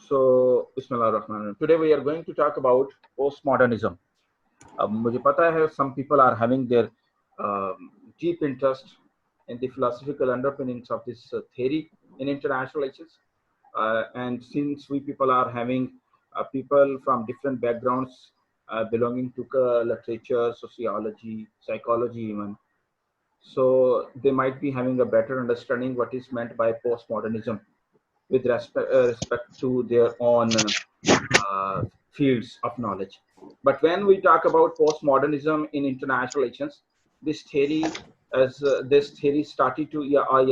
So, Bismillahirrahmanirrahim. Today we are going to talk about postmodernism. अब मुझे पता है some people are having their deep interest in the philosophical underpinnings of this theory in international relations, and since we people are having people from different backgrounds belonging to literature, sociology, psychology even, so they might be having a better understanding what is meant by postmodernism with respect to their own fields of knowledge. But when we talk about postmodernism in international relations, this theory, this theory started to,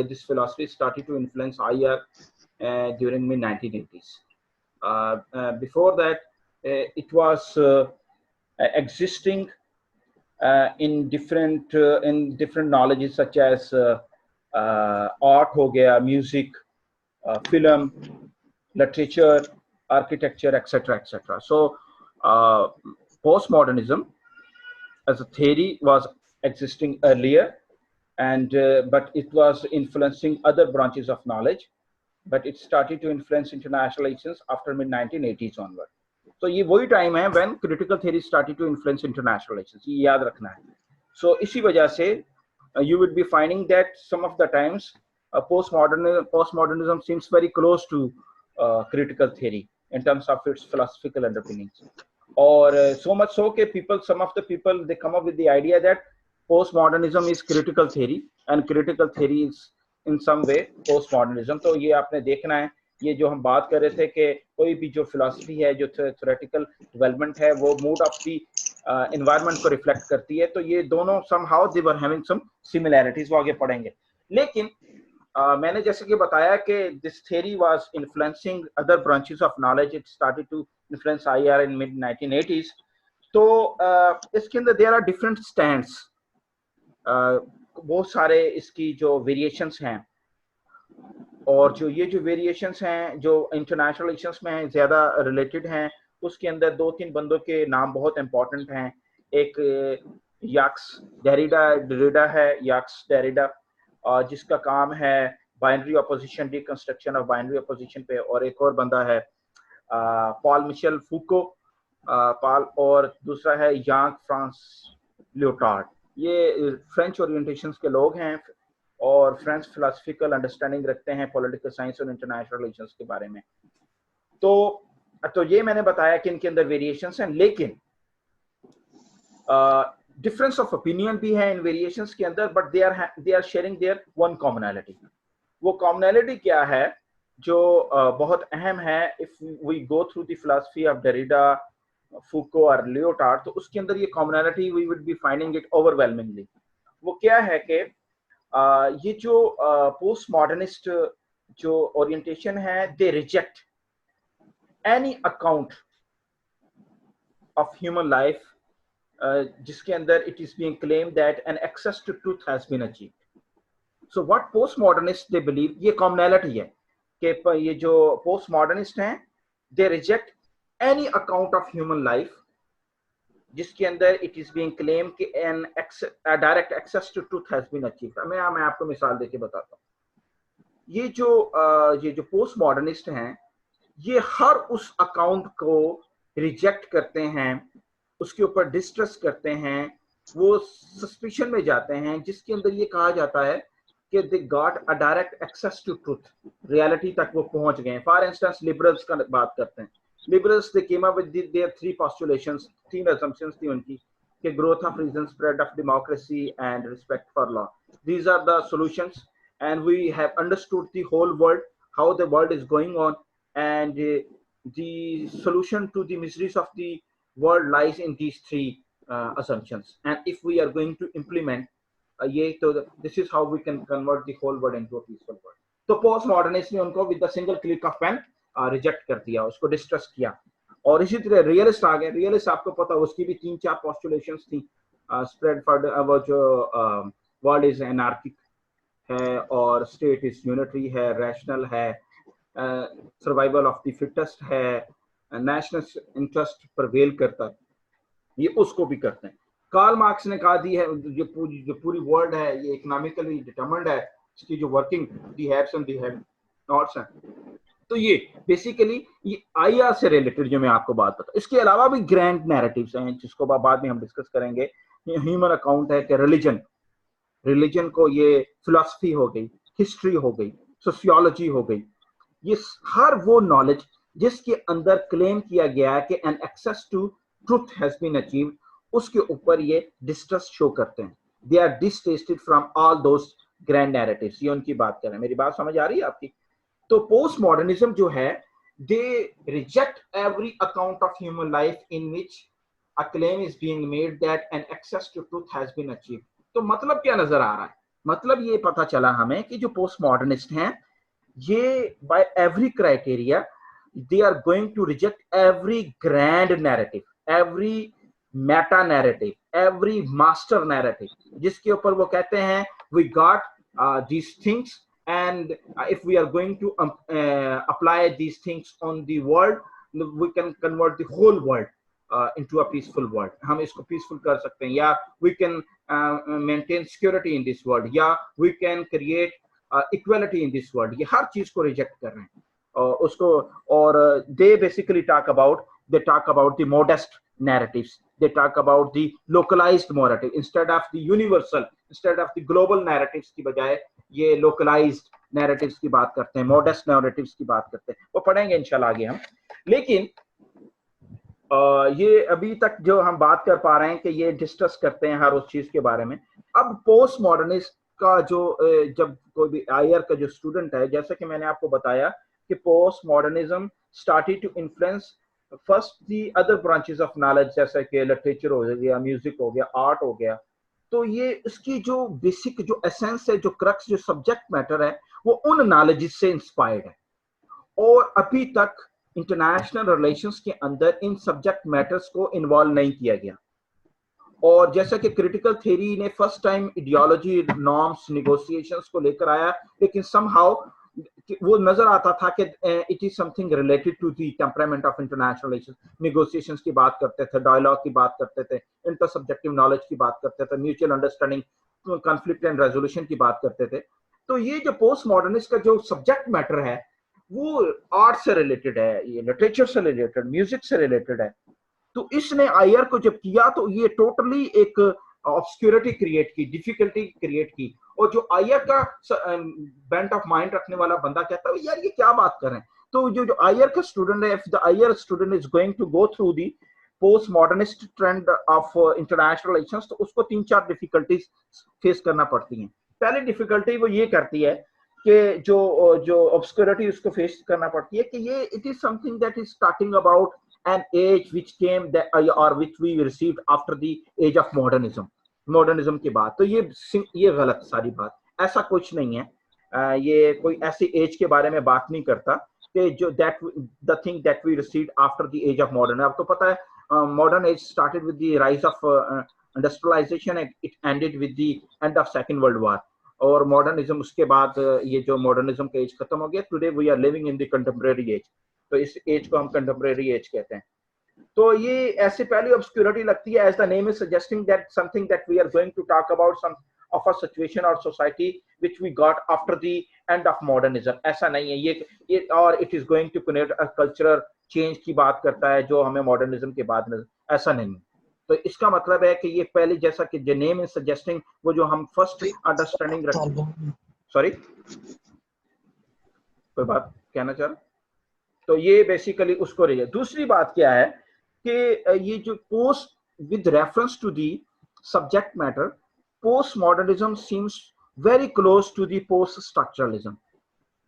this philosophy started to influence IR during mid 1980s. Before that, it was existing in different knowledges such as art हो गया, music, film, literature, architecture, etc. So postmodernism as a theory was existing earlier, and but it was influencing other branches of knowledge, but it started to influence international relations after mid 1980s onward. So ये वही time है when critical theory started to influence international relations, ये याद रखना है. So इसी वजह से you would be finding that some of the times postmodernism seems very close to critical theory in terms of its philosophical underpinnings. Or so much so that some of the people, they come up with the idea that postmodernism is critical theory and critical theory is in some way postmodernism. तो ये आपने देखना है, ये जो हम बात कर रहे थे कि कोई भी जो फिलॉसफी है, जो थ्योरेटिकल डेवलपमेंट है, वो मूड ऑफ दी एनवायरनमेंट को रिफ्लेक्ट करती है. तो ये दोनों somehow they were having some similarities, वो आगे पढ़ेंगे. लेकिन मैंने जैसे कि बताया कि this theory was influencing other branches of knowledge. It started to influence IR in mid 1980s. तो इसके अंदर there are different stands. बहुत सारे इसकी जो वेरिएशंस हैं, और जो ये जो वेरिएशंस हैं जो इंटरनेशनल रिलेशंस में ज़्यादा रिलेटेड हैं, उसके अंदर दो तीन बंदों के नाम बहुत इंपॉर्टेंट हैं. एक याक्स डेरिडा है, याक्स डेरिडा, जिसका काम है binary opposition, reconstruction of binary opposition पे. और एक और बंदा है पॉल मिशेल फूको, और दूसरा है यांग फ्रांस लियोटार्ड. ये फ्रेंच ओरिएंटेशंस के लोग हैं और फ्रेंच फिलोसफिकल अंडरस्टैंडिंग रखते हैं पॉलिटिकल साइंस और इंटरनेशनल रिलेशंस के बारे में. तो ये मैंने बताया कि इनके अंदर वेरिएशंस हैं, लेकिन डिफरेंस ऑफ ओपिनियन भी है इन वेरिएशंस के अंदर, but they are sharing their one commonality. वो कॉमनैलिटी क्या है जो बहुत अहम है? If we go through the philosophy of Derrida, Foucault और लियोटार्ड, तो उसके अंदर ये commonality we would be finding it overwhelmingly. वो क्या है कि ये जो पोस्ट मॉडर्निस्ट जो ओरिएंटेशन है, they reject any account of human life जिसके अंदर it is being claimed that an access to truth has been achieved. So what post modernist they believe, ये कॉमनैलिटी है कि ये जो पोस्ट मॉडर्निस्ट हैं, they reject any account of human life जिसके अंदर इट इज बीइंग क्लेम कि an direct access to truth has been achieved. मैं आपको मिसाल देके बताता हूँ. ये जो पोस्ट मॉडर्निस्ट हैं, ये हर उस अकाउंट को रिजेक्ट करते हैं, उसके ऊपर डिस्ट्रस्ट करते हैं, वो सस्पिशन में जाते हैं जिसके अंदर ये कहा जाता है कि they got a direct access to truth, reality तक वो पहुंच गए. फॉर इंस्टेंस लिबरल्स का बात करते हैं. Liberals, they came up with their three postulations, three assumptions थी उनकी, कि growth of reason, spread of democracy and respect for law. These are the solutions, and we have understood the whole world, how the world is going on, and the solution to the miseries of the world lies in these three assumptions. And if we are going to implement this is how we can convert the whole world into a peaceful world. तो postmodernist ने उनको with the single click of pen reject कर दिया, उसको distrust किया. और इसी तरह रियलिस्ट आ गए. रियलिस्ट आपको पता, उसकी भी 3-4 पोस्टुलेशंस थी. स्प्रेड फॉर वो जो वर्ल्ड इज एनार्किक है, और स्टेट इज यूनिटरी है, रैशनल है, सर्वाइवल ऑफ द फिटेस्ट है, नेशनल इंटरेस्ट प्रिवेल करता है, ये उसको भी करते हैं. कार्ल मार्क्स ने कहा दी है जो पूरी वर्ल्ड है ये इकोनॉमिकली डिटरमिन्ड है, इसकी जो working the haves and the have nots हैं, तो ये बेसिकली ये आईआर से रिलेटेड जो मैं आपको बात बता, इसके अलावा भी ग्रैंड नैरेटिव्स हैं जिसको बाद में हम डिस्कस करेंगे। ह्यूमन अकाउंट है कि रिलीजन को ये फिलॉसफी हो गई, हिस्ट्री हो गई, सोशियोलॉजी हो गई, ये हर वो नॉलेज जिसके अंदर क्लेम किया गया है कि an access to truth has been achieved, उसके ऊपर ये डिस्ट्रस्ट शो करते हैं। They are distasted from all those grand narratives. ये उनकी बात कर रहे हैं। मेरी बात समझ आ रही है आपकी? तो पोस्ट मॉडर्निज्म जो है, they reject every account of human life in which a claim is being made that an access to truth has been achieved। तो मतलब क्या नजर आ रहा है? मतलब ये पता चला हमें कि जो पोस्ट मॉडर्निस्ट हैं, ये by every criteria they are going to reject every grand narrative, every meta narrative, every master narrative, जिसके ऊपर वो कहते हैं we got these things and if we are going to apply these things on the world, we can convert the whole world into a peaceful world। हम इसको peaceful कर सकते हैं, या we can maintain security in this world, या we can create equality in this world। ये हर चीज को रिजेक्ट कर रहे हैं उसको। और they basically talk about the modest narratives, they talk about the localized narrative instead of the universal, instead of the global narratives की बजाय ये localized narratives की बात करते हैं, modest narratives की बात करते हैं। वो पढ़ेंगे इंशाल्लाह आगे हम। लेकिन ये अभी तक जो हम बात कर पा रहे हैं कि ये डिस्कस करते हैं हर उस चीज के बारे में। अब पोस्ट मॉडर्निस्ट का जो जब कोई भी आईआर का जो स्टूडेंट है, जैसा कि मैंने आपको बताया कि post modernism started to influence first the other branches of knowledge, जैसे कि लिटरेचर हो गया, म्यूजिक हो गया, आर्ट हो गया। तो ये इसकी जो बेसिक जो एसेंस है, जो क्रक्स, जो सब्जेक्ट मैटर है, वो उन नॉलेज से इंस्पायर्ड है। और अभी तक इंटरनेशनल रिलेशंस के अंदर इन सब्जेक्ट मैटर्स को इन्वॉल्व नहीं किया गया। और जैसा कि क्रिटिकल थ्योरी ने first time ideology, norms, negotiations को लेकर आया, लेकिन समहाउ वो नजर आता था कि it is something related to the temperament of international relations. Negotiations की बात करते थे, डायलॉग की बात करते थे, इंटर सब्जेक्टिव नॉलेज की बात करते थे, mutual understanding, conflict and resolution की बात करते थे। तो ये जो पोस्ट मॉडर्निस्ट का जो सब्जेक्ट मैटर है, वो आर्ट से रिलेटेड है, ये लिटरेचर से रिलेटेड, म्यूजिक से रिलेटेड है। तो इसने आईआर को जब किया तो ये टोटली एक ऑब्सक्यूरिटी क्रिएट की, डिफिकल्टी क्रिएट की। और जो आईआर का बेंट ऑफ माइंड रखने वाला बंदा कहता है यार ये क्या बात कर रहे हैं। तो जो आईआर का स्टूडेंट है, if the IR student is going to go through the post modernist trend of international relations, तो उसको 3-4 डिफिकल्टीज फेस करना पड़ती हैं। पहली डिफिकल्टी वो ये करती है कि जो ऑब्सक्यूरिटी उसको फेस करना पड़ती है कि ये it is something that is talking about an age which came that, or which we received after the age of modernism के बाद। तो ये गलत सारी बात, ऐसा कुछ नहीं है। ये कोई ऐसी एज के बारे में बात नहीं करता कि जो that the thing that we received after the age of modern। आपको पता है modern age started with the rise of industrialization and it ended with the end of second world war। और मॉडर्निज्म उसके बाद ये जो मॉडर्निज्म का as खत्म हो गया। Today we are living in the contemporary age. तो इस एज को हम कंटेम्परेरी एज कहते हैं। तो ये ऐसे पहली ऑब्सक्यूरिटी लगती है, as the name is suggesting that something that we are going to talk about some of a situation और society which we got after the end of modernism. ऐसा नहीं है ये और it is going to connect a cultural change की बात करता है जो हमें मॉडर्निज्म के बाद में, ऐसा नहीं। तो इसका मतलब है कि ये पहले जैसा कि द नेम इज सजेस्टिंग, वो जो हम फर्स्ट अंडरस्टैंडिंग रखते हैं। सॉरी, कोई बात कहना चाह रहा? तो ये बेसिकली उसको रही है। दूसरी बात क्या है कि ये जो post with reference to the subject matter, post modernism seems very close to the post structuralism.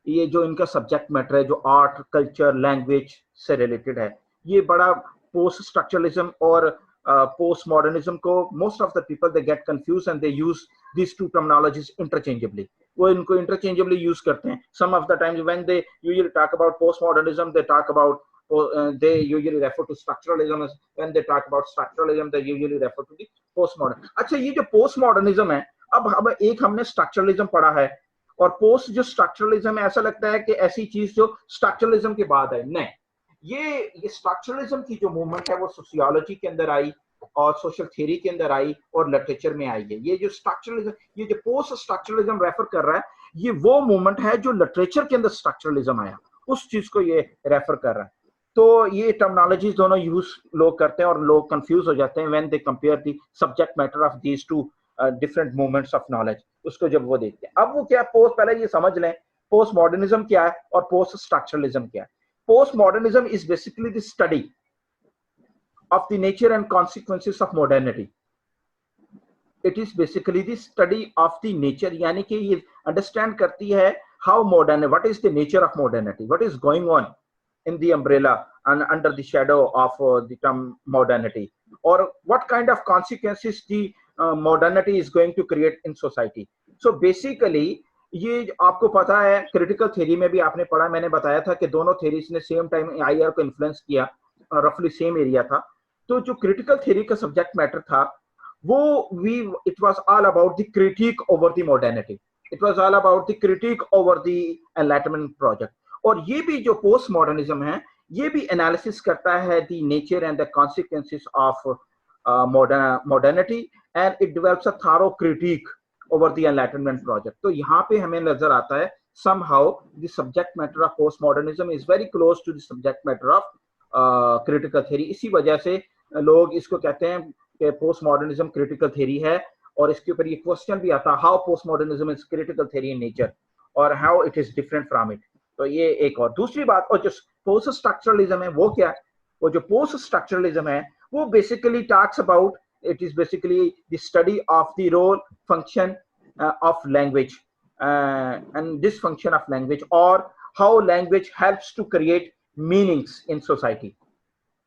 ये जो इनका सब्जेक्ट मैटर है, जो आर्ट, कल्चर, लैंग्वेज से रिलेटेड है, ये बड़ा पोस्ट स्ट्रक्चरलिज्म और पोस्ट मॉडर्निज्म को most of the people they get confuse and they use these two terminologies interchangeably। वो इनको interchangeably use करते हैं। Some of the times when they usually talk about postmodernism, they talk about they usually refer to structuralism। When they talk about structuralism, they usually refer to the postmodern। अच्छा, ये जो postmodernism है, अब एक हमने structuralism पढ़ा है, और पोस्ट जो स्ट्रक्चरलिज्म है, ऐसा लगता है कि ऐसी चीज जो स्ट्रक्चरलिज्म के बाद है। नहीं, ये स्ट्रक्चरलिज्म की जो मूवमेंट है वो सोशियोलॉजी के अंदर आई और सोशल थ्योरी के अंदर आई और लिटरेचर में आई है। ये जो स्ट्रक्चरलिज्म, ये जो पोस्ट स्ट्रक्चरलिज्म रेफर कर रहा है, ये वो मूवमेंट है जो लिटरेचर के अंदर स्ट्रक्चरलिज्म आया। उस चीज को ये रेफर कर रहा है। तो ये टर्मिनोलॉजीज दोनों यूज लोग करते हैं और लोग कंफ्यूज हो जाते हैं when they compare the subject matter of these two different movements of knowledge, उसको जब वो देखते हैं। अब वो क्या, पोस्ट, पहले ये समझ लें पोस्ट मॉडर्निज्म क्या है और पोस्ट स्ट्रक्चरलिज्म क्या है। Post modernism is basically the study of the nature and consequences of modernity. It is basically the study of the nature, यानी कि ये understand करती है how modern, what is the nature of modernity, what is going on in the umbrella and under the shadow of the term modernity, or what kind of consequences the modernity is going to create in society. So basically ये आपको पता है critical theory में भी आपने पढ़ा, मैंने बताया था कि दोनों थ्योरीज ने सेम टाइम आईआर को इन्फ्लुएंस किया, रफली सेम एरिया था। तो जो क्रिटिकल थ्योरी का सब्जेक्ट मैटर था वो it was all about the critic over the modernity, it was all about the critic over the enlightenment project. और ये भी जो पोस्ट मॉडर्निज्म है ये भी एनालिसिस करता है the nature and the consequences of modernity and it develops a thorough critic over the enlightenment project. तो यहाँ पे हमें नजर आता है somehow the subject matter of postmodernism is very close to the subject matter of critical theory। इसी वजह से लोग इसको कहते हैं कि पोस्ट मॉडर्निज्म क्रिटिकल थ्योरी है, और इसके ऊपर ये क्वेश्चन भी आता है how post modernism is critical theory in nature और how it is different from it. तो ये एक और दूसरी बात। और जो पोस्ट स्ट्रक्चरलिज्म है वो क्या है, वो जो पोस्ट स्ट्रक्चरलिज्म है वो basically talks about, it is basically the study of the role function of language and this function of language और how language helps to create meanings in society.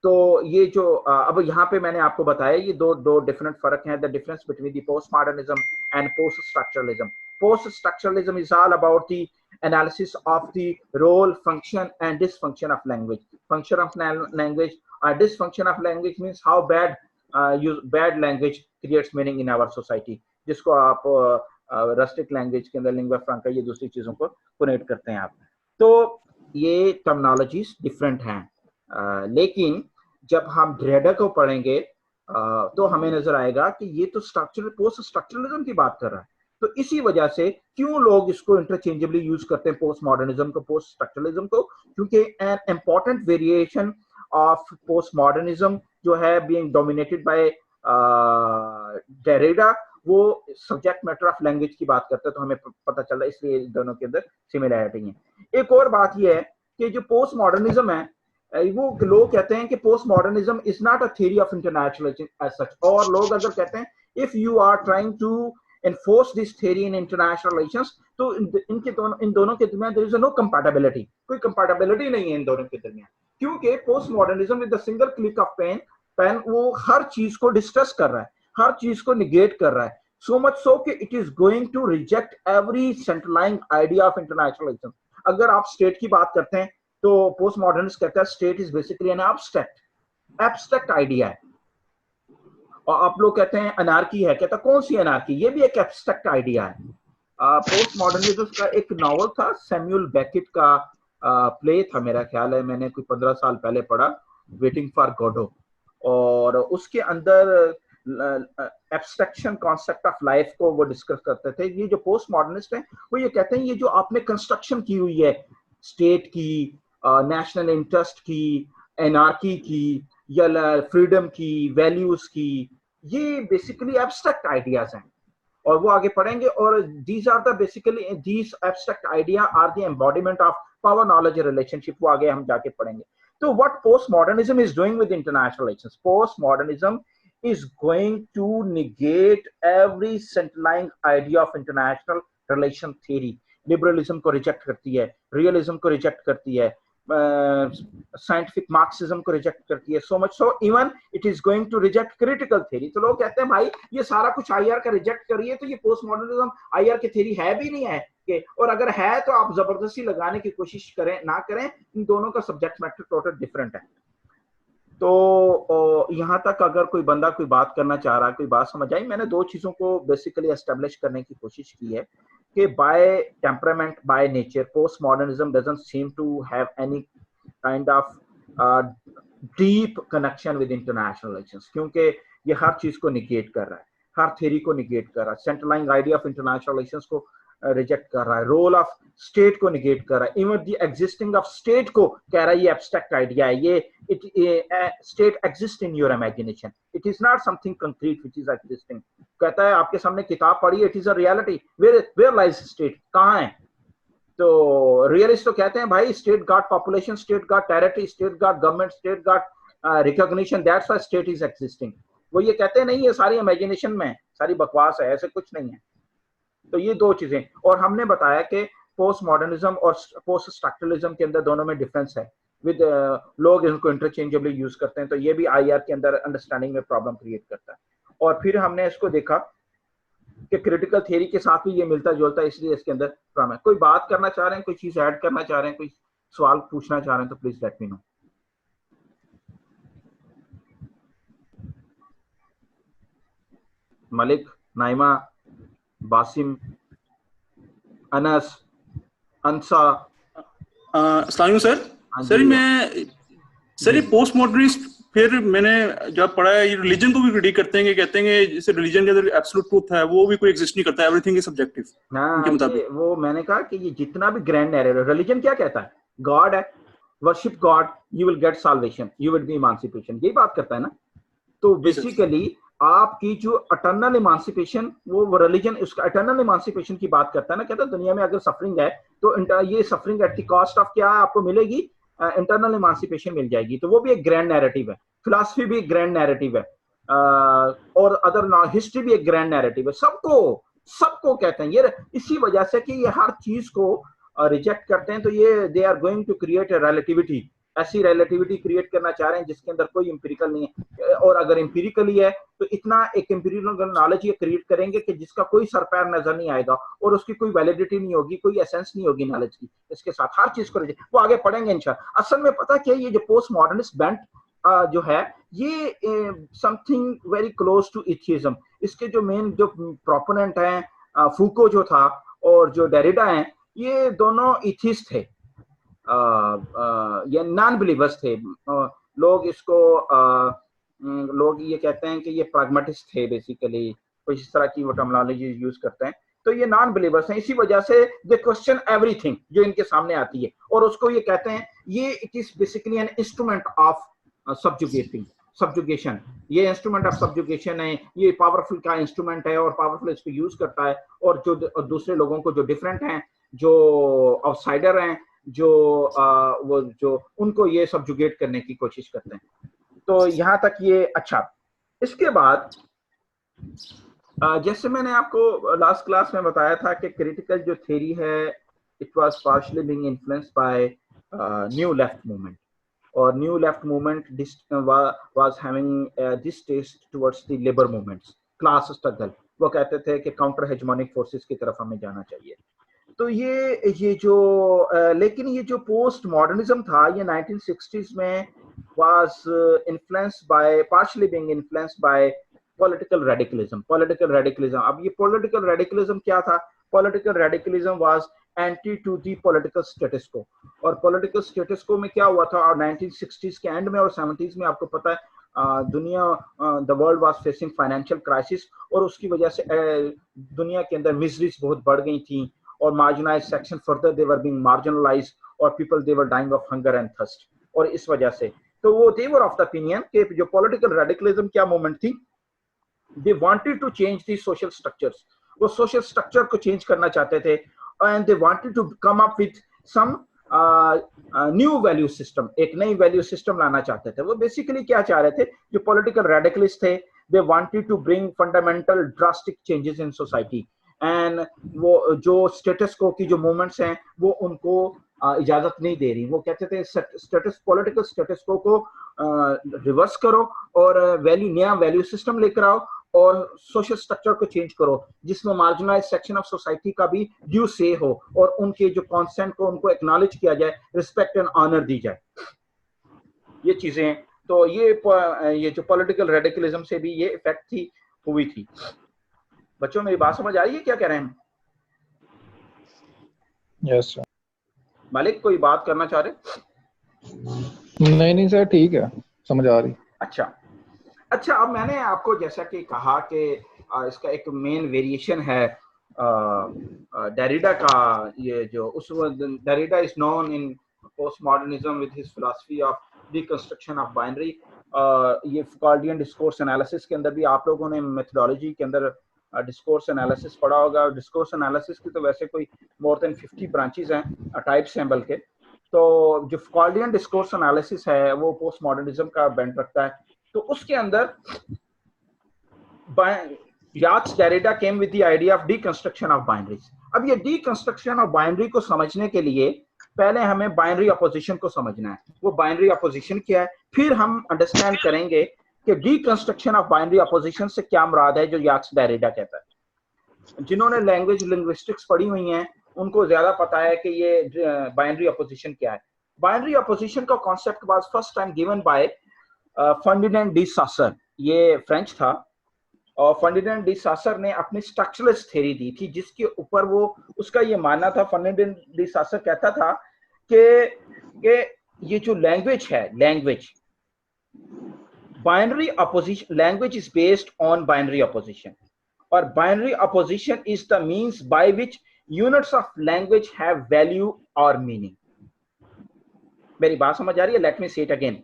तो ये जो अब यहाँ पे मैंने आपको बताया ये दो डिफरेंट फर्क हैं, the difference between the post modernism and post structuralism. Post structuralism is all about the analysis of the role function and dysfunction of language. Function of language और dysfunction of language means how bad language creates meaning in our society, जिसको आप rustic language के अंदर lingua फ्रैंका ये दूसरी चीजों को connect करते हैं आप। तो ये टर्मिनोलॉजीज डिफरेंट हैं, लेकिन जब हम ड्रेडर को पढ़ेंगे तो हमें नजर आएगा कि ये तो स्ट्रक्चरल पोस्ट स्ट्रक्चरलिज्म की बात कर रहा है। तो इसी वजह से क्यों लोग इसको इंटरचेंजेबली यूज करते हैं पोस्ट मॉडर्निज्म को पोस्ट स्ट्रक्चरलिज्म को, क्योंकि an important variation of post modernism जो है बीइंग डोमिनेटेड बाय डेरिडा, वो सब्जेक्ट मैटर ऑफ लैंग्वेज की बात करते हैं। तो हमें पता चल रहा है, इसलिए दोनों के अंदर सिमिलैरिटी है। एक और बात यह है कि जो पोस्ट मॉडर्निज्म है वो लोग कहते हैं कि post modernism is not a theory of internationalism as such, और लोग अगर कहते हैं if you are trying to enforce this theory in international relations तो इन दोनों के दरमियान देयर इज नो कंपैटिबिलिटी, कोई कंपैटिबिलिटी नहीं है इन दोनों के दरमियान, क्योंकि post modernism with the single click of pen वो हर चीज को डिस्कस कर रहा है, हर चीज को निगेट कर रहा है, सो मच सो कि it is going to reject every centralising idea of international relations. अगर आप स्टेट की बात करते हैं तो पोस्ट मॉडर्निस्ट कहता है state is basically an abstract idea है, और आप लोग कहते हैं अनार्की है, कहता कौन सी अनार्की, ये भी एक एब्स्ट्रैक्ट आइडिया है। पोस्ट मॉडर्निज्म का एक नॉवल था सैमुअल बेकेट का, प्ले था मेरा ख्याल है, मैंने कोई 15 साल पहले पढ़ा, वेटिंग फॉर गॉडो, और उसके अंदर एब्स्ट्रैक्शन कॉन्सेप्ट ऑफ लाइफ को वो डिस्कस करते थे। ये जो पोस्ट मॉडर्निस्ट है वो ये कहते हैं ये जो आपने कंस्ट्रक्शन की हुई है स्टेट की, नेशनल इंटरेस्ट की, एनार्की की या फ्रीडम की, वैल्यूज की, ये बेसिकली एब्स्ट्रैक्ट आइडियाज हैं। और वो आगे पढ़ेंगे, और these are the basically these abstract idea are the embodiment of power knowledge relationship, वो आगे हम जाके पढ़ेंगे। तो what post modernism is doing with international relations, post modernism is going to negate every centerline idea of international relation theory। Liberalism को reject करती है, realism को रिजेक्ट करती है, साइंटिफिक मार्क्सिज्म को रिजेक्ट करती है, so much so even it is going to reject critical theory. तो लोग कहते हैं भाई ये सारा कुछ आईआर का रिजेक्ट करिए, तो ये पोस्ट मॉडर्निज्म आईआर की थ्योरी है भी नहीं है कि, और अगर है तो आप जबरदस्ती लगाने की कोशिश करें ना करें, इन दोनों का सब्जेक्ट मैटर टोटल डिफरेंट है। तो यहाँ तक अगर कोई बंदा कोई बात करना चाह रहा है, कोई बात समझ आई, मैंने दो चीजों को बेसिकली एस्टेब्लिश करने की कोशिश की है कि by temperament, by nature, post modernism doesn't seem to have any kind of deep connection with international relations, क्योंकि ये हर चीज को निगेट कर रहा है, हर थ्योरी को निगेट कर रहा है, centralising idea of international relations को रिजेक्ट कर रहा है, रोल ऑफ स्टेट को निगेट कर रहा है, even the existing of state को कह रहा है ये एब्स्ट्रैक्ट आइडिया है, ये state exist in your imagination, it is not something concrete which is existing. कहता है आपके सामने किताब पढ़ी, it is a reality, where lies state, कहाँ है? तो रियलिस्ट तो कहते हैं भाई state got population, state got territory, state got government, state got recognition, that's why state is existing. वो ये कहते हैं नहीं, ये सारी इमेजिनेशन में, सारी बकवास है, ऐसे कुछ नहीं है। तो ये दो चीजें, और हमने बताया कि पोस्ट मॉडर्निज्म और पोस्ट स्ट्रक्चरलिज्म के अंदर दोनों में डिफरेंस है, विद लोग इनको इंटरचेंजेबली यूज करते हैं, तो ये भी आईआर के अंदर अंडरस्टैंडिंग में प्रॉब्लम क्रिएट करता है। और फिर हमने इसको देखा कि क्रिटिकल थियरी के साथ भी ये मिलता जुलता है, इसलिए इसके अंदर प्रॉब्लम है। कोई बात करना चाह रहे हैं, कोई चीज ऐड करना चाह रहे हैं, कोई सवाल पूछना चाह रहे हैं, तो please let me know. Malik, Naima, Basim, Anas, Ansa. अस्सलाम सर। सर मैं सर ये पोस्ट मॉडर्निस्ट, फिर मैंने जब पढ़ा है ये रिलीजन को भी क्रिटिक करते हैं, कहते हैं कि जैसे रिलीजन के अंदर एब्सोल्यूट ट्रूथ है वो भी कोई एग्जिस्ट नहीं करता, एवरीथिंग इज सब्जेक्टिव। उनके मुताबिक वो मैंने कहा कि ये जितना भी ग्रैंड नैरेटिव, रिलीजन क्या कहता है? गॉड है, worship God, you will get salvation, you will be emancipation, यही बात करता है ना। तो बेसिकली आपकी जो अटर्नल इमांसिपेशन, वो रिलीजन उसका अटर्नल इमांसिपेशन की बात करता है ना, कहता है दुनिया में अगर सफरिंग है तो ये suffering at the cost of क्या आपको मिलेगी? इंटरनल इमांसिपेशन मिल जाएगी। तो वो भी एक ग्रैंड नैरेटिव है, फिलॉसफी भी एक ग्रैंड नैरेटिव है, और अदर हिस्ट्री भी एक ग्रैंड नैरेटिव है। सबको कहते हैं ये, इसी वजह से कि ये हर चीज को रिजेक्ट करते हैं, तो ये they are going to create a relativity, ऐसी रिलेटिविटी क्रिएट करना चाह रहे हैं जिसके अंदर कोई इंपीरिकल नहीं है, और अगर इंपीरिकली है तो इतना एक इंपीरिकल नॉलेज ये क्रिएट करेंगे कि जिसका कोई सर पैर नजर नहीं आएगा और उसकी कोई वैलिडिटी नहीं होगी, कोई एसेंस नहीं होगी नॉलेज की। इसके साथ हर चीज को वो आगे पढ़ेंगे इंशाल्लाह। असल में पता क्या, ये जो पोस्ट मॉडर्निस्ट बेंट जो है ये something very close to atheism. इसके जो मेन जो प्रोपोनेंट हैं फूको जो था और जो डेरिडा हैं, ये दोनों एथिस्ट थे, ये नॉन बिलीवर्स थे। लोग इसको लोग ये कहते हैं कि ये प्रैग्मेटिस्ट थे बेसिकली, कुछ इस तरह की वो टर्मिनोलॉजी यूज करते हैं। तो ये नॉन बिलीवर्स हैं, इसी वजह से दे क्वेश्चन एवरीथिंग जो इनके सामने आती है, और उसको ये कहते हैं ये it is basically an instrument of subjugation. ये इंस्ट्रूमेंट ऑफ सब्जुगेशन है, ये पावरफुल का इंस्ट्रूमेंट है और पावरफुल इसको यूज करता है, और जो दूसरे लोगों को जो डिफरेंट हैं, जो आउटसाइडर हैं, जो वो जो उनको ये सब्जुगेट करने की कोशिश करते हैं। तो यहाँ तक ये अच्छा। इसके बाद जैसे मैंने आपको लास्ट क्लास में बताया था कि क्रिटिकल जो थ्योरी है it was partially being influenced by new left movement, और new left movement was having this taste towards the labour movements, class struggle. वो कहते थे कि काउंटर हेजेमोनिक फोर्सेस की तरफ हमें जाना चाहिए। तो ये जो लेकिन ये जो पोस्ट मॉडर्निज्म था ये 1960s में was influenced by, partially being influenced by political radicalism. अब ये पॉलिटिकल रेडिकलिज्म क्या था? Political radicalism was anti to the political status quo, और पॉलिटिकल स्टेटस को में क्या हुआ था, और 1960s के एंड में और 70s में आपको पता है दुनिया, the world was facing financial crisis, और उसकी वजह से दुनिया के अंदर मिजरीज बहुत बढ़ गई थी, और marginalised section further they were being marginalised, और people they were dying of hunger and thirst. और इस वजह से तो वो they were of the opinion कि जो पॉलिटिकल रेडिकलिज्म क्या मूवमेंट थी, they wanted to change the social structures, वो सोशल स्ट्रक्चर को चेंज करना चाहते थे, and they wanted to come up with some new value system, एक नई वैल्यू सिस्टम लाना चाहते थे। वो बेसिकली क्या चाह रहे थे, जो पॉलिटिकल रेडिकलिस्ट थे, they wanted to bring fundamental drastic changes in society, and वो जो स्टेटस को की जो मूवमेंट्स हैं वो उनको इजाजत नहीं दे रही। वो कहते थे स्टेटस, पॉलिटिकल स्टेटस को रिवर्स करो और नया वैल्यू सिस्टम लेकर आओ, और सोशल स्ट्रक्चर को चेंज करो जिसमें मार्जिनलाइज्ड सेक्शन ऑफ सोसाइटी का भी ड्यू से हो, और उनके जो कॉन्सेंट को उनको एक्नॉलेज किया जाए, रिस्पेक्ट एंड ऑनर दी जाए, ये चीजें। तो ये जो पॉलिटिकल रेडिकलिज्म से भी ये इफेक्ट थी हुई थी। बच्चों मेरी बात समझ आ रही है क्या कह रहे हैं? Yes sir. मालिक कोई बात करना चाह रहे? नहीं सर, ठीक है, समझ आ रही। अच्छा, अब मैंने आपको जैसा कि कहा कि इसका एक मेन वेरिएशन है डेरिडा का ये जो उस Derrida is known in post modernism with his philosophy of deconstruction of binary. ये फुकाल्डियन डिस्कोर्स एनालिसिस के अंदर भी आप लोगों ने मेथोडोलॉजी के अंदर डिस्कोर्स एनालिसिस पढ़ा होगा। डिस्कोर्स एनालिसिस की तो वैसे कोई मोर देन 50 ब्रांचेस हैं, टाइप्स हैं बल्कि। तो जो फुकाल्डियन डिस्कोर्स एनालिसिस है वो पोस्ट मॉडर्निज्म का बेंट रखता है। तो उसके अंदर Jacques Derrida came with the idea of deconstruction of binaries. अब ये डीकंस्ट्रक्शन ऑफ बाइनरी को समझने के लिए पहले हमें बाइनरी अपोजिशन को समझना है। वो बाइनरी अपोजिशन क्या है, फिर हम अंडरस्टैंड करेंगे कि डीकंस्ट्रक्शन ऑफ बाइनरी अपोजिशन से क्या मुराद है जो याक्स डेरिडा कहता है। जिन्होंने लैंग्वेज लिंग्विस्टिक्स पढ़ी हुई हैं उनको ज्यादा पता है कि ये बाइनरी अपोजिशन क्या है। बाइनरी अपोजिशन का concept was first time given by Ferdinand de Saussure, ये फ्रेंच था। और फर्डिनेंड डी सासर ने अपनी स्ट्रक्चरलिस्ट थ्योरी दी थी जिसके ऊपर वो उसका ये मानना था। फर्डिनेंड डी सासर कहता था कि ये जो लैंग्वेज है, language binary opposition, language is based on binary opposition, और binary opposition is the means by which units of language have value और मीनिंग। मेरी बात समझ आ रही है? Let me say it again.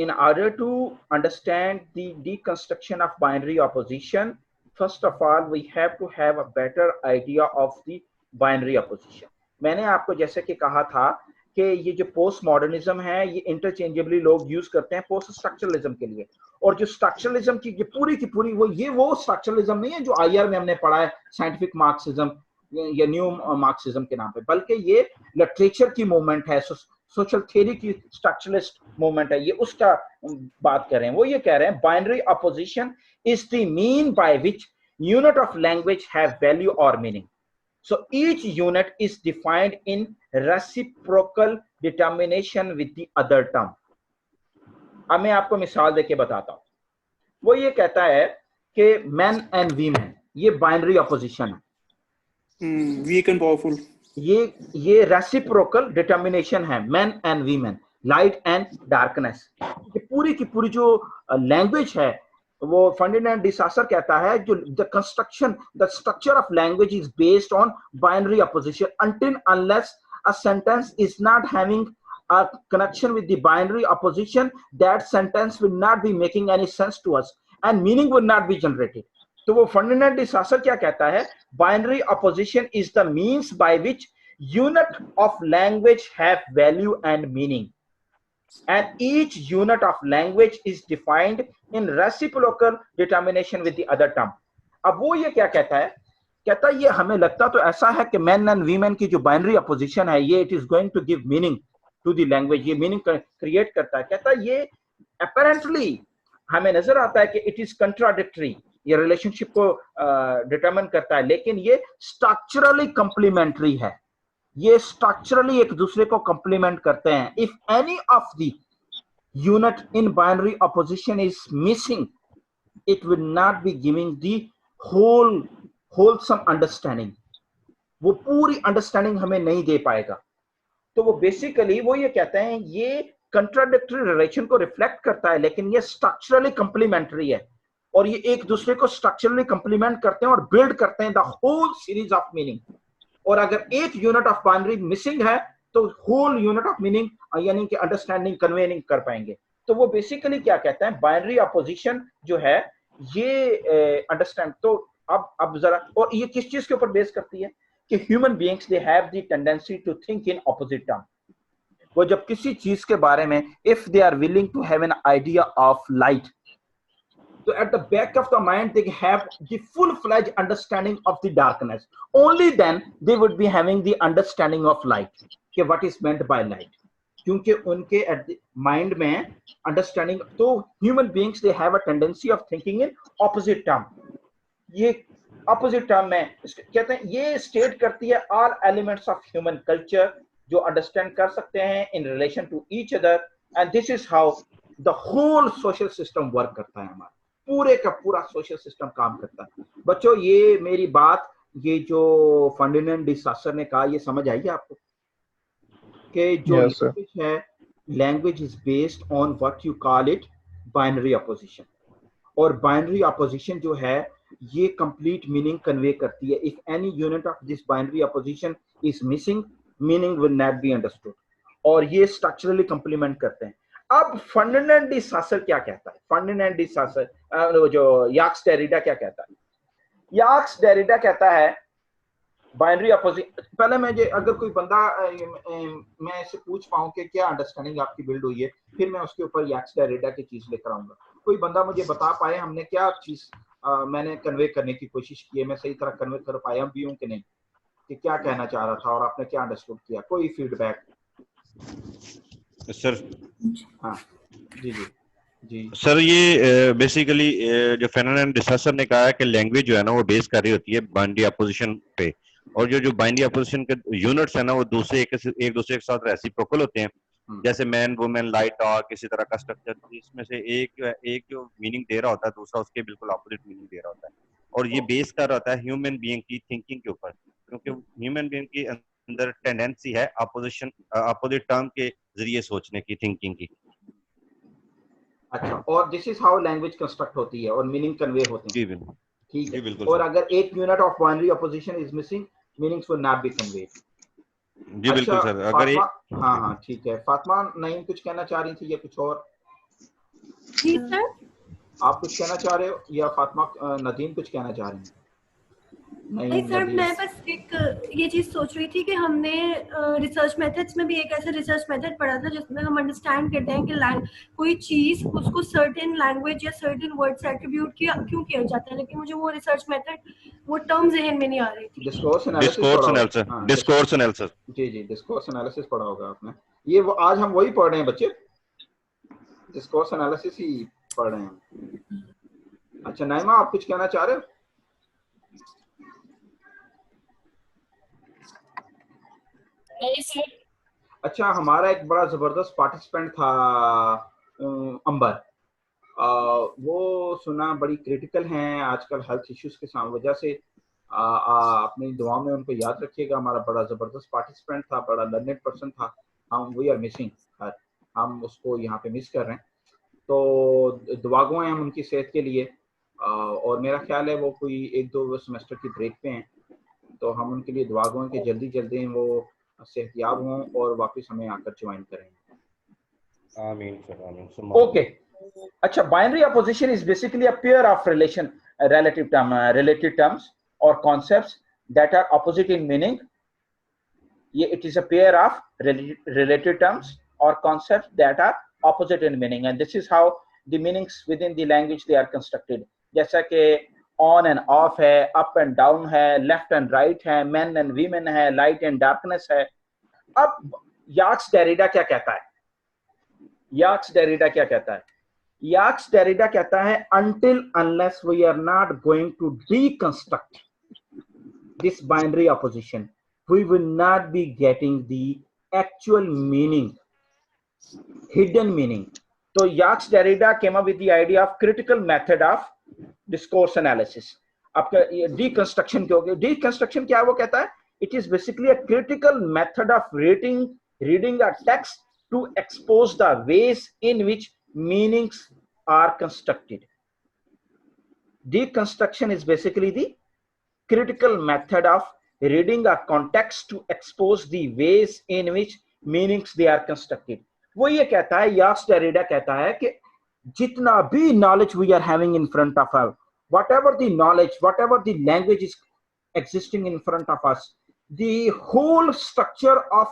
In order to understand the deconstruction of binary opposition, first of all we have to have a better idea of the binary opposition. मैंने आपको जैसे कि कहा था कि ये जो पोस्ट मॉडर्निज्म है ये इंटरचेंजेबली लोग यूज करते हैं पोस्ट स्ट्रक्चरलिज्म के लिए। और जो स्ट्रक्चरलिज्म की पूरी पूरी वो स्ट्रक्चरलिज्म नहीं है जो आईआर में हमने पढ़ा है, साइंटिफिक मार्क्सिज्म या न्यू मार्क्सिज्म के नाम पे, बल्कि ये लिटरेचर की मूवमेंट है, सोशल थ्योरी की स्ट्रक्चरलिस्ट मूवमेंट है। ये उसका बात कर रहे हैं। वो ये कह रहे हैं binary opposition is the mean by which unit of language have value और meaning. So each unit is defined in reciprocal determination with the other term. अब मैं आपको मिसाल देके बताता हूं। वो ये कहता है कि मैन एंड वीमेन, ये बाइनरी अपोजिशन है। वीक एंड पावरफुल, ये रेसिप्रोकल डिटर्मिनेशन है, man and women, light and darkness. ये पूरी की पूरी जो लैंग्वेज है वो फर्डिनेंड डी सासर कहता है जो the construction, the structure of language is based on binary opposition until unless a sentence is not having a connection with the binary opposition, that sentence will not be making any sense to us and meaning will not be generated. तो वो Ferdinand de सासर क्या कहता है, binary opposition is the means by which unit of language have value and meaning and each unit of language is defined in reciprocal determination with the other term. अब वो ये क्या कहता है, कहता है ये हमें लगता तो ऐसा है कि मैन एंड वीमेन की जो बाइनरी अपोजिशन है ये it is going to give meaning to the language, ये मीनिंग क्रिएट करता है। कहता है ये अपेरेंटली हमें नजर आता है कि इट इज कंट्राडिक्टरी, ये रिलेशनशिप को डिटरमिन करता है, लेकिन ये स्ट्रक्चरली कंप्लीमेंट्री है, ये स्ट्रक्चरली एक दूसरे को कंप्लीमेंट करते हैं। If any of the unit in binary opposition is missing, it will not be giving the wholesome understanding, वो पूरी अंडरस्टैंडिंग हमें नहीं दे पाएगा। तो वो बेसिकली वो ये कहते हैं ये कंट्राडिक्टरी रिलेशन को रिफ्लेक्ट करता है, लेकिन ये स्ट्रक्चरली कंप्लीमेंट्री है और ये एक दूसरे को स्ट्रक्चरली कंप्लीमेंट करते हैं और बिल्ड करते हैं the whole series of meaning. और अगर एक यूनिट ऑफ बाइनरी मिसिंग है तो होल यूनिट ऑफ मीनिंग यानी कि अंडरस्टैंडिंग कन्वे नहीं कर पाएंगे। तो वो बेसिकली क्या कहता है, बाइनरी अपोजिशन जो है ये अंडरस्टैंड। तो अब जरा, और ये किस चीज के ऊपर बेस करती है कि human beings they have the tendency to think in opposite term. वो जब किसी चीज के बारे में if they are willing to have an idea of light, so at the back of the mind they have the full-fledged understanding of the darkness. Only then they would be having the understanding of light, कि what is meant by light, क्योंकि उनके at the mind में understanding, तो human beings they have a tendency of thinking in opposite term। ये opposite term में कहते हैं ये state करती है all elements of human culture जो understand कर सकते हैं in relation to each other, and this is how the whole social system work करता है, हमारा पूरे का पूरा सोशल सिस्टम काम करता है। बच्चों ये मेरी बात, ये जो फर्डिनेंड डी सासर ने कहा, ये समझ आई आपको कि जो लैंग्वेज है, language is based on what you call it binary opposition. और बाइनरी अपोजिशन जो है ये कंप्लीट मीनिंग कन्वे करती है। If any unit of this binary opposition is missing, meaning will not be understood, और ये स्ट्रक्चरली कंप्लीमेंट करते हैं। अब फर्डिनेंड डी सासर क्या कहता है? फर्डिनेंड डी सासर जो याक्स डेरिडा क्या कहता है? याक्स डेरिडा कहता है बाइनरी अपोजिशन, पहले मैं अगर कोई बंदा मैं इससे पूछ पाऊं कि क्या अंडरस्टैंडिंग आपकी बिल्ड हुई है, फिर मैं उसके ऊपर याक्स डेरिडा की चीज लेकर आऊंगा। कोई बंदा मुझे बता पाए हमने क्या चीज मैंने कन्वे करने की कोशिश की है, मैं सही तरह कन्वे कर पाया भी हूं कि नहीं, कि क्या कहना चाह रहा था और आपने क्या अंडरस्टूड किया? कोई फीडबैक? सर हाँ जी जी जी सर, ये बेसिकली जो फर्डिनेंड डी सासर ने कहा है कि लैंग्वेज जो है ना वो बेस कर रही होती है बाइनरी अपोजिशन पे, और जो बाइनरी अपोजिशन के यूनिट्स है ना वो एक दूसरे के साथ रेसिप्रोकल होते हैं, जैसे मैन वुमेन लाइट डॉग, किसी तरह का स्ट्रक्चर, इसमें से एक जो मीनिंग दे रहा होता है दूसरा उसके बिल्कुल अपोजिट मीनिंग दे रहा होता है, और ये बेस कर रहा होता है ह्यूमन बीइंग की थिंकिंग के ऊपर, क्योंकि ह्यूमन बीइंग के अंदर टेंडेंसी है अपोजिट टर्म के जरिए सोचने की, थिंकिंग की। अच्छा, और this is how language construct होती है और मीनिंग कन्वे होते हैं। जी बिल्कुल, ठीक है, बिल्कुल। और अगर एक unit of binary opposition is missing, meanings will not be conveyed. जी बिल्कुल सर। अगर हाँ हाँ ठीक है। फातिमा नईम कुछ कहना चाह रही थी या कुछ और? जी सर, आप कुछ कहना चाह रहे हो या फातिमा नदीम कुछ कहना चाह रही हैं? नहीं सर, मैं बस एक ये चीज सोच रही थी कि हमने रिसर्च मेथड्स में भी एक ऐसा रिसर्च मेथड पढ़ा था जिसमें हम अंडरस्टैंड करते हैं कि कोई चीज उसको सर्टेन लैंग्वेज या सर्टेन वर्ड से एट्रीब्यूट क्यों किया जाता है, लेकिन मुझे वो रिसर्च मेथड, वो टर्म ज़हन में नहीं आ रही थी। डिस्कोर्स एनालिसिस जी जी, डिस्कोर्स एनालिसिस पढ़ा होगा आपने। ये वो आज हम वही पढ़ रहे हैं बच्चे, डिस्कोर्स एनालिसिस ही पढ़ रहे हैं। अच्छा नाइमा, आप कुछ कहना चाह रहे हो? अच्छा, हमारा एक बड़ा जबरदस्त पार्टिसिपेंट था अंबर, वो सुना बड़ी क्रिटिकल हैं आजकल हेल्थ इश्यूज के वजह से, अपनी दुआ में उनको याद रखिएगा। हमारा बड़ा जबरदस्त पार्टिसिपेंट था, बड़ा लर्नेड पर्सन था। वी आर मिसिंग, हम उसको यहाँ पे मिस कर रहे हैं, तो दुआ गो हैं हम उनकी सेहत के लिए। और मेरा ख्याल है वो कोई 1-2 सेमेस्टर की ब्रेक पे हैं, तो हम उनके लिए दुआ गो हैं कि जल्दी जल्दी वो सेहतयाब हों और वापस हमें आकर ज्वाइन करें। आमीन सर, आमीन। ओके, अच्छा, binary opposition is basically a pair of relative terms or concepts that are opposite in meaning. It is a pair of relative terms or concepts that are opposite in meaning, and this is how the meanings within the language they are constructed. जैसा कि on and off है, up and down है, left and right है, men and women है, light and darkness है। अब याक्स Derrida क्या कहता है? याक्स डेरिडा क्या कहता है? याक्स डेरिडा कहता है until unless we are not going to deconstruct this binary opposition, we will not be getting the actual meaning, hidden meaning. So Jacques Derrida came up with the idea of critical method of discourse analysis. आपका deconstruction क्या होगा? Deconstruction क्या है? वो कहता है it is basically a critical method of reading a text to expose the ways in which meanings are constructed. Deconstruction is basically the critical method of reading a context to expose the ways in which meanings they are constructed. वो ये कहता है, याक्स Derrida कहता है कि जितना भी knowledge we are having in front of us, whatever the knowledge, whatever the language is existing in front of us, the whole structure of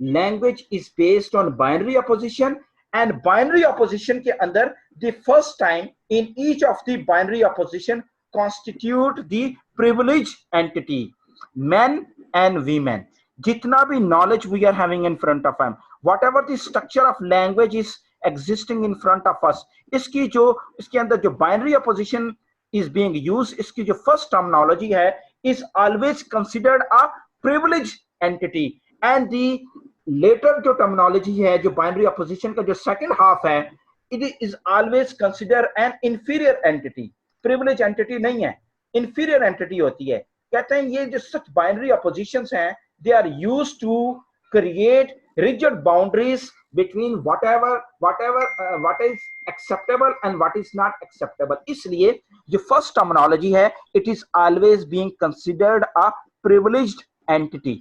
language is based on binary opposition, and binary opposition के अंदर the first time in each of the binary opposition constitute the privileged entity, men and women. जितना भी knowledge we are having in front of us, whatever the structure of language is existing in front of us, इसके अंदर जो binary opposition is being used, इसकी जो first terminology है is always considered a privileged entity, and the later जो terminology है, जो binary opposition का जो second half है, it is always considered an inferior entity. Privileged entity नहीं है, inferior entity होती है। कहते हैं ये जो such binary oppositions हैं, they are used to create rigid boundaries between what is acceptable and what is not acceptable. इसलिए जो first terminology है, it is always being considered a privileged entity.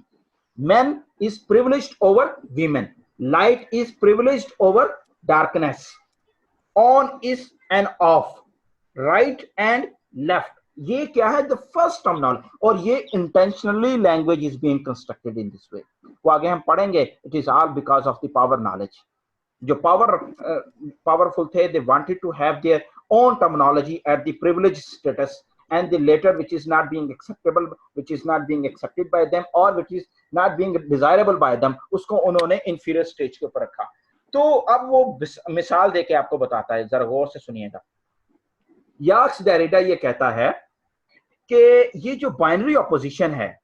Men is privileged over women. Light is privileged over darkness. On is and off. Right and left. ये क्या है? The first terminology. और ये intentionally language is being constructed in this way. वो आगे हम पढ़ेंगे. It is all because of the power knowledge. जो पावरफुल थे, they wanted to have their own terminology at the privilege status, and the later which is not being acceptable, which is not being accepted by them, or which is not being desirable by them, उसको उन्होंने inferior stage के ऊपर रखा. तो अब वो मिसाल देके आपको बताता है, जरा गौर से सुनिएगा. याक्स डेरिडा ये कहता है कि ये जो बाइनरी ऑपोजिशन है,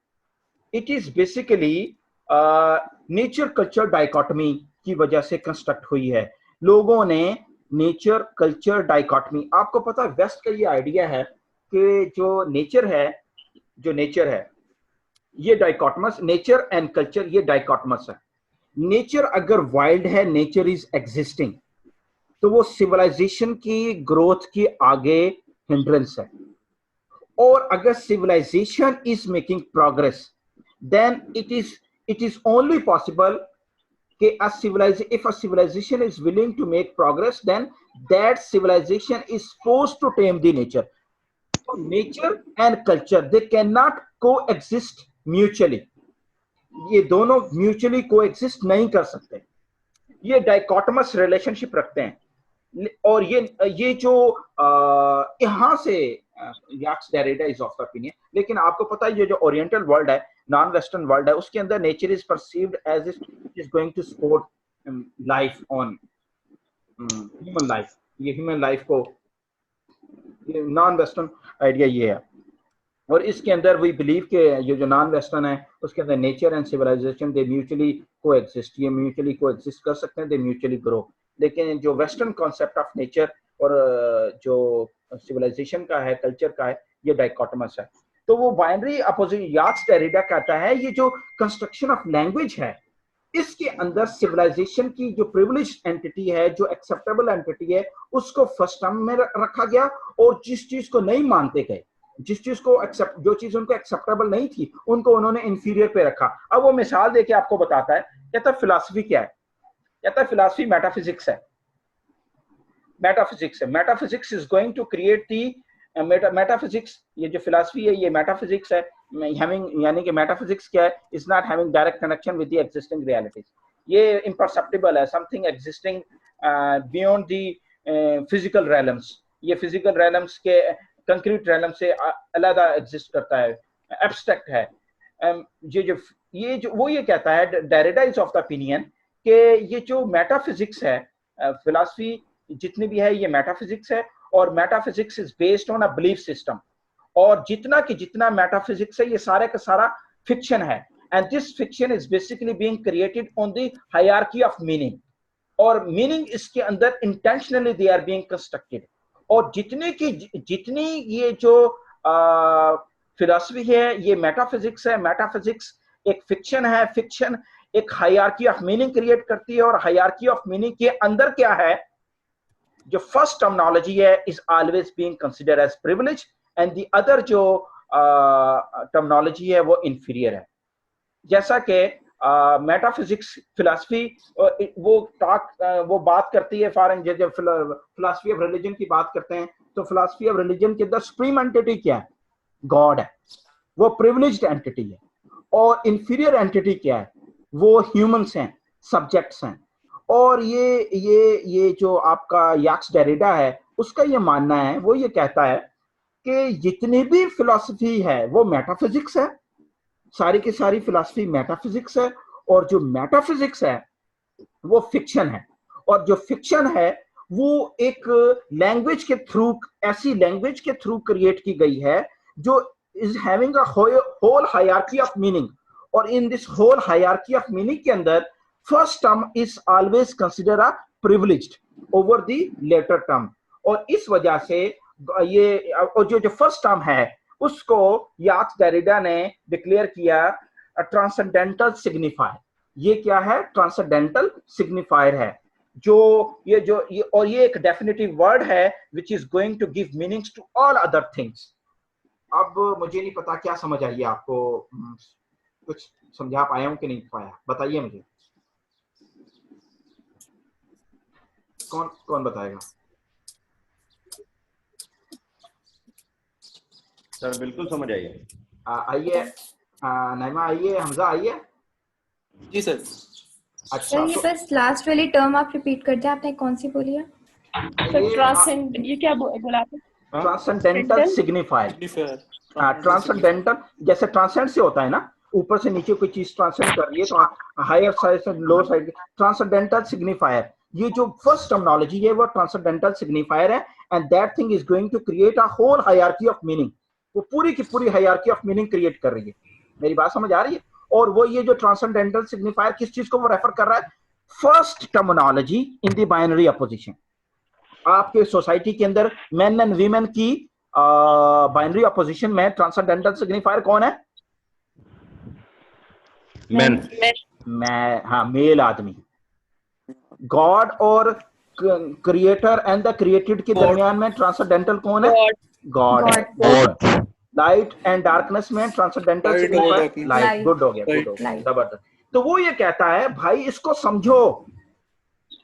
it is basically nature culture dichotomy की वजह से कंस्ट्रक्ट हुई है. लोगों ने नेचर कल्चर डाइकोटमी, आपको पता है वेस्ट का ये आइडिया है कि जो नेचर है ये डाइकोटमस, नेचर एंड कल्चर ये डाइकोटमस है. नेचर अगर वाइल्ड है, नेचर इज एग्जिस्टिंग, तो वो सिविलाइजेशन की ग्रोथ की आगे हिंड्रेंस है. और अगर civilization is making progress, then it is only possible कि if a civilization is willing to make progress, then that civilization is forced to tame the nature. So nature and culture, they cannot coexist mutually. ये दोनों mutually coexist नहीं कर सकते. ये डाइकोटमस relationship रखते हैं. और ये जो यहाँ से Jacques Derrida is of the opinion. लेकिन आपको पता है ये जो ओरिएंटल वर्ल्ड है, नॉन वेस्टर्न वर्ल्ड है, उसके अंदर nature is perceived as it is going to support life on human life. ये ह्यूमन लाइफ को नॉन वेस्टर्न आइडिया ये है. और इसके अंदर वी बिलीव के ये जो नॉन वेस्टर्न है उसके अंदर nature and civilization they mutually coexist. ये म्यूचुअली कोएग्जिस्ट कर सकते हैं, दे म्यूचुअली ग्रो. लेकिन जो वेस्टर्न कॉन्सेप्ट ऑफ नेचर और जो सिविलाइजेशन का है, कल्चर का है, ये डाइकोटमस है. तो वो बाइनरी अपोजिट याक्स डेरिडा कहता है ये जो कंस्ट्रक्शन ऑफ लैंग्वेज है, इसके अंदर सिविलाइजेशन की जो प्रिविलेज एंटिटी है, जो एक्सेप्टेबल एंटिटी है, उसको फर्स्ट टर्म में रखा गया. और जिस चीज को नहीं मानते गए, जिस चीज को एक्सेप्ट, जो चीज उनको एक्सेप्टेबल नहीं थी, उनको उन्होंने इंफीरियर पे रखा. अब वो मिसाल देके आपको बताता है. कहता है फिलॉसफी क्या है? कहता है फिलॉसफी मेटाफिजिक्स है. Metaphysics is going to create the metaphysics. ये जो फिलॉसफी है ये मेटाफिजिक्स है. यानी कि मेटाफिजिक्स क्या है? Is not having direct connection with the existing realities. ये इम्परसेप्टिबल है, something existing beyond the physical realms. ये फिजिकल रेलम्स के कंक्रीट रेलम से अलग एग्जिस्ट करता है, एब्स्ट्रैक्ट है. ये जो वो ये कहता है, Derrida is of the opinion कि ये जो मेटाफिजिक्स है, फिलॉसफी जितनी भी है ये मेटाफिजिक्स है. और metaphysics is based on a belief system. और जितना मेटाफिजिक्स है ये सारे का सारा फिक्शन है. And this fiction is basically being created on the hierarchy of meaning. और मीनिंग इसके अंदर intentionally they are being constructed. और जितनी ये जो फिलॉसफी है ये मेटाफिजिक्स है. मेटाफिजिक्स एक फिक्शन है. फिक्शन एक हायरार्की ऑफ मीनिंग क्रिएट करती है. और हायरार्की ऑफ मीनिंग के अंदर क्या है? जो फर्स्ट टर्मिनोलॉजी है is always being considered as privilege and the other जो टर्मिनोलॉजी है वो इंफीरियर है. जैसा कि मेटाफिजिक्स फिलॉसफी वो बात करती है. फॉर जब फिलॉसफी ऑफ रिलीजन की बात करते हैं तो फिलॉसफी ऑफ रिलीजन के अंदर सुप्रीम एंटिटी क्या है? गॉड है. वो प्रिविलेज्ड एंटिटी है. और इंफीरियर एंटिटी क्या है? वो ह्यूमंस हैं, सब्जेक्ट्स हैं. और ये जो आपका याक्स डेरिडा है उसका ये मानना है, वो ये कहता है कि जितनी भी फिलॉसफी है वो मेटाफिजिक्स है. सारी की सारी फिलॉसफी मेटाफिजिक्स है. और जो मेटाफिजिक्स है वो फिक्शन है. और जो फिक्शन है वो एक लैंग्वेज के थ्रू, ऐसी लैंग्वेज के थ्रू क्रिएट की गई है जो is having a whole hierarchy of meaning. और in this whole hierarchy of meaning के अंदर first term is always consider a privileged over the latter term. और इस वजह से ये और जो फर्स्ट टर्म है उसको याक्स डेरिडा ने डिक्लेयर किया ट्रांसेंडेंटल सिग्निफायर. ये क्या है? ट्रांसेंडेंटल सिग्निफायर है, जो ये एक डेफिनेटिव वर्ड है which is going to give meanings to all other things. अब मुझे नहीं पता क्या समझ आई है आपको, कुछ समझा पाया हूं कि नहीं पाया, बताइए मुझे। कौन कौन बताएगा? सर बिल्कुल समझ आइए। आइए नईमा, आइए, हमजा आइए। जी सर। अच्छा, सर ये बस लास्ट वाली टर्म आप रिपीट कर दें, आपने कौन सी बोली है? ये क्या बोला आपने? Transcendental signifier. ट्रांसेंडेंटल जैसे ट्रांसेंड से होता है ना, ऊपर से नीचे कोई चीज ट्रांसेंड कर रही है तो हायर साइड से लो साइड, ट्रांसेंडेंटल सिग्निफायर। ये जो फर्स्ट टर्मिनोलॉजी है वो ट्रांसेंडेंटल सिग्निफायर है, and that thing is going to create a whole hierarchy of meaning. वो पूरी की पूरी हायरार्की ऑफ मीनिंग क्रिएट कर रही है। मेरी बात समझ आ रही है? और वो ये जो ट्रांसेंडेंटल सिग्निफायर किस चीज को वो रेफर कर रहा है? First terminology in the binary opposition. आपके सोसाइटी के अंदर मेन एंड वीमेन की बाइनरी अपोजिशन में ट्रांसेंडेंटल सिग्निफायर कौन है? मैं, हाँ, मेल आदमी। गॉड और क्रिएटर एंड द क्रिएटेड के दरमियान में ट्रांसेंडेंटल कौन है? गॉड। लाइट एंड डार्कनेस में ट्रांसेंडेंटल सिग्निफायर लाइट। गुड हो गया, गुड हो गया, जबरदस्त। तो वो ये कहता है भाई इसको समझो,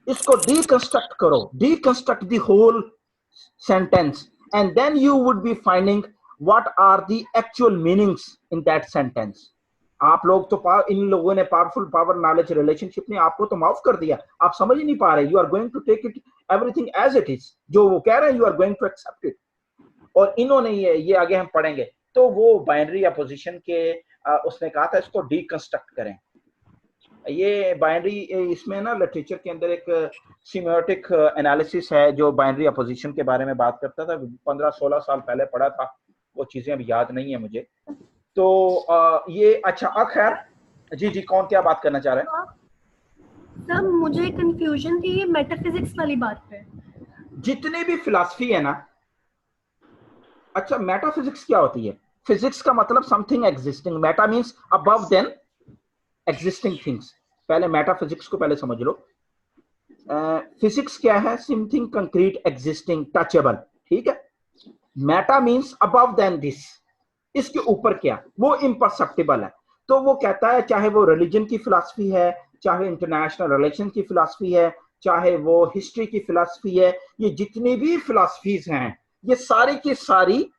इसको डीकंस्ट्रक्ट करो, deconstruct the whole sentence, and then you would be finding what are the actual meanings in that sentence. आप लोग तो इन लोगों ने पावरफुल पावर नॉलेज रिलेशनशिप ने आपको तो माफ कर दिया, आप समझ ही नहीं पा रहे। You are going to take it everything as it is, जो वो कह रहे हैं you are going to accept it. और इन्होंने ये आगे हम पढ़ेंगे। तो वो बाइनरी अपोजिशन के उसने कहा था इसको डीकंस्ट्रक्ट करें। ये बाइनरी, इसमें ना लिटरेचर के अंदर एक सिमियोटिक एनालिसिस है जो बाइनरी अपोजिशन के बारे में बात करता था। 15-16 साल पहले पढ़ा था, वो चीजें अब याद नहीं है मुझे। तो ये अच्छा, खैर जी कौन क्या बात करना चाह रहे हैं? सर मुझे कंफ्यूजन थी ये मेटाफिजिक्स वाली बात पे। जितनी भी फिलॉसफी है ना, अच्छा मेटाफिजिक्स क्या होती है? फिजिक्स का मतलब something existing, meta means above than existing things. पहले मेटाफिजिक्स को पहले समझ लो। फिजिक्स क्या है? समथिंग कंक्रीट, एग्जिस्टिंग, टचेबल, ठीक है। Meta means above than this, इसके ऊपर क्या? वो इम्परसेप्टिबल है। तो वो कहता है चाहे वो रिलीजन की फिलॉसफी है, चाहे इंटरनेशनल रिलेशन की फिलॉसफी है, चाहे वो हिस्ट्री की फिलॉसफी है, ये जितनी भी फिलॉसफीज हैं ये सारी की सारी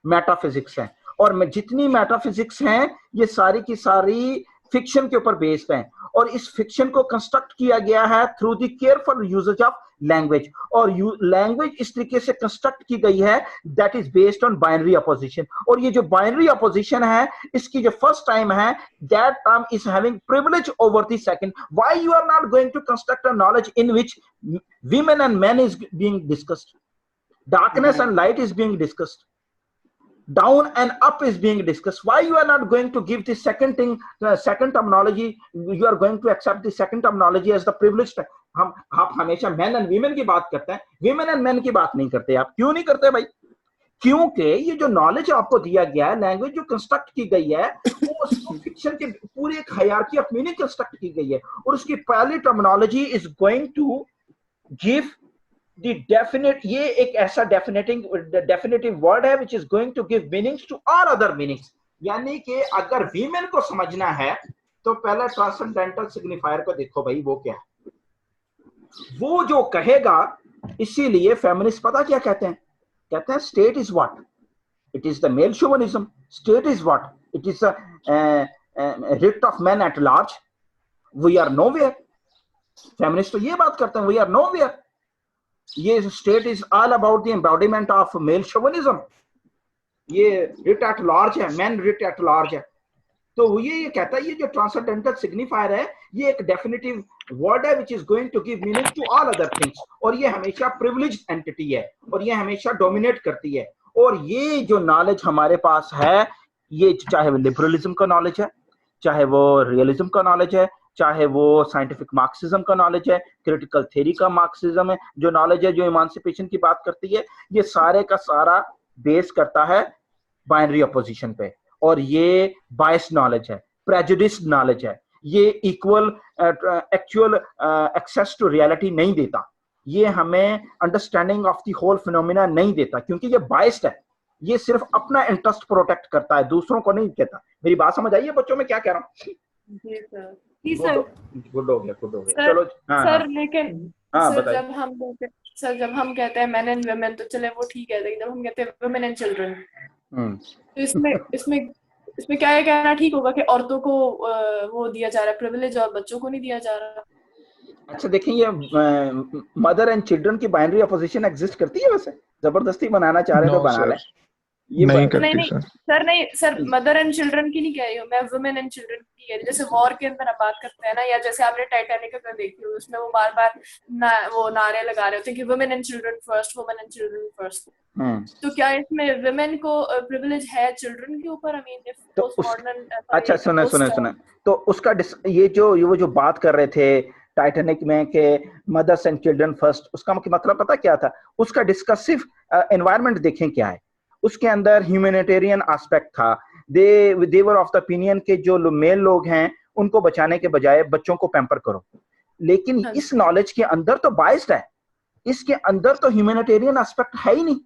मेटाफिजिक्स हैं। और जितनी मेटाफिजिक्स हैं ये सारी की सारी फिक्शन के ऊपर बेस्ड है, और इस फिक्शन को कंस्ट्रक्ट किया गया है through the careful usage of language. और लैंग्वेज इस तरीके से कंस्ट्रक्ट की गई है that is based on binary opposition. और ये जो बाइनरी अपोजिशन है इसकी जो फर्स्ट टाइम है, that term is having privilege over the second. Why you are not going to construct a knowledge in which women and men is being discussed, darkness and light is being discussed, down and up is being discussed? Why you are not going to give the second thing, the second terminology? You are going to accept the second terminology as the privileged. आप हमेशा men and women की बात करते हैं, women and men की बात नहीं करते। आप क्यों नहीं करते भाई? क्योंकि ये जो नॉलेज आपको दिया गया है, लैंग्वेज जो कंस्ट्रक्ट की गई है, वो फिक्शन के पूरी एक हायरार्की ऑफ मीनिंग कंस्ट्रक्ट की गई है, और उसकी पहली terminology is going to give the definite, ये एक ऐसा definitive word है which is going to give meanings to all other meanings। यानी कि अगर वीमेन को समझना है तो पहले ट्रांसेंडेंटल सिग्निफायर को देखो भाई, वो क्या है, वो जो कहेगा। इसीलिए फेमिनिस्ट पता क्या कहते हैं? कहते हैं state is what? It is the male chauvinism. State is what? It is writ of man at large. We are nowhere. Feminist तो ये बात करते हैं, वी आर नोवेयर। ये state is all about the embodiment of male chauvinism. ये writ at large है, man writ at large है। तो ये कहता है ये जो ट्रांसेंडेंटल सिग्निफायर है ये एक डेफिनेटिव वर्ड है which is going to give meaning to all other things, और ये हमेशा प्रिविलेज्ड एंटिटी है, और ये हमेशा डोमिनेट करती है। और ये जो नॉलेज हमारे पास है, ये चाहे वो लिबरलिज्म का नॉलेज है, चाहे वो रियलिज्म का नॉलेज है, चाहे वो साइंटिफिक मार्क्सिज्म का नॉलेज है, क्रिटिकल थ्योरी का मार्क्सिज्म है, जो नॉलेज है जो इमांसिपेशन की बात करती है, ये सारे का सारा बेस करता है बाइनरी अपोजिशन पे। और ये बायस नॉलेज है, प्रेजुडिस्ड नॉलेज है। ये equal actual access to reality नहीं देता, ये हमें understanding of the whole phenomena नहीं देता, क्योंकि ये बाइस्ड है, ये सिर्फ अपना इंटरेस्ट प्रोटेक्ट करता है, दूसरों को नहीं कहता। मेरी बात समझ आई है बच्चों में क्या कह रहा हूँ? जी सर। जी सर। गुड हो गया, गुड हो गया। सर, चलो सर लेकिन सर बताइए। जब हम कहते हैं मैन एंड वुमेन तो चले वो ठीक है, लेकिन जब हम कहते हैं वुमेन एंड चिल्ड्रन तो इसमें क्या ये कहना ठीक होगा कि औरतों को वो दिया जा रहा है प्रिविलेज और बच्चों को नहीं दिया जा रहा? अच्छा देखें, ये मदर एंड चिल्ड्रन की बाइनरी अपोजिशन एग्जिस्ट करती है वैसे? जबरदस्ती बनाना चाह रहे तो बना लें। ये नहीं करती सर मदर एंड चिल्ड्रन की नहीं कह रही हूँ मैं, वुमेन एंड चिल्ड्रन की कह रही हूँ। जैसे वॉर के अंदर आप बात करते हैं ना, या जैसे आपने टाइटैनिक अगर देखी हो, उसमें वो बार बार वो नारे लगा रहे होते हैं कि women and children first, women and children first. तो क्या इसमें वुमेन को प्रिविलेज है चिल्ड्रन के ऊपर? तो अच्छा सुना तो उसका ये जो बात कर रहे थे टाइटैनिक में के मदर्स एंड चिल्ड्रन फर्स्ट, उसका मतलब पता क्या था? उसका डिस्कसिव एनवायरनमेंट देखें क्या है, उसके अंदर ह्यूमैनिटेरियन एस्पेक्ट था। दे वर ऑफ द ओपिनियन के जो मेल लोग हैं उनको बचाने के बजाय बच्चों को पैम्पर करो। लेकिन इस नॉलेज के अंदर तो बाइस्ड है, इसके अंदर तो ह्यूमैनिटेरियन एस्पेक्ट है ही नहीं।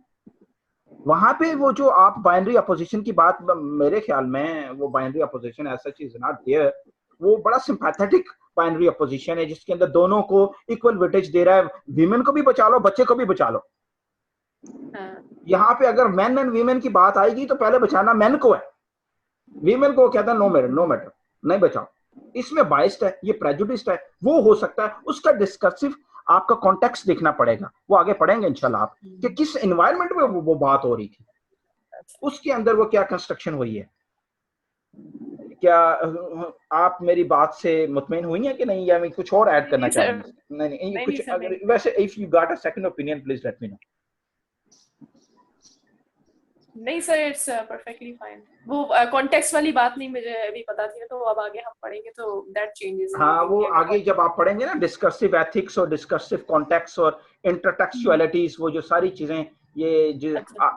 वहां पे वो जो आप बाइनरी अपोजिशन की बात, मेरे ख्याल में वो बाइनरी अपोजिशन ऐसा चीज नॉट देयर, वो बड़ा सिंपैथेटिक बाइनरी अपोजिशन है जिसके अंदर दोनों को इक्वल वेटेज दे रहा है। विमेन को भी बचा लो, बच्चे को भी बचा लो। यहाँ पे अगर मैन एंड वीमेन की बात आएगी तो पहले बचाना मैन को है, वीमेन को कहता है नो मैटर नहीं बचाओ। इसमें बाइस्ड है, ये प्रेजुडिस्ड है। वो हो सकता है उसका डिस्कसिव आपका कॉन्टेक्स्ट देखना पड़ेगा, वो आगे पढ़ेंगे इंशाल्लाह आप कि किस एनवायरनमेंट में वो बात हो रही थी, उसके अंदर वो क्या कंस्ट्रक्शन हुई है। क्या आप मेरी बात से मुतमईन हुई हैं कि नहीं, या मैं कुछ और ऐड करना चाहेंगे? नहीं कुछ अगर वैसे if you got a second opinion please let me no. नहीं सर, इट्स परफेक्टली फाइन। वो कॉन्टेक्स्ट वाली बात नहीं मुझे अभी पता थी, तो अब आगे हम पढ़ेंगे तो दैट चेंजेस। हाँ, वो आगे जब आप पढ़ेंगे ना डिस्कर्सिव एथिक्स और डिस्कर्सिव कॉन्टेक्स्ट और इंटरटेक्सुअलिटीज, वो जो सारी चीजें ये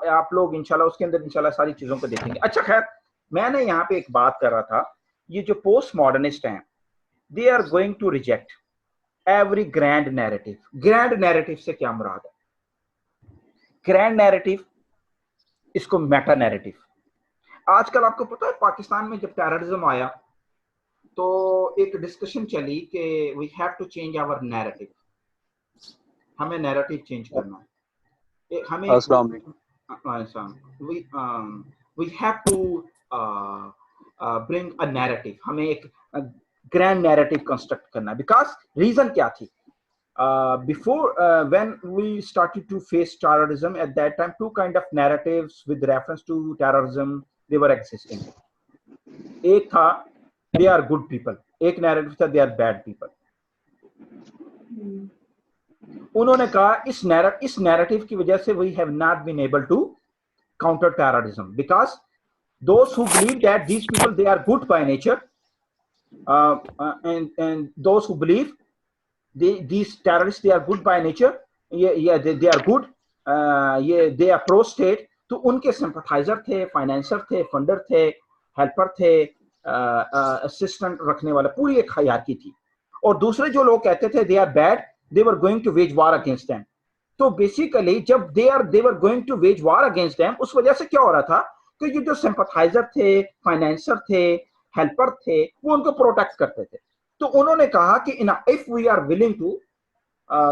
आप लोग इंशाल्लाह उसके अंदर इंशाल्लाह सारी चीजों को देखेंगे। अच्छा खैर, मैंने यहाँ पे एक बात कर रहा था, ये जो पोस्ट मॉडर्निस्ट हैं they are going to reject every grand narrative. Grand narrative से क्या मुराद है? ग्रैंड नैरेटिव, इसको मेटा नैरेटिव। आजकल आपको पता है पाकिस्तान में जब टेररिज्म आया तो एक डिस्कशन चली कि we have to change our narrative, हमें नैरेटिव चेंज करना है, हमें we have to bring a narrative, हमें एक ग्रैंड नैरेटिव कंस्ट्रक्ट करना है। बिकॉज रीजन क्या थी? Before when we started to face terrorism, at that time two kind of narratives with reference to terrorism they were existing. एक था they are good people, एक narrative था they are bad people. उन्होंने कहा इस narrative की वजह से we have not been able to counter terrorism because those who believe that these people they are good by nature and those who believe these terrorists they are good by nature, they are good, they are pro state, तो उनके sympathizer थे, financer थे, funder थे, helper थे, assistant रखने वाला, पूरी एक हायरार्की थी। और दूसरे जो लोग कहते थे they are bad, they were going to wage war against them। तो बेसिकली जब they were going to wage war against them, उस वजह से क्या हो रहा था कि ये जो sympathizer थे, फाइनेंसर थे, हेल्पर थे, वो उनको प्रोटेक्ट करते थे। तो उन्होंने कहा कि if we are willing to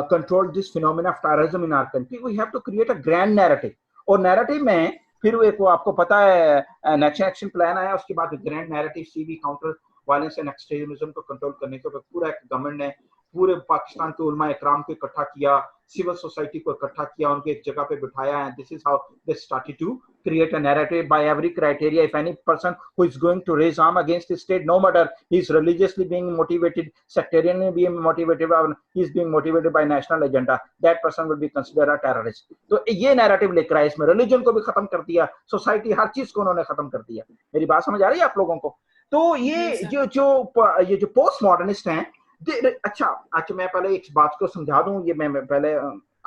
control this phenomena of terrorism in our country, we have to create a grand narrative। और नैरेटिव में फिर वो एक वो आपको पता है नेशनल एक्शन प्लान आया, उसके बाद grand narrative CV counter violence and extremism को कंट्रोल करने के लिए पूरा एक गवर्नमेंट ने पूरे पाकिस्तान के उलमा इकराम को इकट्ठा किया, सिविल सोसाइटी को इकट्ठा किया, उनको एक जगह पे बिठाया। And this is how they started to create a narrative by every criteria. If any person who is going to raise arm against the state, no matter he is religiously being motivated, sectarianly being motivated, or he is being motivated by national agenda, that person will be considered a terrorist. तो ये narrative लेकर आए, इसमें religion को भी खत्म कर दिया, society हर चीज को उन्होंने खत्म कर दिया। मेरी बात समझ आ रही है आप लोगों को? तो ये जो पोस्ट मॉडर्निस्ट हैं, अच्छा मैं पहले एक बात को समझा दूं, ये मैं पहले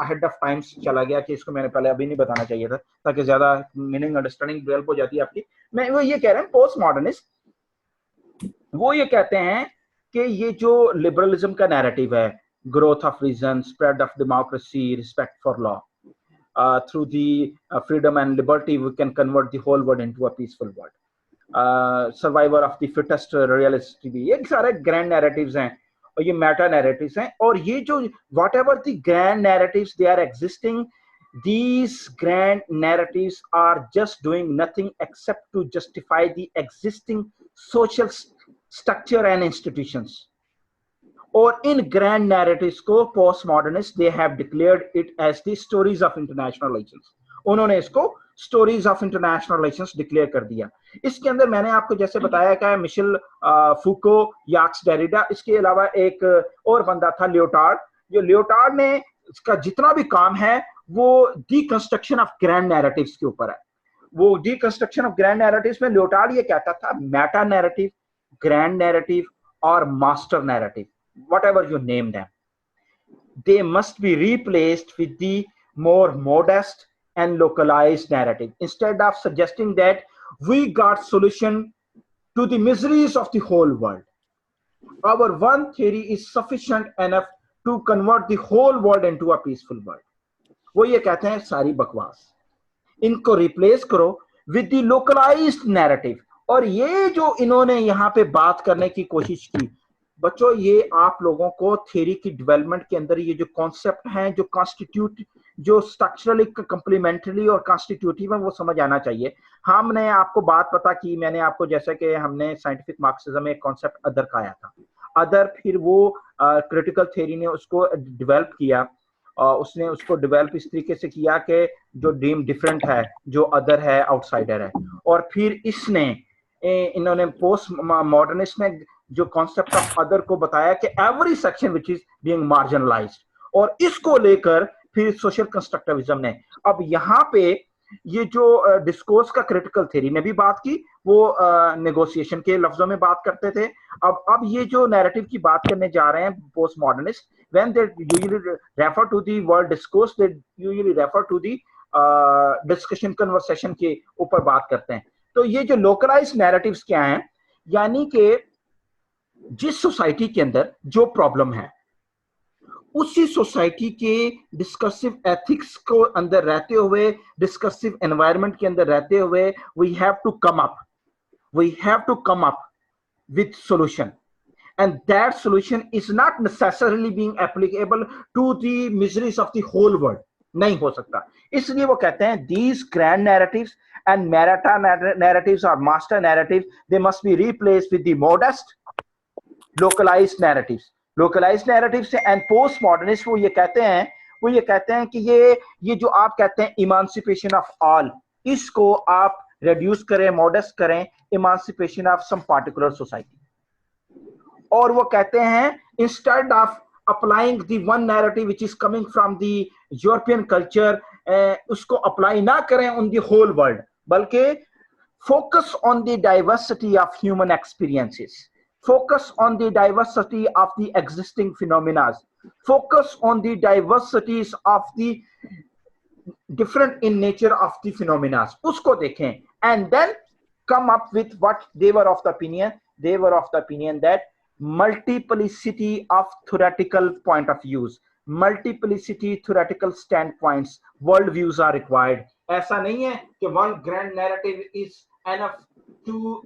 अहेड ऑफ टाइम्स चला गया कि इसको मैंने पहले अभी नहीं बताना चाहिए था, ताकि ज्यादा मीनिंग अंडरस्टैंडिंग डेवलप हो जाती है आपकी। मैं वो ये कह रहे हैं पोस्ट मॉडर्निस्ट, वो ये कहते हैं कि ये जो लिबरलिज्म का नैरेटिव है, growth of reason, spread of democracy, respect for law, through the freedom and liberty we can convert the whole world into a peaceful world, survivor of the fittest, realistic, ये सारे grand narratives हैं और ये meta narratives हैं. और ये जो whatever the grand narratives they are existing, these grand narratives are just doing nothing except to justify the existing social structure and institutions. और इन ग्रैंड नैरेटिव्स को post modernist they have declared it as the stories of international relations. उन्होंने इसको stories of international relations declare कर दिया. इसके अंदर मैंने आपको जैसे बताया कि मिशेल फूको, याक्स डेरिडा, इसके अलावा एक और बंदा था लियोटार्ड. जो लियोटार्ड ने इसका जितना भी काम है वो डीकंस्ट्रक्शन ऑफ ग्रैंड नैरेटिव्स के ऊपर है. वो डीकंस्ट्रक्शन ऑफ ग्रैंड नैरेटिव्स में लियोटार्ड ये कहता था मेटा नैरेटिव, ग्रैंड नैरेटिव और master narrative, whatever you name them, they must be replaced with the more modest and localized narrative. Instead of suggesting that we got solution to the miseries of the whole world, our one theory is sufficient enough to convert the whole world into a peaceful world. वो ये कहते हैं सारी बकवास, इनको replace करो with the localized narrative. और ये जो इन्होंने यहाँ पे बात करने की कोशिश की, बच्चों ये आप लोगों को थ्योरी की डेवलपमेंट के अंदर ये जो कॉन्सेप्ट हैं, जो कॉन्स्टिट्यूट, जो स्ट्रक्चरली, कंप्लीमेंट्री और कॉन्स्टिट्यूटिव है, वो समझ आना चाहिए. हमने आपको बात पता की, मैंने आपको जैसे कि हमने साइंटिफिक मार्क्सिज्म में एक कॉन्सेप्ट अदर का आया था. अदर फिर वो क्रिटिकल थ्योरी ने उसको डेवलप किया, उसने उसको डेवलप इस तरीके से किया कि जो डीम डिफरेंट है, जो अदर है, आउटसाइडर है. और फिर इसने इन्होंने पोस्ट मॉडर्निस्ट ने जो कॉन्सेप्ट ऑफ अदर को बताया कि every section which is being marginalised, और इसको लेकर फिर सोशल कंस्ट्रक्टिविज्म ने. अब यहाँ पे ये जो डिस्कोर्स का क्रिटिकल थ्योरी ने भी बात की, वो नेगोशिएशन के लफ्जों में बात करते थे. अब ये जो नैरेटिव की बात करने जा रहे हैं post modernist, when they usually refer to the word discourse, they usually refer to the discussion, conversation के ऊपर बात करते हैं. तो ये जो लोकलाइज्ड नैरेटिव्स क्या हैं, यानी कि जिस सोसाइटी के अंदर जो प्रॉब्लम है, उसी सोसाइटी के डिस्कसिव एथिक्स को अंदर रहते हुए, डिस्कसिव एनवायरनमेंट के अंदर रहते हुए, we have to come up with solution, and that solution is not necessarily being applicable to the miseries of the whole world. नहीं हो सकता. इसलिए वो कहते हैं these grand narratives and meta narratives or master narratives, they must be replaced with the modest localized narratives. Localized narratives से and post modernist वो ये कहते हैं कि ये जो आप कहते हैं emancipation of all, इसको आप reduce करें, modest करें, emancipation of some particular society. और वो कहते हैं instead of applying the one narrative which is coming from the European culture, उसको apply ना करें on the whole world, बल्कि focus on the diversity of human experiences, focus on the diversity of the existing phenomena, focus on the diversities of the different in nature of the phenomena, उसको देखें, and then come up with what they were of the opinion that multiplicity of theoretical point of views, multiplicity theoretical standpoints, world views are required. ऐसा नहीं है कि one grand narrative is enough to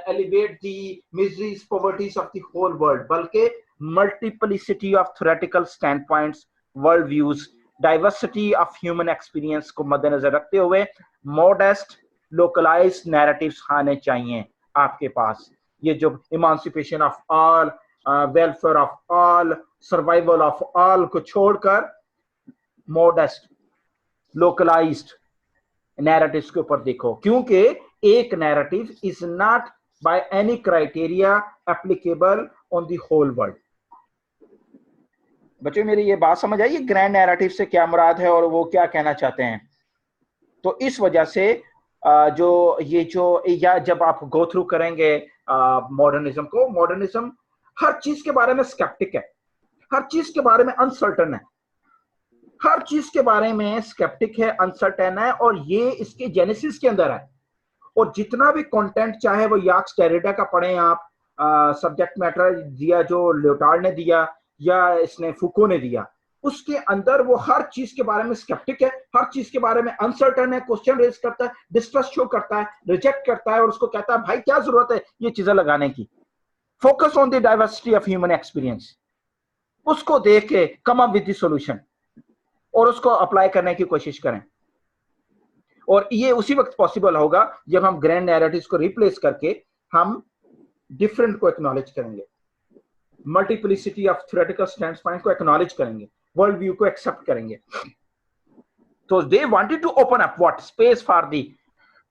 alleviate the miseries, poverties of the whole world, बल्कि multiplicity of theoretical standpoints, world views, diversity of human experience को मद्देनजर रखते हुए modest localized narratives आने चाहिए आपके पास. ये जो emancipation of all, welfare of all, survival of all को छोड़कर modest localized narratives के ऊपर देखो, क्योंकि एक narrative is not by any criteria applicable on the whole world. बच्चों मेरी ये बात समझ आई, ग्रैंड नैरेटिव से क्या मुराद है और वो क्या कहना चाहते हैं. तो इस वजह से या जब आप गो थ्रू करेंगे मॉडर्निज्म को, मॉडर्निज्म हर चीज के बारे में स्केप्टिक है, हर चीज के बारे में अनसर्टन है, हर चीज के बारे में स्केप्टिक है, अनसर्टेन है, और ये इसके जेनेसिस के अंदर है. और जितना भी कंटेंट चाहे वो याक्स डेरिडा का पढ़ें आप, सब्जेक्ट मैटर दिया जो लियोटार्ड ने दिया या इसने फुको ने दिया, उसके अंदर वो हर चीज के बारे में स्केप्टिक है, हर चीज के बारे में अनसर्टन है, क्वेश्चन रेज करता है, डिस्ट्रस्ट शो करता है, रिजेक्ट करता है और उसको कहता है भाई क्या जरूरत है ये चीजें लगाने की, focus on the diversity of human experience, उसको देख के कम अप विद द सॉल्यूशन और उसको अप्लाई करने की कोशिश करें। और ये उसी वक्त पॉसिबल होगा जब हम ग्रैंड नैरेटिव्स को रिप्लेस करके हम डिफरेंट को एक्नॉलेज करेंगे, multiplicity of theoretical stand point को एक्नॉलेज करेंगे, वर्ल्ड व्यू को एक्सेप्ट करेंगे। तो they wanted to open up what space for the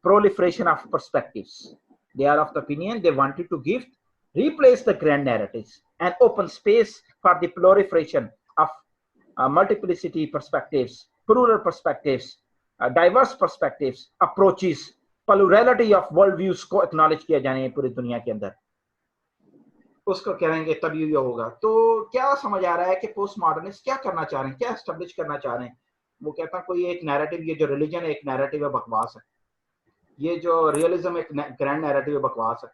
proliferation of perspectives. They are of the opinion they wanted to replace the grand narratives and open space for the proliferation of multiplicity perspectives, plural perspectives, diverse perspectives, approaches, plurality of world views को acknowledge किया जाने पूरी दुनिया के अंदर, उसको करेंगे तभी ये होगा। तो क्या समझ आ रहा है कि पोस्ट मॉडर्निस्ट क्या करना चाह रहे हैं, क्या एस्टेब्लिश करना चाह रहे हैं? वो कहता है कोई एक नैरेटिव, ये जो रिलीजन एक नैरेटिव है बकवास है, ये जो रियलिज्म एक ग्रैंड नैरेटिव बकवास है,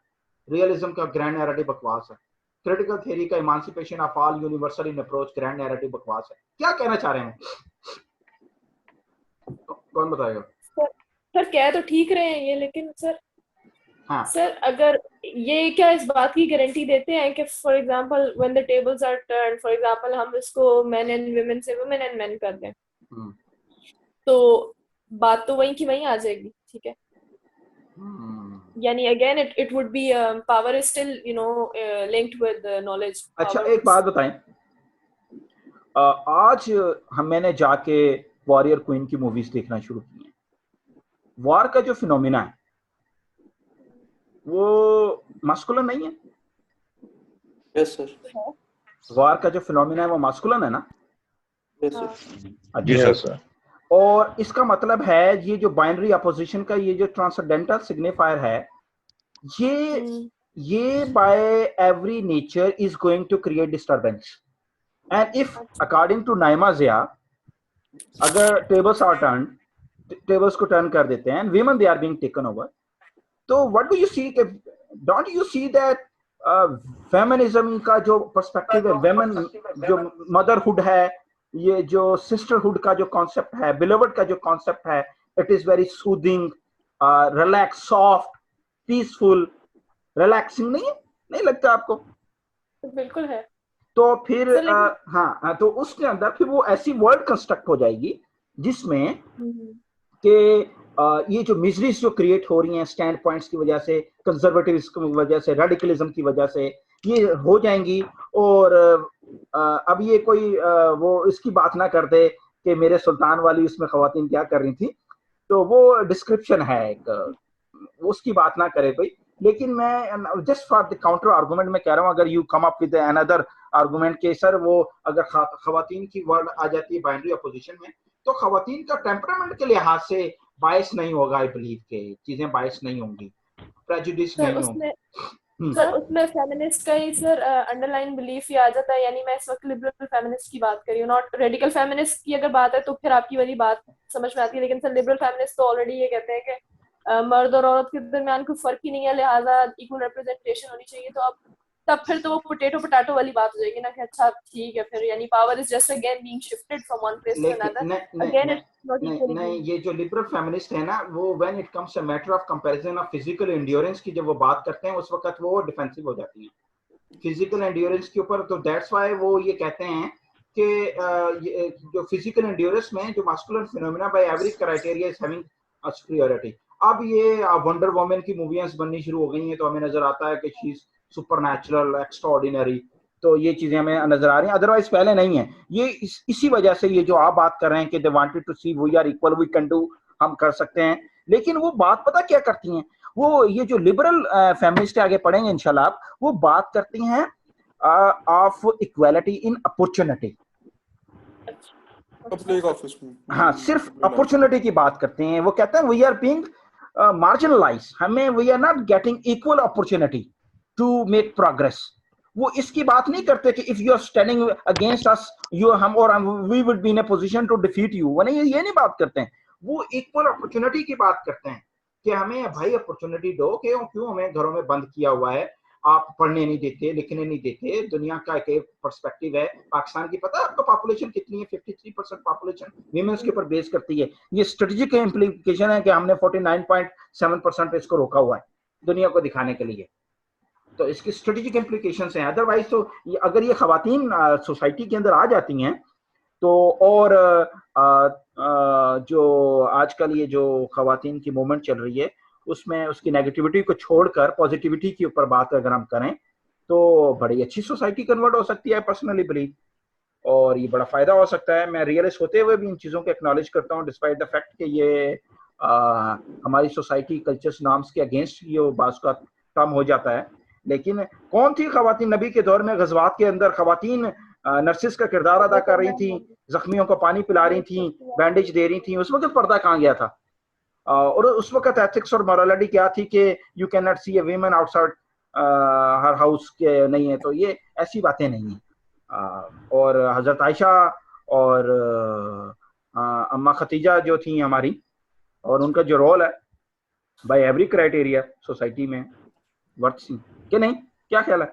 रियलिज्म का ग्रैंड नैरेटिव बकवास है, क्रिटिकल थ्योरी का इमांसिपेशन of all universal in approach grand narrative बकवास है। क्या कहना चाह रहे हैं, कौन बताएगा? सर कह तो ठीक रहे हैं ये, लेकिन सर हाँ सर अगर ये क्या इस बात की गारंटी देते हैं कि for example when the tables are turn, for example हम इसको मेन एंड वुमेन से वुमेन एंड मेन कर दें, तो बात तो वहीं की वहीं आ जाएगी, ठीक है? यानी again it would be power is still you know linked with knowledge. अच्छा एक बात बताएं, आज मैंने जाके वॉरियर क्वीन की मूवीज देखना शुरू की है। वॉर का जो फिनोमिना है वो मास्कुलिन नहीं है? Yes sir. वॉर का जो फिनोमिना है वो मास्कुलिन है ना? Yes sir. जी सर। और इसका मतलब है ये जो बाइनरी अपोजिशन का ये जो ट्रांसेंडेंटल सिग्निफायर है, ये by every nature is going to create disturbance. And if according to Naima Zia, अगर टेबल्स आर टर्न, टेबल्स को टर्न कर देते हैं, women they are being taken over, तो what do you see, don't you see that feminism का जो perspective है, women जो मदरहुड है, ये जो सिस्टरहुड का जो कॉन्सेप्ट है, बिलोवेड का जो कॉन्सेप्ट है, it is very soothing, relax, soft, peaceful, relaxing नहीं लगता आपको? बिल्कुल है। तो फिर हाँ, तो उसके अंदर फिर वो ऐसी वर्ल्ड कंस्ट्रक्ट हो जाएगी जिसमें कि ये जो मिजरीज जो क्रिएट हो रही हैं स्टैंड पॉइंट्स की वजह से, कंजर्वेटिव्स की वजह से, रेडिकलिज्म की वजह से, ये हो जाएंगी। और अब ये कोई वो इसकी बात ना कर दे कि मेरे सुल्तान वाली उसमें खवातीन क्या कर रही थी, तो वो डिस्क्रिप्शन है एक, उसकी बात ना करे कोई। लेकिन मैं just for the counter argument में कह रहा हूँ, अगर you come up with another argument के सर वो अगर खवातीन की वर्ड आ जाती है बाइनरी अपोजिशन में, तो खवातीन का टेम्परामेंट के लिहाज से बायस नहीं होगा, आई बिलीव के चीजें बायस नहीं होंगी, प्रेजुडिस नहीं होंगी। सर उसमें फेमिनिस्ट का ही सर अंडरलाइन बिलीफ ही आ जाता है। यानी मैं इस वक्त लिबरल फेमिनिस्ट की बात कर रही हूँ, नॉट रेडिकल फेमिनिस्ट की अगर बात है तो फिर आपकी वाली बात समझ में आती है। लेकिन सर लिबरल फेमिनिस्ट तो ऑलरेडी ये कहते हैं कि मर्द और औरत के दरमियान कोई फर्क ही नहीं है, लिहाजा इक्वल रिप्रेजेंटेशन होनी चाहिए। तो अब तब फिर तो वो पोटैटो पोटैटो वाली बात हो जाएगी ना कि अच्छा ठीक है, फिर यानी power is just again being shifted from one place to another. Again it's not equally. नहीं, ये जो लिबरल फेमिनिस्ट है ना, वो when it comes a matter of comparison of physical endurance की जब वो बात करते हैं उस वक्त वो डिफेंसिव हो जाती हैं फिजिकल एंड्योरेंस के ऊपर। तो दैट्स व्हाई वो ये कहते हैं कि जो फिजिकल एंड्योरेंस में जो masculine phenomena by every criteria is having a superiority. अब ये वंडर वुमन की मूवीज बननी शुरू हो गई हैं, तो हमें नजर आता है कि शी इज सुपरनैचुरल, एक्स्ट्राऑर्डिनरी, तो ये चीजें हमें नजर आ रही हैं, अदरवाइज पहले नहीं है। ये इसी वजह से ये जो आप बात कर रहे हैं कि they wanted to see we are equal, we can do, हम कर सकते हैं। लेकिन वो बात पता क्या करती हैं, वो ये जो लिबरल फेमिनिस्ट आगे पढ़ेंगे इंशाल्लाह आप, वो बात करती हैं ऑफ इक्वालिटी इन अपॉर्चुनिटी। हाँ, सिर्फ अपॉर्चुनिटी की बात करते हैं। वो कहते हैं वी आर बीइंग मार्जिनलाइज्ड, हमें we are not getting equal opportunity to make progress. वो इसकी बात नहीं करते कि if you are standing against us, you हम और we would be in a position to defeat you. वो नहीं, ये नहीं बात करते हैं, वो इक्वल अपॉर्चुनिटी की बात करते हैं कि हमें भाई अपॉर्चुनिटी दो, क्यों हमें घरों में बंद किया हुआ है, आप पढ़ने नहीं देते, लिखने नहीं देते, दुनिया का एक पर्सपेक्टिव है। पाकिस्तान की पता है आपको पॉपुलेशन कितनी है? 53% पॉपुलेशन वीमेंस के ऊपर बेस करती है। ये स्ट्रेटेजिक इम्प्लीकेशन है कि हमने 49.7% पे इसको रोका हुआ है दुनिया को दिखाने के लिए। तो इसकी स्ट्रेटेजिक इम्प्लीकेशंस हैं। अदरवाइज तो अगर ये खवातीन सोसाइटी के अंदर आ जाती हैं तो, और जो आजकल ये जो खवातीन की मूवमेंट चल रही है उसमें उसकी नेगेटिविटी को छोड़कर पॉजिटिविटी के ऊपर बात अगर हम करें तो बड़ी अच्छी सोसाइटी कन्वर्ट हो सकती है, पर्सनली बिलीव, और ये बड़ा फायदा हो सकता है। मैं रियलिस्ट होते हुए भी इन चीज़ों को एक्नॉलेज करता हूँ, डिस्पाइट द फैक्ट कि ये हमारी सोसाइटी कल्चर्स नॉर्म्स के अगेंस्ट ये बात का कम हो जाता है। लेकिन कौन थी खवातीन नबी के दौर में? गज़वात के अंदर खवातीन नर्सिस का किरदार अदा कर रही थी, जख्मियों को पानी पिला रही थी, बैंडेज दे रही थी। उस वक्त पर्दा कहाँ गया था? और उस वक्त एथिक्स और मोरालिटी क्या थी कि you can not see a women outside her house के नहीं है। तो ये ऐसी बातें नहीं हैं। और हजरत आयशा और अम्मा खतीजा जो थी हमारी, और उनका जो रोल है बाय एवरी क्राइटेरिया सोसाइटी में वर्थ सी कि नहीं, क्या ख्याल है?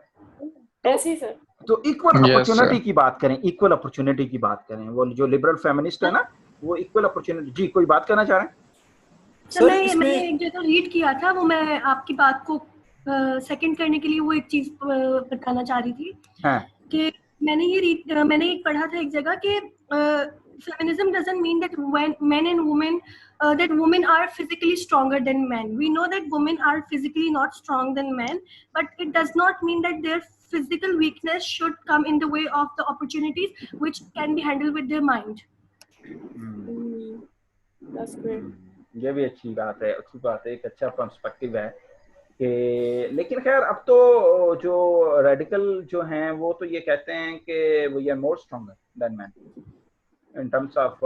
ऐसे ही सर। तो इक्वल अपॉर्चुनिटी की बात करें, इक्वल अपॉर्चुनिटी की बात करें, वो जो लिबरल फेमिनिस्ट है ना, वो इक्वल अपॉर्चुनिटी। जी कोई बात करना चाह रहे हैं? सर मैंने एक जगह रीड किया था, वो मैं आपकी बात को सेकंड करने के लिए वो एक चीज बताना चाह रही थी। हाँ। कि मैंने एक पढ़ा था एक जगह कि feminism doesn't mean that when men and women that women are physically stronger than men. We know that women are physically not strong than men, but it does not mean that their physical weakness should come in the way of the opportunities which can be handled with their mind. That's great. ये भी अच्छी बात है, एक अच्छा perspective है कि, लेकिन खैर अब तो जो रेडिकल जो हैं वो तो ये कहते हैं कि we are more stronger than man in terms of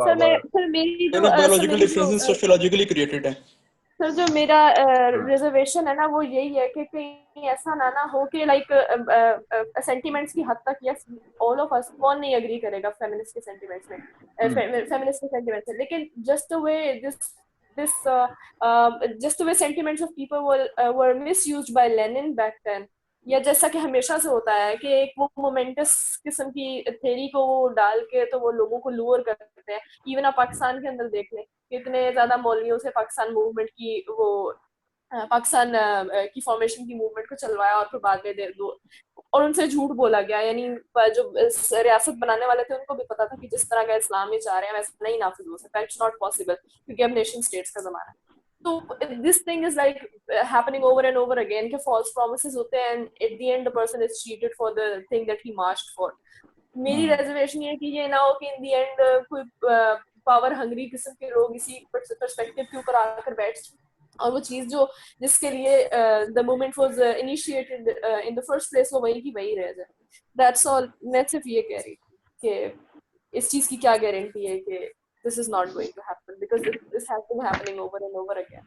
मेरी जो biological differences sociologically created है। सर जो मेरा रिजर्वेशन है ना वो यही है कि कहीं ऐसा ना हो कि लाइक सेंटिमेंट्स की हद तक यस ऑल ऑफ अस, कौन नहीं एग्री करेगा फेमिनिस्ट के सेंटिमेंट्स में, फेमिनिस्ट के सेंटिमेंट्स में, लेकिन just the way just the way sentiments of people were misused by Lenin back then, या जैसा कि हमेशा से होता है कि एक वो मोमेंटस किस्म की थ्योरी को वो डाल के तो वो लोगों को लूर करते हैं। इवन आप पाकिस्तान के अंदर देख लें, कितने ज्यादा मौलवियों से पाकिस्तान मूवमेंट की वो पाकिस्तान की फॉर्मेशन की मूवमेंट को चलवाया और फिर बाद में और उनसे झूठ बोला गया। यानी जो रियासत बनाने वाले थे उनको भी पता था कि जिस तरह का इस्लाम में चाह रहे हैं वैसा नहीं नाफिज हो सकता, इट्स नॉट पॉसिबल, क्योंकि अब नेशन स्टेट्स का जमाना है। तो this thing is like happening over and over again कि फॉल्स प्रॉमिसेस होते हैं and at the end the person is cheated for the thing that he marched for. मेरी रिजर्वेशन ये कि ये ना हो कि इन द एंड कोई पावर हंग्री किस्म के लोग इसी पर्सपेक्टिव के ऊपर आकर बैठ और वो चीज जो जिसके लिए the movement was initiated in the first place वो वही की वही रह जाए। That's all. मैं सिर्फ ये कह रही कि इस चीज की क्या गारंटी है कि this is not going to happen because this has been happening over and over again.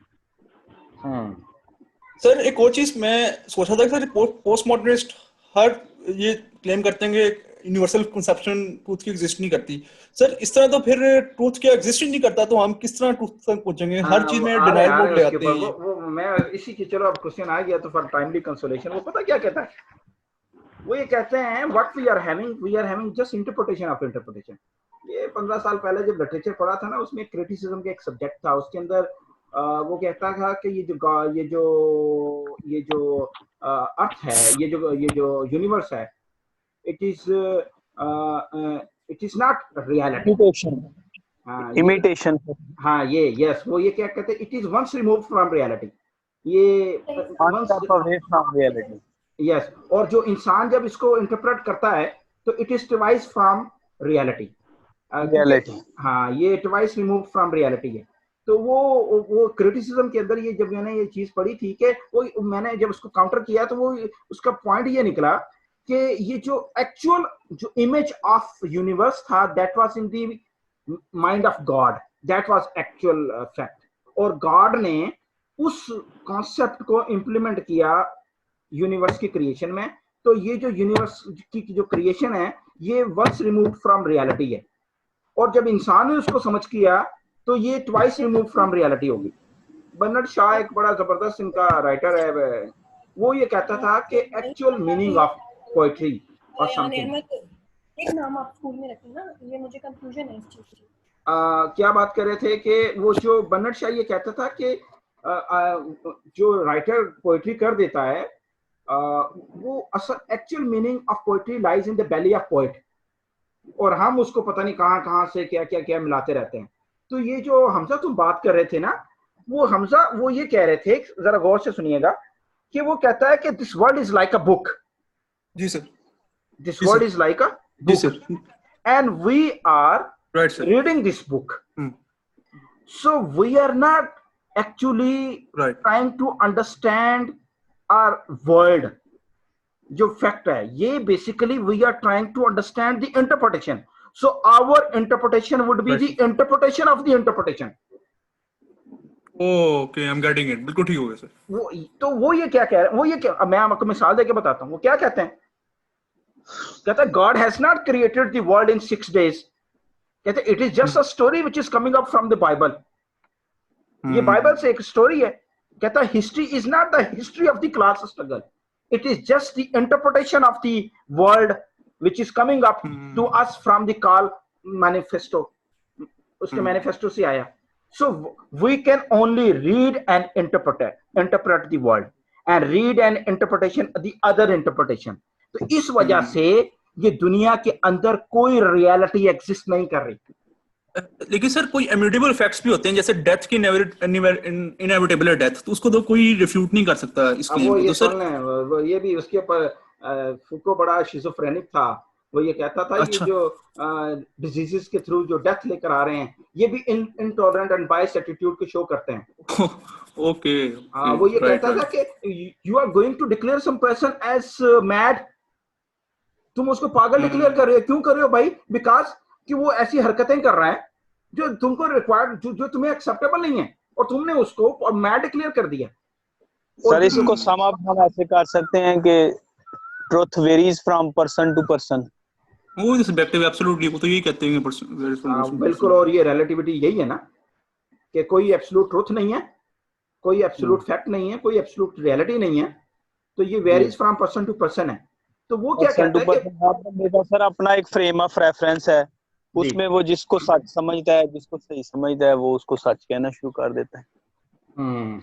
Sir एक और चीज मैं सोचा था कि सर पोस्ट मॉडर्निस्ट हर ये क्लेम करते हैं कि यूनिवर्सल कंसेप्शन ट्रूथ की एग्जिस्ट नहीं करती। सर इस तरह तो फिर ट्रूथ क्या एग्जिस्ट ही नहीं करता तो हम किस तरह ट्रूथ तक पहुंचेंगे? हर चीज में डिनायल मोड ले आते हैं। वो मैं इसी की, चलो अब क्वेश्चन आ गया तो फॉर टाइमली कंसोलेशन, वो पता क्या कहता है? वो ये कहते हैं what we are having just interpretation of interpretation. ये 15 साल पहले जब लिटरेचर पढ़ा था ना, उसमें क्रिटिसिज्म का एक सब्जेक्ट था, उसके अंदर वो कहता था कि ये जो अर्थ है, ये जो यूनिवर्स है, it is not reality, imitation. हाँ ये यस, वो ये क्या कहते हैं, it is once removed from reality, ये अवे फ्रॉम रियलिटी। यस, और जो इंसान जब इसको इंटरप्रेट करता है तो it is twice from reality. हाँ, ये ट्वाइस रिमूव फ्रॉम रियलिटी है। तो वो क्रिटिसिज्म के अंदर ये जब मैंने ये चीज पढ़ी थी कि वो मैंने जब उसको काउंटर किया तो वो उसका पॉइंट ये निकला कि ये जो एक्चुअल जो इमेज ऑफ यूनिवर्स था that was in the mind of God, that was actual fact, और गॉड ने उस कॉन्सेप्ट को इम्प्लीमेंट किया यूनिवर्स की क्रिएशन में। तो ये जो यूनिवर्स की जो क्रिएशन है ये वंस रिमूव्ड फ्रॉम रियलिटी है, और जब इंसान ने उसको समझ किया तो ये ट्वाइस रिमूव फ्रॉम रियलिटी होगी। बर्नार्ड शॉ एक बड़ा जबरदस्त इनका राइटर है, वो ये कहता था कि एक्चुअल मीनिंग ऑफ पोएट्री और समथिंग। एक नाम आप स्कूल में रखें ना, ये मुझे कंफ्यूजन है इस चीज की। क्या बात कर रहे थे कि वो जो बर्नार्ड शॉ ये कहता था कि जो राइटर पोएट्री कर देता है वो असल actual meaning of poetry lies in the belly of poet, और हम उसको पता नहीं कहाँ से क्या मिलाते रहते हैं। तो ये जो हमजा तुम बात कर रहे थे ना, वो हमजा वो ये कह रहे थे, जरा गौर से सुनिएगा, कि वो कहता है कि this world is like a book. जी sir. This world is like a जी sir. And we are right sir reading this book. So we are not actually trying to understand our world. जो fact है ये basically we are trying to understand the interpretation. So our interpretation would be the interpretation of the interpretation. Okay, I'm getting it. बिल्कुल ठीक हो गया sir. वो ये क्या कह रहे हैं, वो ये क्या, मैं आपको मिसाल देके बताता हूँ। वो क्या कहते हैं, कहता है God has not created the world in 6 days. कहते it is just a story which is coming up from the Bible. ये बाइबल से एक स्टोरी है। कहता है history is not the history of the class struggle, it is just the interpretation of the world which is coming up to us from the Karl manifesto. उसके manifesto से आया। So we can only read and interpret the world and read and interpretation the other interpretation. तो इस वजह से ये दुनिया के अंदर कोई रियलिटी एग्जिस्ट नहीं कर रही। लेकिन सर कोई इम्यूटेबल फैक्ट्स भी होते हैं, जैसे डेथ की इनएविटेबल है डेथ, तो उसको तो कोई रिफ्यूट नहीं कर सकता इस क्लेम को। तो सर ये भी उसके ऊपर फूको बड़ा शिज़ोफ्रेनिक था। वो ये कहता था कि जो डिजीजेस के थ्रू जो डेथ लेकर आ रहे हैं ये भी इनटॉलरेंट एंड बायस्ड एटीट्यूड को शो करते हैं। ओके। वो ये कहता था कि you are going to declare some person as mad, तुम उसको पागल डिक्लेयर कर रहे हो। क्यों कर रहे हो भाई? बिकॉज कि वो ऐसी हरकतें कर रहा है जो तुमको रिक्वायर्ड, जो तुम्हें एक्सेप्टेबल नहीं है, और तुमने उसको मैड डिक्लेयर कर दिया। सर इसको सम अप हम ऐसे कर सकते हैं कि truth varies from person to person. वो सब्जेक्टिव एब्सोल्युटली, वो तो यही कहते हैं पर्सन। बिल्कुल। और ये रिलेटिविटी यही है ना कि कोई एब्सोल्यूट ट्रुथ नहीं है, कोई एब्सोल्यूट फैक्ट नहीं है, कोई एब्सोल्यूट रियलिटी नहीं है। तो ये varies from person to person है। तो वो क्या कहता है कि सर अपना एक फ्रेम ऑफ रेफरेंस है, उसमें वो जिसको सच समझता है, जिसको सही समझता है, वो उसको सच कहना शुरू कर देता है।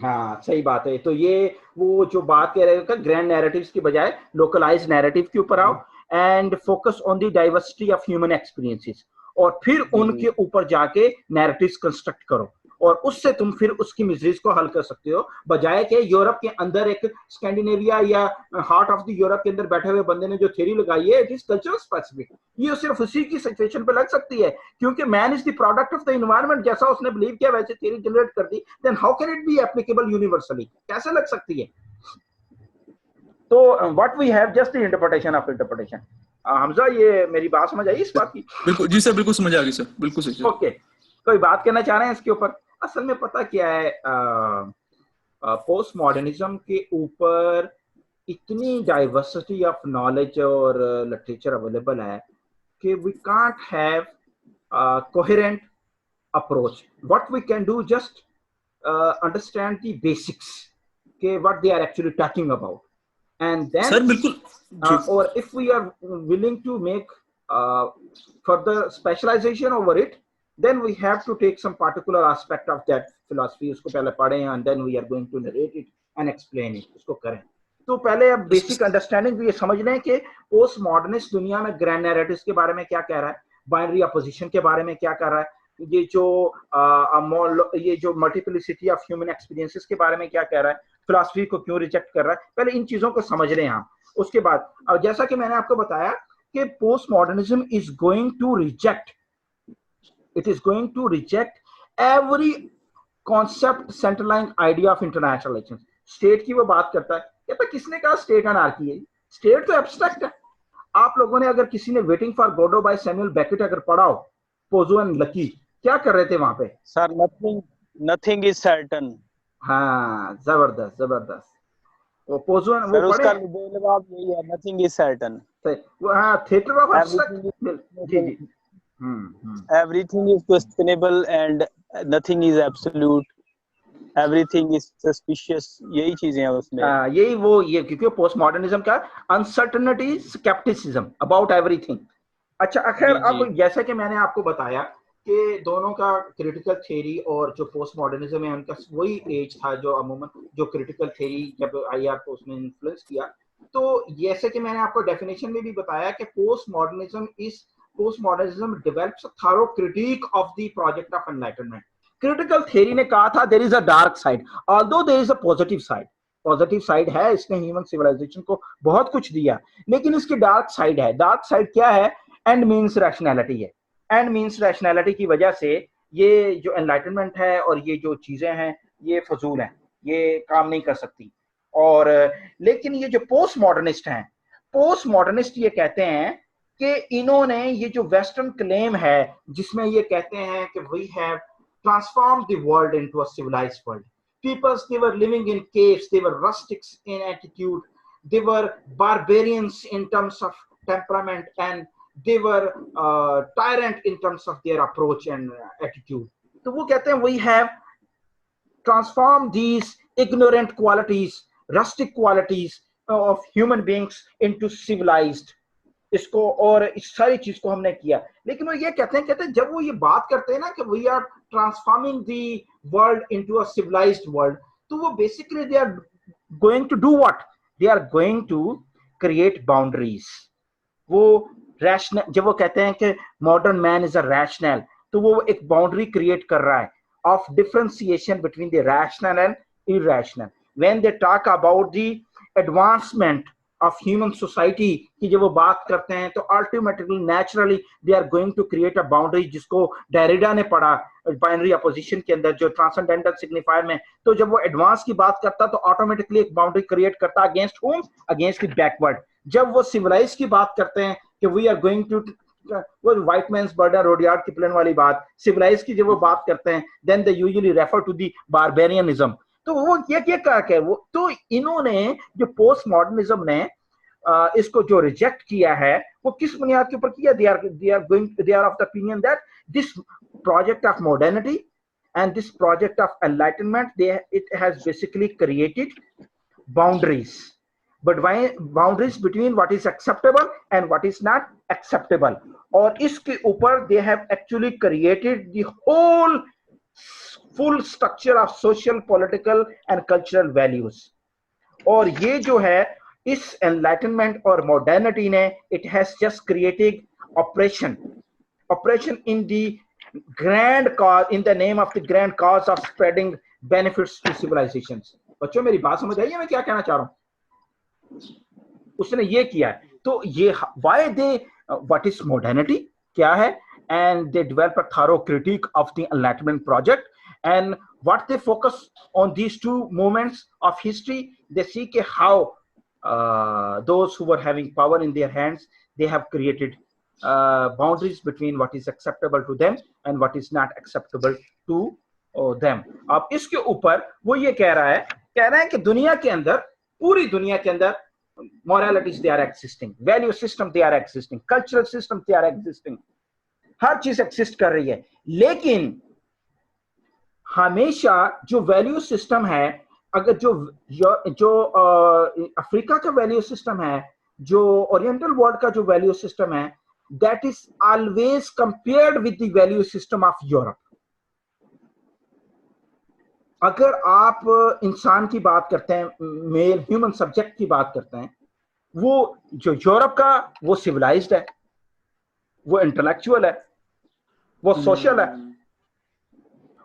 हाँ सही बात है। तो ये वो जो बात कह रहे हैं ग्रैंड नैरेटिव्स की बजाय लोकलाइज्ड नैरेटिव के ऊपर आओ and focus on the diversity of human experiences, और फिर उनके ऊपर जाके नैरेटिव्स कंस्ट्रक्ट करो, और उससे तुम फिर उसकी मिजरीज को हल कर सकते हो, बजाय कि यूरोप के अंदर एक स्कैंडिनेविया या हार्ट ऑफ द यूरोप के अंदर बैठे हुए बंदे ने जो थ्योरी लगाई है, इट इज कल्चरल स्पेसिफिक। ये सिर्फ उसी की सिचुएशन पे लग सकती है, क्योंकि man is the product of the environment. जैसा उसने बिलीव किया वैसे थ्योरी जनरेट कर दी, then how can it be applicable universally? कैसे लग सकती है? तो what we have just the interpretation of interpretation. Hamza, ये मेरी बात समझ आई इस बात की? बिल्कुल जी सर, बिल्कुल समझ आ गई सर, बिल्कुल सही। ओके, कोई बात कहना चाह रहे हैं इसके ऊपर? असल में पता क्या है, पोस्ट मॉडर्निज्म के ऊपर इतनी डाइवर्सिटी ऑफ नॉलेज और लिटरेचर अवेलेबल है कि we can't have coherent approach. What we can do just understand the basics के what they are actually talking about, and then sir बिल्कुल। और if we are willing to make further specialization over it, then we have to take some particular aspect of that philosophy, उसको पहले पढ़ें and then we are going to narrate it and explain it, उसको करें। तो पहले अब basic understanding ये समझ लें कि पोस्ट मॉडर्निस्ट दुनिया में ग्रैंड नैरेटिव्स के बारे में क्या कह रहा है, बाइनरी अपोजिशन के बारे में क्या कर रहा है, ये जो मल्टीप्लिसिटी ऑफ ह्यूमन एक्सपीरियंसेस के बारे में क्या कह रहा है, फिलॉसफी को क्यों रिजेक्ट कर रहा है। पहले इन चीजों को समझ लें हम। उसके बाद जैसा कि मैंने आपको बताया कि post modernism is going to reject, it is going to reject every concept centralizing idea of international relations। State की वो बात करता है, कहता किसने कहा स्टेट अनार्की है? स्टेट तो एब्स्ट्रैक्ट है। आप लोगों ने अगर किसी ने waiting for Godot by Samuel Beckett अगर पढ़ा हो, पोजो एंड लकी क्या कर रहे थे वहां पे? Sir nothing is certain. हाँ, जबरदस्त जबरदस्त। वो पोजो वो पढ़े, उसका जवाब यही है, नथिंग इज सर्टेन। वो हाँ, थिएटर ऑफ एब्स्ट्रैक्ट। जी जी। Everything is questionable and nothing is absolute, everything is suspicious, यही चीजें हैं उसमें। ये क्योंकि पोस्ट मॉडर्निज्म का अनसर्टनिटी, स्केप्टिसिज्म अबाउट एवरीथिंग। अच्छा खैर, अब जैसा कि मैंने आपको बताया कि दोनों का क्रिटिकल थ्योरी और जो पोस्ट मॉडर्निज्म है उनका वही एज था जो अमूमन जो क्रिटिकल थ्योरी जब आई आपको उसने इन्फ्लुएंस किया। तो जैसे कि मैंने आपको डेफिनेशन में भी बताया कि post modernism develops a thorough critique of the project of enlightenment. Critical theory ने कहा था there is a dark side, although there is a positive side. Positive side है, इसने ह्यूमन सिविलाइजेशन को बहुत कुछ दिया, लेकिन इसकी डार्क साइड है। डार्क साइड क्या है? एंड मीन्स रैशनैलिटी है। एंड मीन्स रैशनैलिटी की वजह से ये जो एनलाइटनमेंट है और ये जो चीजें हैं ये फजूल हैं, ये काम नहीं कर सकती। और लेकिन ये जो पोस्ट मॉडर्निस्ट हैं, पोस्ट मॉडर्निस्ट ये कहते हैं कि इन्होंने ये जो वेस्टर्न क्लेम है जिसमें ये कहते हैं कि we have transformed the world into a civilised world, peoples they were living in caves, they were rustics in attitude, they were barbarians in terms of temperament, and they were tyrant in terms of their approach and attitude. तो वो कहते हैं we have transformed these ignorant qualities, rustic qualities of human beings into civilized, इसको और इस सारी चीज को हमने किया। लेकिन वो ये कहते हैं जब वो ये बात करते हैं ना कि we are transforming the world into a civilized world, तो वो basically they are going to do what? They are going to create boundaries. वो रैशनल, जब वो कहते हैं कि modern man is a rational, तो वो एक बाउंड्री क्रिएट कर रहा है of differentiation between the rational and irrational. When they talk about the advancement of human society की जब वो बात करते हैं, तो ultimately naturally they are going to create a boundary, जिसको डेरिडा ने पढ़ा बाइनरी अपोजिशन के अंदर, जो ट्रांसेंडेंटल सिग्निफायर में। तो जब वो एडवांस की बात करता तो ऑटोमेटिकली एक बाउंड्री क्रिएट करता against home, against the backward. जब वो सिविलाइज की बात करते हैं कि वी आर गोइंग टू, वो white man's burden, Rudyard Kipling वाली बात, सिविलाइज की जब वो बात करते हैं, then they usually refer to the barbarianism. तो वो ये कहा है वो, तो इन्होंने जो पोस्ट मॉडर्निज्म ने इसको जो रिजेक्ट किया है वो किस बुनियाद के ऊपर किया? they are of the opinion that this project of modernity and this project of enlightenment, it has basically created boundaries, but why boundaries between what is acceptable and what is not acceptable, और इसके ऊपर they have actually created the whole full structure of social, political and cultural values। और ये जो है इस enlightenment और modernity ने, it has just created operation in the grand cause, in the name of the grand cause of spreading benefits to civilizations. बच्चों मेरी बात समझ आई है मैं क्या कहना चाह रहा हूं? उसने ये किया है। तो ये why they, what is modernity, क्या है, and they develop a thorough critique of the enlightenment project, and what they focus on these two moments of history, they see how those who were having power in their hands, they have created boundaries between what is acceptable to them and what is not acceptable to them। अब इसके ऊपर वो ये कह रहा है कि दुनिया के अंदर, पूरी दुनिया के अंदर moralities they are existing, value system they are existing, cultural system they are existing, हर चीज exist कर रही है। लेकिन हमेशा जो वैल्यू सिस्टम है, अगर जो अफ्रीका का वैल्यू सिस्टम है, जो ओरिएंटल वर्ल्ड का जो वैल्यू सिस्टम है, that is always compared with the value system of Europe. अगर आप इंसान की बात करते हैं, मेल ह्यूमन सब्जेक्ट की बात करते हैं, वो जो यूरोप का वो सिविलाइज्ड है, वो इंटेलेक्चुअल है, वो सोशल है,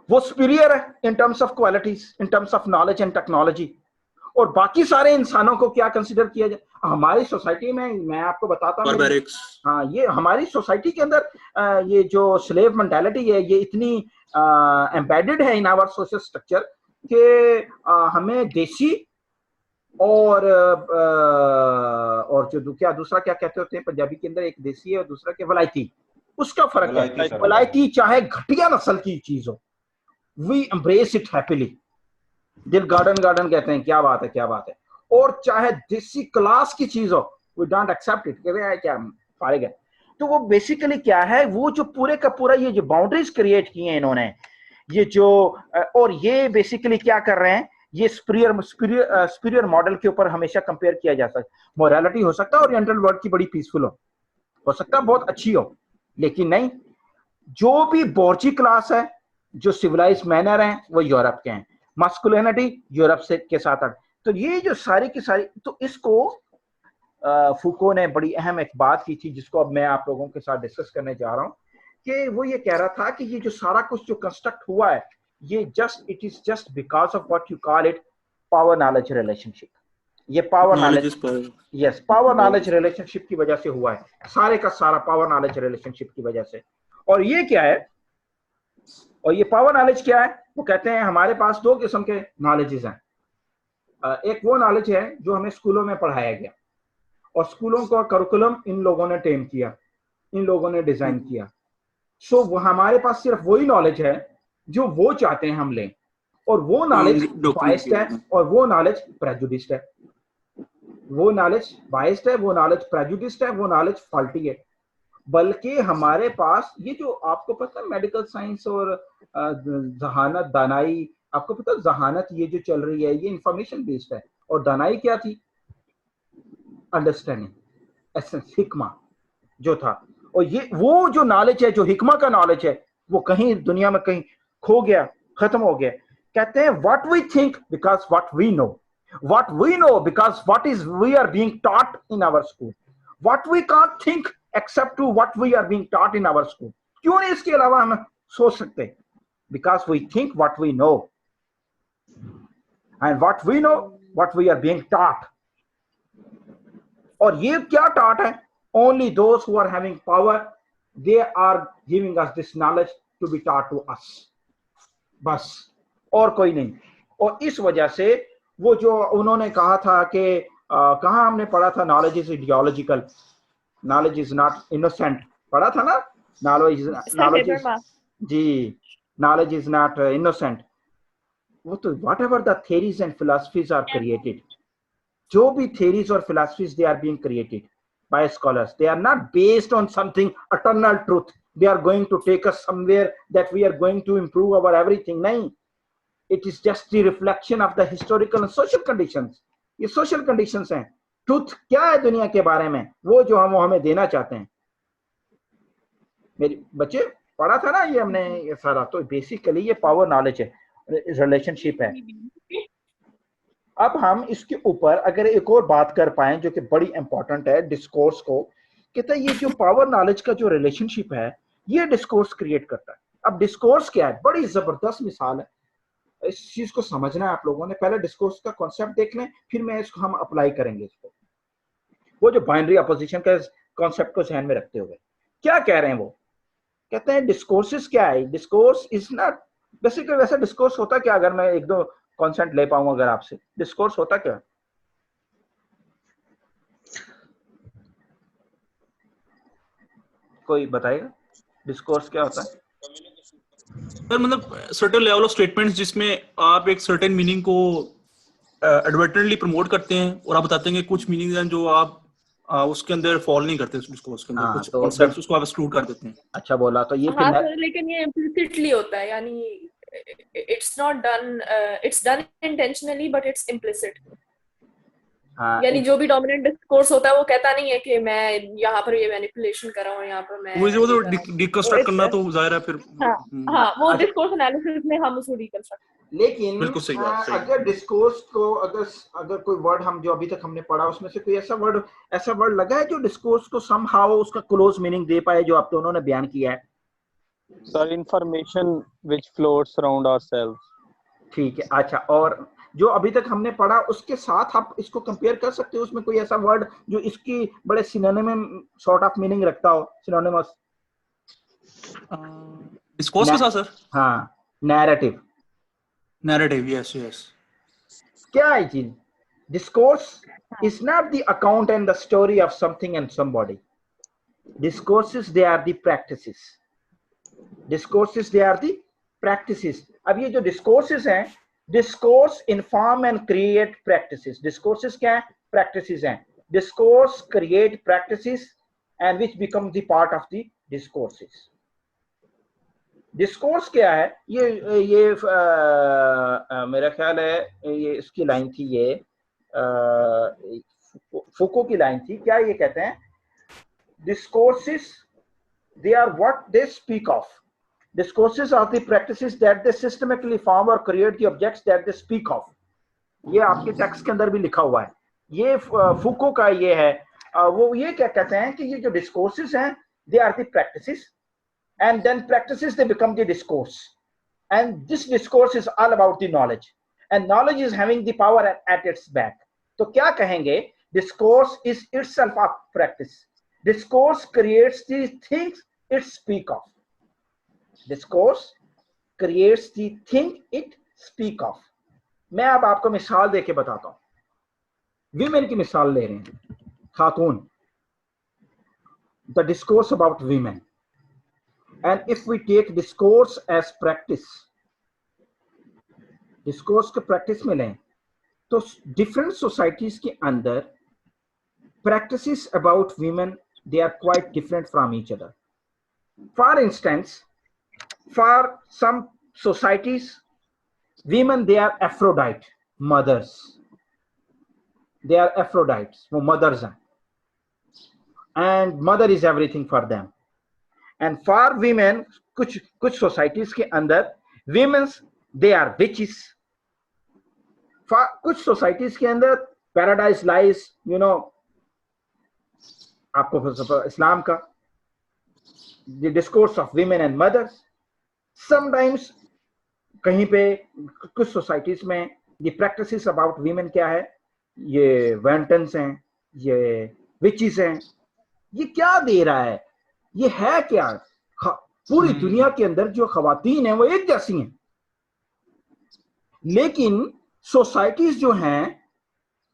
वो सुपीरियर है इन terms of qualities, in terms of knowledge and technology. और बाकी सारे इंसानों को क्या कंसिडर किया जाए? हमारी सोसाइटी में, मैं आपको बताता हूँ, हाँ, ये हमारी सोसाइटी के अंदर ये जो स्लेव मेंटालिटी है, ये इतनी एम्बेडेड है इन आवर सोशल स्ट्रक्चर कि हमें देसी और जो क्या दूसरा क्या कहते होते हैं पंजाबी के अंदर, एक देसी है और दूसरा क्या वलायती, उसका फर्क है। वलायती चाहे घटिया नस्ल की चीज हो, we embrace it happily, दिल गार्डन कहते हैं, क्या बात है क्या बात है। और चाहे देसी क्लास की चीज हो, we don't accept it, कहते हैं क्या फारिग है। तो वो बेसिकली क्या है, वो जो पूरे का पूरा ये जो बाउंड्रीज क्रिएट की हैं इन्होंने, ये जो और ये बेसिकली क्या कर रहे हैं, ये सुपीरियर मॉडल के ऊपर हमेशा कंपेयर किया जा सकता है। मोरालिटी हो सकता है ओरिएंटल वर्ल्ड की बड़ी पीसफुल हो सकता है बहुत अच्छी हो, लेकिन नहीं, जो भी बोर्जी क्लास है, जो सिविलाइज मैनर हैं, वो यूरोप के हैं, मास्कुलिनिटी यूरोप से के साथ। तो ये जो सारी की सारी, तो इसको फूको ने बड़ी अहम एक बात की थी जिसको अब मैं आप लोगों के साथ डिस्कस करने जा रहा हूं, कि वो ये कह रहा था कि ये जो सारा कुछ जो कंस्ट्रक्ट हुआ है, ये it is just because of what you call it power knowledge relationship. ये power knowledge, yes, power knowledge relationship की वजह से हुआ है, सारे का सारा पावर नॉलेज रिलेशनशिप की वजह से। और ये क्या है, और ये पावर नॉलेज क्या है, वो कहते हैं हमारे पास दो किस्म के नॉलेजेस हैं। एक वो नॉलेज है जो हमें स्कूलों में पढ़ाया गया, और स्कूलों का करिकुलम इन लोगों ने टेम किया, इन लोगों ने डिजाइन किया। सो वो हमारे पास सिर्फ वही नॉलेज है जो वो चाहते हैं हम लें, और वो नॉलेज बायस्ड है, और वो नॉलेज प्रेजुडिस्ड है, वो नॉलेज बायस्ड है, वो नॉलेज प्रेजुडिस्ड है, वो नॉलेज फॉल्टी है। बल्कि हमारे पास ये जो आपको पता है मेडिकल साइंस और जहानत दानाई, आपको पता है जहानत ये जो चल रही है ये इंफॉर्मेशन बेस्ड है, और दानाई क्या थी, अंडरस्टैंडिंग, एसेंस, हिकमा जो था। और ये वो जो नॉलेज है, जो हिकमा का नॉलेज है, वो कहीं दुनिया में कहीं खो गया, खत्म हो गया। कहते हैं what we think because what we know, what we know because what is we are being taught in our school, what we can't think except to what we are being taught in our school. क्यों नहीं इसके अलावा हम सोच सकते, because we think what we know, and what we know what we are being taught. और ये क्या टॉट है, only those who are having power, they are giving us this knowledge to be taught to us, बस, और कोई नहीं। और इस वजह से वो जो उन्होंने कहा था कि कहाँ हमने पढ़ा था, knowledge is ideological, knowledge is not innocent, पढ़ा था ना, नॉलेज जी, नॉलेज इज नॉट इनोसेंट। वो तो whatever the theories and philosophies are created, जो भी थ्योरीज और philosophies they are being created by scholars, they are not based on something eternal truth, they are going to take us somewhere that we are going to improve our everything, nahi, it is just the reflection of the historical and social conditions। ये social conditions हैं, truth क्या है दुनिया के बारे में, वो जो हम हमें देना चाहते हैं। मेरे बच्चे पढ़ा था ना ये हमने ये सारा, तो बेसिकली ये पावर नॉलेज है, रिलेशनशिप है। अब हम इसके ऊपर अगर एक और बात कर पाए जो कि बड़ी इंपॉर्टेंट है, डिस्कोर्स को, कहते हैं ये जो पावर नॉलेज का जो रिलेशनशिप है, ये डिस्कोर्स क्रिएट करता है। अब डिस्कोर्स क्या है, बड़ी जबरदस्त मिसाल है, इस चीज को समझना है आप लोगों ने। पहले डिस्कोर्स का कॉन्सेप्ट देख लें, फिर मैं इसको हम अप्लाई करेंगे इसको। वो जो बाइनरी अपोजिशन का कॉन्सेप्ट को ध्यान में रखते हुए क्या कह रहे हैं, वो कहते हैं डिस्कोर्सेस क्या है, डिस्कोर्स इज नॉट बेसिकली, वैसे डिस्कोर्स होता क्या, अगर मैं एक दो कॉन्सेप्ट ले पाऊं अगर आपसे, डिस्कोर्स होता क्या, कोई बताएगा डिस्कोर्स क्या होता है? सर मतलब सर्टेन लेवल ऑफ स्टेटमेंट्स जिसमें आप एक सर्टेन मीनिंग को एडवर्टेंटली प्रमोट करते हैं, और आप बताते हैं कि कुछ मीनिंग्स हैं जो आप उसके अंदर फॉल नहीं करते, डिस्कोर्स के अंदर कुछ कॉन्सेप्ट्स उसको आप एक्सक्लूड कर देते हैं। अच्छा बोला, तो ये हाँ सर, लेकिन ये इम्प्लिसिटली होता है, यानी it's not done, it's done intentionally but it's implicit। यानी जो भी डोमिनेंट डिस्कोर्स होता है वो कहता नहीं है कि मैं यहाँ पर ये मैनिपुलेशन कर रहा हूँ, यहाँ पर मैं वो तो डिकंस्ट्रक्ट करना तो जाहिर है फिर। हाँ वो डिस्कोर्स एनालिसिस में हम उसको डिकंस्ट्रक्ट। लेकिन बिल्कुल सही बात, अगर डिस्कोर्स को अगर कोई वर्ड हम जो अभी तक हमने पढ़ा उसमें से कोई ऐसा वर्ड लगा है जो डिस्कोर्स को समहाउ उसका क्लोज मीनिंग दे पाए, जो आप दोनों ने बयान किया है? Sir information which floats around ourselves. ठीक है, अच्छा, और जो अभी तक हमने पढ़ा उसके साथ आप इसको कंपेयर कर सकते हो, उसमें कोई ऐसा वर्ड जो इसकी बड़े सिनोनिम सॉर्ट ऑफ मीनिंग रखता हो, सिनोनिमस डिस्कोर्स के साथ सर? हाँ, नैरेटिव, यस। क्या है चीज? Discourse is not the account and the story of something and somebody, discourses they are the practices, discourses they are the practices. अब ये जो डिस्कोर्सेस हैं, discourse inform and create practices, discourses क्या है, practices हैं, discourse create practices and which become the part of the discourses. Discourse क्या है? ये मेरा ख्याल है ये इसकी लाइन थी, ये फुको की लाइन थी। क्या ये कहते हैं? Discourses they are what they speak of. Discourses are the practices that they systematically form or create the objects that they speak of. ये आपके टेक्स्ट के अंदर भी लिखा हुआ है, ये फुको का ये है। वो ये क्या कहते हैं कि ये जो डिस्कोर्सेस हैं, they are the practices, and then practices they become the discourse, and this discourse is all about the knowledge, and knowledge is having the power at its back. तो क्या कहेंगे? Discourse is itself a practice. Discourse creates the things it speak of. Discourse creates the thing it speak of. मैं अब आपको मिसाल देके बताता हूं। विमेन की मिसाल ले रहे हैं, खातून। The discourse about women. And if we take discourse as practice, discourse को practice में लें, तो different societies के अंदर practices about women, they are quite different from each other. For instance, for some societies, women, they are Aphrodite mothers. They are Aphrodites, वो mothers हैं, and mother is everything for them. And for women, कुछ societies के अंदर women, they are witches. For कुछ societies के अंदर paradise lies, you know, आपको इस्लाम का the discourse of women and mothers. Sometimes कहीं पे कुछ societies में the practices about women क्या है? ये wantons हैं, ये witches हैं। ये क्या दे रहा है? ये है क्या? पूरी दुनिया के अंदर जो खवातीन हैं वो एक जैसी हैं, लेकिन सोसाइटीज जो हैं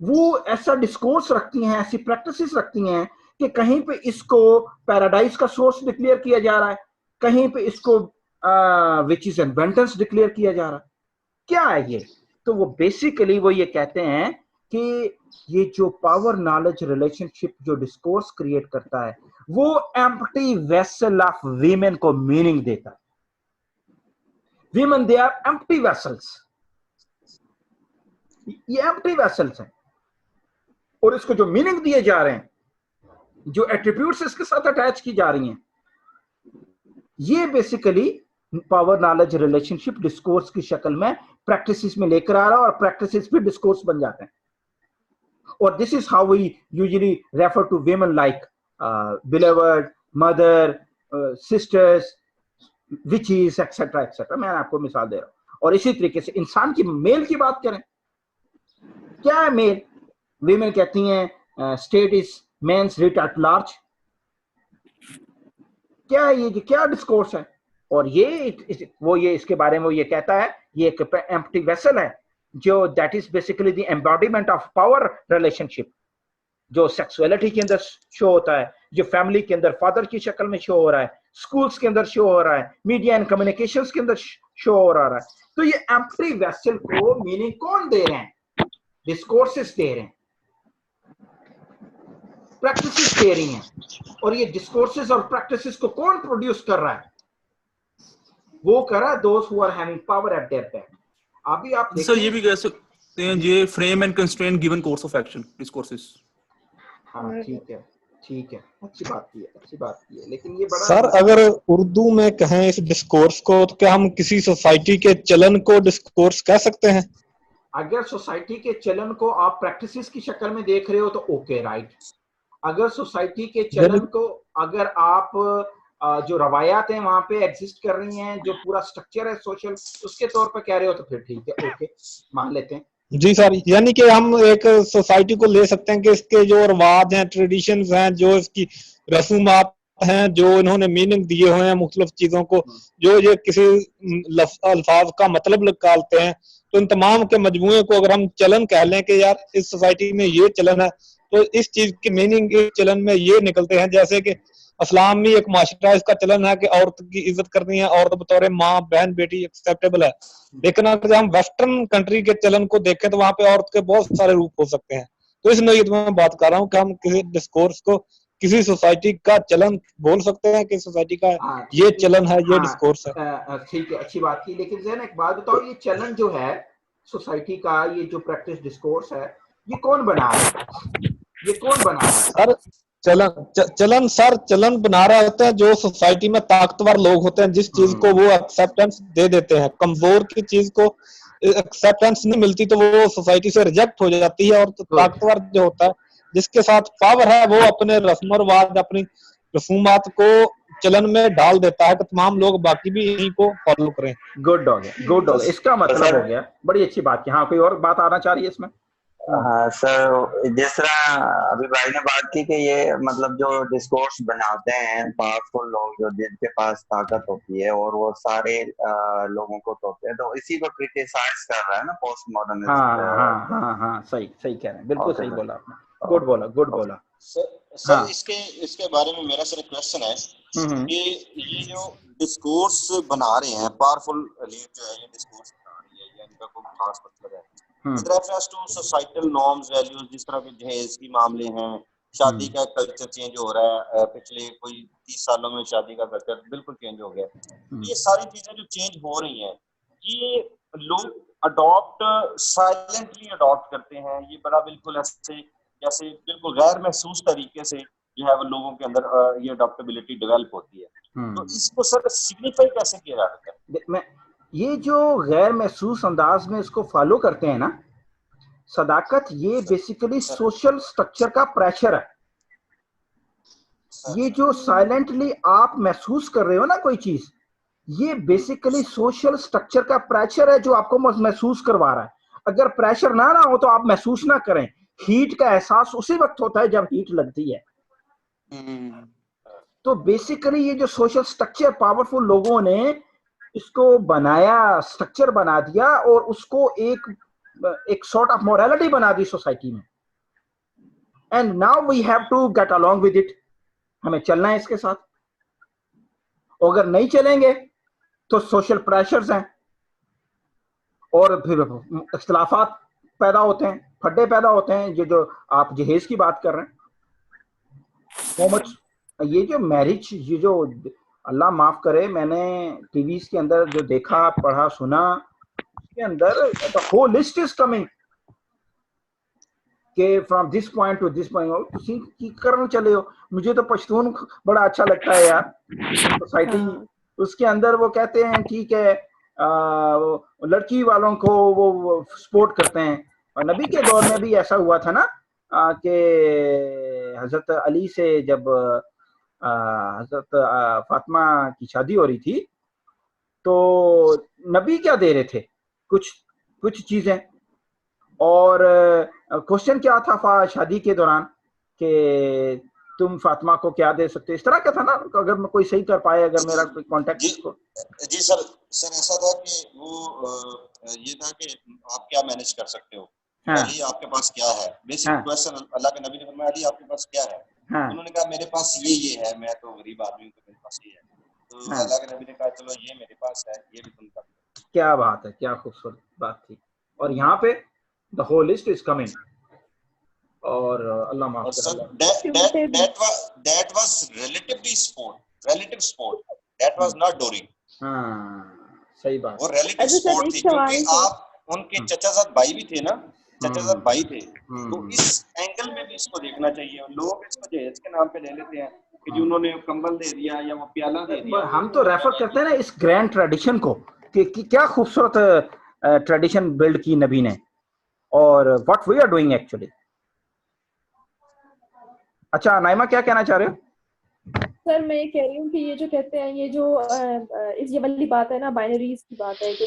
वो ऐसा डिस्कोर्स रखती हैं, ऐसी प्रैक्टिसेस रखती हैं कि कहीं पे इसको पैराडाइज का सोर्स डिक्लेयर किया जा रहा है, कहीं पे इसको विचेस एंड वेंटर्स डिक्लेयर किया जा रहा है। क्या है ये? तो वो बेसिकली वो ये कहते हैं कि ये जो पावर नॉलेज रिलेशनशिप जो डिस्कोर्स क्रिएट करता है वो एम्प्टी वेसल ऑफ वीमेन को मीनिंग देता है। Women, they are empty vessels, ये एम्प्टी वेसल्स हैं, और इसको जो मीनिंग दिए जा रहे हैं, जो एट्रीब्यूट्स इसके साथ अटैच की जा रही हैं, ये basically power knowledge relationship discourse की शक्ल में प्रैक्टिसेस में लेकर आ रहा है, और प्रैक्टिसेस भी डिस्कोर्स बन जाते हैं। और this is how we usually refer to women like beloved, mother, sisters, witches, etc. etc. मैं आपको मिसाल दे रहा हूं। और इसी तरीके से इंसान की मेल की बात करें, क्या है मेल? women कहती हैं state is man's writ at large। क्या है ये? क्या डिस्कोर्स है? और ये इसके बारे में वो ये कहता है, ये एक एम्प्टी वेसल है जो that is basically the embodiment of power relationship, जो सेक्सुअलिटी के अंदर शो होता है, जो फैमिली के अंदर फादर की शक्ल में शो हो रहा है, स्कूल्स के अंदर शो हो रहा है, मीडिया एंड कम्युनिकेशंस के अंदर शो हो रहा है। तो ये एम्प्टी वेसल को मीनिंग कौन दे रहे हैं? डिस्कोर्सेस दे रहे हैं, प्रैक्टिसेस दे रही हैं। और ये डिस्कोर्सेस और प्रैक्टिसेस को कौन प्रोड्यूस कर रहा है? वो कर रहा है those who are having power at their back. अभी आप सर ये भी कह सकते हैं ये frame and constrain given course of action discourses. हाँ ठीक है, ठीक है, अच्छी बात की है, अच्छी बात की है। लेकिन ये बड़ा सर अगर उर्दू में कहें इस डिस्कोर्स को, तो क्या हम किसी सोसाइटी के चलन को डिस्कोर्स कह सकते हैं? अगर सोसाइटी के चलन को आप प्रैक्टिसेस की शक्ल में देख रहे हो तो ओके, राइट। अगर सोसाइटी के चलन को अगर आप जो रवायात हैं वहां पे एग्जिस्ट कर रही हैं, जो पूरा स्ट्रक्चर है सोशल, उसके तौर पर कह रहे हो तो फिर ठीक है, ओके, मान लेते हैं। जी सर, यानी कि हम एक सोसाइटी को ले सकते हैं कि इसके जो रिवाज हैं, ट्रेडिशंस हैं, जो इसकी रसूमात हैं, जो इन्होंने मीनिंग दिए हुए हैं मुख्तलिफ चीजों को, जो ये किसी अल्फाज का मतलब निकालते हैं, तो इन तमाम के मजमूए को अगर हम चलन कह लें कि यार इस सोसाइटी में ये चलन है, तो इस चीज की मीनिंग इस चलन में ये निकलते हैं। जैसे कि इस्लाम में एक माशरा इसका चलन है कि औरत की इज्जत करनी है, औरत बतौर माँ, बहन, बेटी एक्सेप्टेबल है। लेकिन अगर हम वेस्टर्न कंट्री के चलन को देखें तो वहां पे औरत के बहुत सारे रूप हो सकते हैं। तो इस नोयत में बात कर रहा हूँ कि हम किसी डिस्कोर्स को किसी सोसाइटी का चलन बोल सकते हैं कि सोसाइटी का ये चलन है, ये डिस्कोर्स है। ठीक है, अच्छी बात की। लेकिन जैन एक बात बताओ, ये चलन जो है सोसाइटी का, ये जो प्रैक्टिस डिस्कोर्स है, ये कौन बना रहा है? ये कौन बना रहा है? सर चलन बना रहे होते हैं जो सोसाइटी में ताकतवर लोग होते हैं, जिस चीज को वो एक्सेप्टेंस दे देते हैं। कमजोर की चीज को एक्सेप्टेंस नहीं मिलती तो वो सोसाइटी से रिजेक्ट हो जाती है, और तो ताकतवर जो होता है, जिसके साथ पावर है, वो अपने रस्म और रिवाज, अपनी रसूमात को चलन में डाल देता है कि तमाम लोग बाकी भी इन्हीं को फॉलो करें। गुड हो गया, गुड हो गया, इसका मतलब हो गया। बड़ी अच्छी बात की। हाँ, कोई और बात आना चाह रही है इसमें? हाँ सर, जिस तरह अभी भाई ने बात की कि ये मतलब जो डिस्कोर्स बनाते हैं पावरफुल लोग, जो जिनके पास ताकत होती है और वो सारे लोगों को तोड़ते हैं, तो इसी को क्रिटिसाइज कर रहा है ना पोस्ट मॉडर्न। हाँ, सही कह रहे हैं, बिल्कुल सही बोला आपने। गुड बोला। सर इसके बारे में मेरा सिर्फ क्वेश्चन है कि ये जो डिस्कोर्स बना रहे हैं पावरफुल लीड जो है, ये डिस्कोर्स बना रही है, या इनका कोई खास मतलब है with reference to societal norms values, जिस तरह के दहेज की मामले हैं, शादी का कल्चर चेंज हो रहा है, पिछले कोई 30 सालों में शादी का कल्चर बिल्कुल चेंज हो गया। ये सारी चीजें जो चेंज हो रही हैं, ये लोग साइलेंटली अडॉप्ट करते हैं। ये बड़ा बिल्कुल ऐसे जैसे बिल्कुल गैर महसूस तरीके से जो है वो लोगों के अंदर ये अडॉप्टेबिलिटी डेवलप होती है। तो इसको सर सिग्निफाई कैसे किया जा सकता है? ये जो गैर महसूस अंदाज में इसको फॉलो करते हैं ना, सदाकत, ये बेसिकली सोशल स्ट्रक्चर का प्रेशर है। ये जो साइलेंटली आप महसूस कर रहे हो ना कोई चीज, ये बेसिकली सोशल स्ट्रक्चर का प्रेशर है जो आपको महसूस करवा रहा है। अगर प्रेशर ना हो तो आप महसूस ना करें। हीट का एहसास उसी वक्त होता है जब हीट लगती है। तो बेसिकली ये जो सोशल स्ट्रक्चर पावरफुल लोगों ने इसको बनाया, स्ट्रक्चर बना दिया, और उसको एक सॉर्ट ऑफ मोरालिटी बना दी सोसाइटी में। And now we have to get along with it. हमें चलना है इसके साथ। अगर नहीं चलेंगे तो सोशल प्रेशर्स हैं, और फिर इख्तिलाफात पैदा होते हैं, फड्डे पैदा होते हैं। ये जो आप जहेज की बात कर रहे हैं, ये जो मैरिज, ये जो अल्लाह माफ करे, मैंने टीवीज के अंदर जो देखा, पढ़ा, सुना, उसके अंदर the whole list is coming के from this point to this point. किसी की करने चले हो। मुझे तो पश्तून बड़ा अच्छा लगता है यार, सोसाइटी। उसके अंदर वो कहते हैं ठीक है, लड़की वालों को वो सपोर्ट करते हैं। और नबी के दौर में भी ऐसा हुआ था ना कि हजरत अली से जब हजरत फातिमा की शादी हो रही थी, तो नबी क्या दे रहे थे, कुछ चीजें, और क्वेश्चन क्या था शादी के दौरान कि तुम फातिमा को क्या दे सकते, इस तरह का था ना। अगर मैं कोई सही कर पाए, अगर मेरा कोई कांटेक्ट इसको। जी सर ऐसा था कि वो ये था कि आप क्या मैनेज कर सकते हो। अली आपके पास क्या है, बेसिक क्वेश्चन अल्लाह के नबी ने फरमाया अली आपके पास क्या है। उन्होंने कहा मेरे पास ये है, मैं तो गरीब आदमी हूं, तो मेरे पास ये है। तो अल्लाह के नबी ने कहा चलो ये मेरे पास है, ये भी तुम कर लो। क्या बात है, क्या खूबसूरत बात थी। और यहाँ पे the whole list is coming. और अल्लाह माफ करे, that was relative sport, that was not dowry। सही बात। वो रिलेटिव स्पोर्ट थी, क्योंकि आप उनके चचाजाद भाई भी थे ना, चचाजाद भाई थे। तो इस एंगल में भी इसको देखना चाहिए। लोग इसको जहेज के नाम पे ले लेते हैं कि जी उन्होंने कंबल दे दिया या वो प्याला दे दिया। हम तो रेफर करते हैं ना इस ग्रैंड ट्रेडिशन को कि क्या खूबसूरत ट्रेडिशन बिल्ड की नबी ने, और what we are doing actually. अच्छा नाइमा, क्या कहना चाह रहे हो? सर मैं ये कह रही हूँ कि ये जो कहते हैं, ये जो इस ये वाली बात है ना, बाइनरीज की बात है कि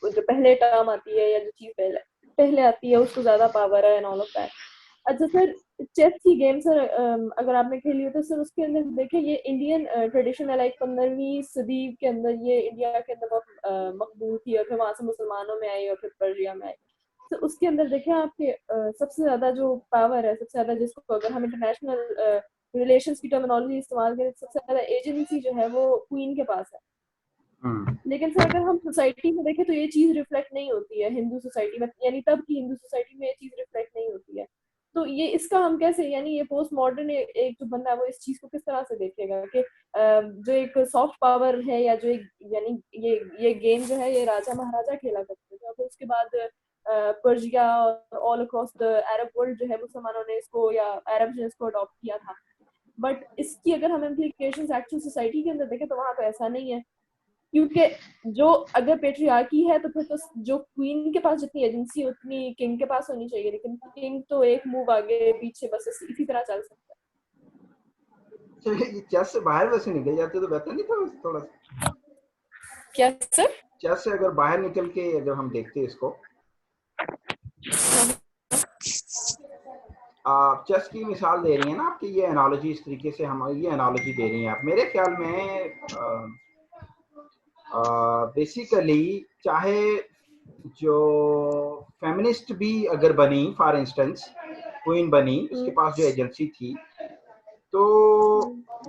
जो पहले टर्म आती है या जो चीज पहले आती है उसको ज्यादा पावर है एंड ऑल ऑफ दैट। अच्छा सर, चेस की गेम सर अगर आपने खेली हो तो सर उसके अंदर देखिए ये इंडियन ट्रेडिशन है, लाइक 15वीं सदी के अंदर ये इंडिया के अंदर बहुत मकबूल थी, और फिर वहां से मुसलमानों में आई और फिर पर्शिया में आई। तो उसके अंदर देखिए आपके सबसे ज्यादा जो पावर है, सबसे ज्यादा जिसको अगर हम इंटरनेशनल रिलेशंस की टर्मिनोलॉजी इस्तेमाल करें, सबसे ज्यादा एजेंसी जो है वो क्वीन के पास है। लेकिन सर अगर हम सोसाइटी में देखें तो ये चीज रिफ्लेक्ट नहीं होती है हिंदू सोसाइटी में, यानी तब की हिंदू सोसाइटी में ये चीज रिफ्लेक्ट नहीं होती है। तो ये इसका हम कैसे, यानी ये पोस्ट मॉडर्न एक जो बंदा है वो इस चीज को किस तरह से देखेगा कि जो एक सॉफ्ट पावर है या जो एक, यानी ये गेम जो है ये राजा महाराजा खेला करते थे, और उसके बाद पर्शिया और all across the Arab world जो है मुसलमानों ने इसको या अरब ने इसको अडॉप्ट किया था। बट इसकी अगर हम इम्प्लीकेशंस एक्चुअल सोसाइटी के अंदर देखें तो वहां तो ऐसा नहीं है, क्योंकि जो अगर पेट्रियार्की है तो फिर तो जो क्वीन के पास जितनी एजेंसी उतनी किंग के पास होनी चाहिए, लेकिन किंग तो एक मूव आगे पीछे बस इसी तरह चल सकता है। ये चेस से बाहर वैसे निकल जाते तो बेहतर नहीं था थोड़ा सा? क्या सर? चेस से अगर बाहर निकल के अगर हम देखते इसको, आप चेस की मिसाल दे रही हैं ना आपकी, ये एनालॉजी इस तरीके से हम ये एनालॉजी दे रही हैं आप, मेरे ख्याल में बेसिकली चाहे जो फेमिनिस्ट भी अगर बनी, फॉर इंस्टेंस क्वीन बनी, उसके पास जो एजेंसी थी, तो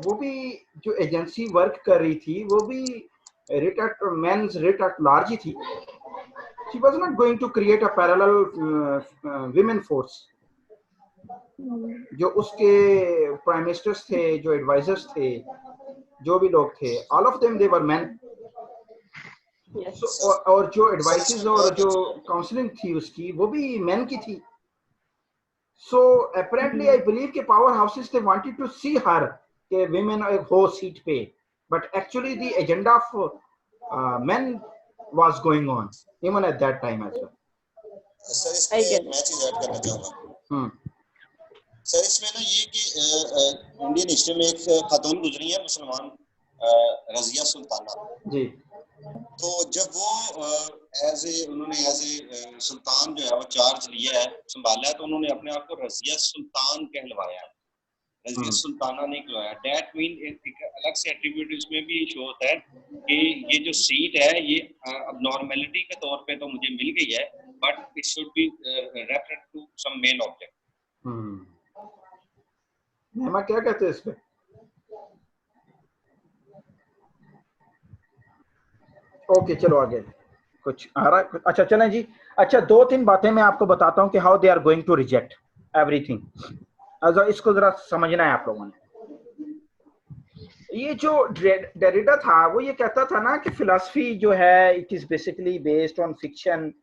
वो भी जो एजेंसी वर्क कर रही थी वो भी writ at men's writ at large ही थी। She was not going to create a parallel women force. जो उसके प्राइम मिनिस्टर्स थे, जो एडवाइजर्स थे, जो भी लोग थे, all of them they were main. और जो एडवाइसेस और जो काउंसलिंग थी उसकी वो भी मेन की थी। सो apparently I believe के power houses they wanted to see her के women एक हो सीट पे, but actually the agenda of men was going on even at that time as well. Sir इसमें मैं चीज ऐड करना चाहूंगा। सर इसमें ना ये कि इंडियन हिस्ट्री में एक खातून गुजरी है मुसलमान, रजिया सुल्ताना जी। तो जब वो उन्होंने एज ए सुल्तान जो है वो चार्ज लिया है, संभाला है, तो उन्होंने अपने आप को रजिया सुल्तान कहलवाया है, रजिया सुल्ताना नहीं कहलवाया। दैट मीन एक अलग से एट्रीब्यूट इसमें भी शो होता है कि ये जो सीट है ये अब नॉर्मेलिटी के तौर पे तो मुझे मिल गई है, but it should be reference to some main object. नेमा क्या कहते हैं इस पे? ओके चलो आगे कुछ आ रहा है। अच्छा चलें जी। अच्छा 2-3 बातें मैं आपको बताता हूं कि how they are going to reject everything. अच्छा इसको जरा समझना है आप लोगों ने। ये जो डेरिडा था वो ये कहता था ना कि फिलॉसफी जो है it is basically based on fiction,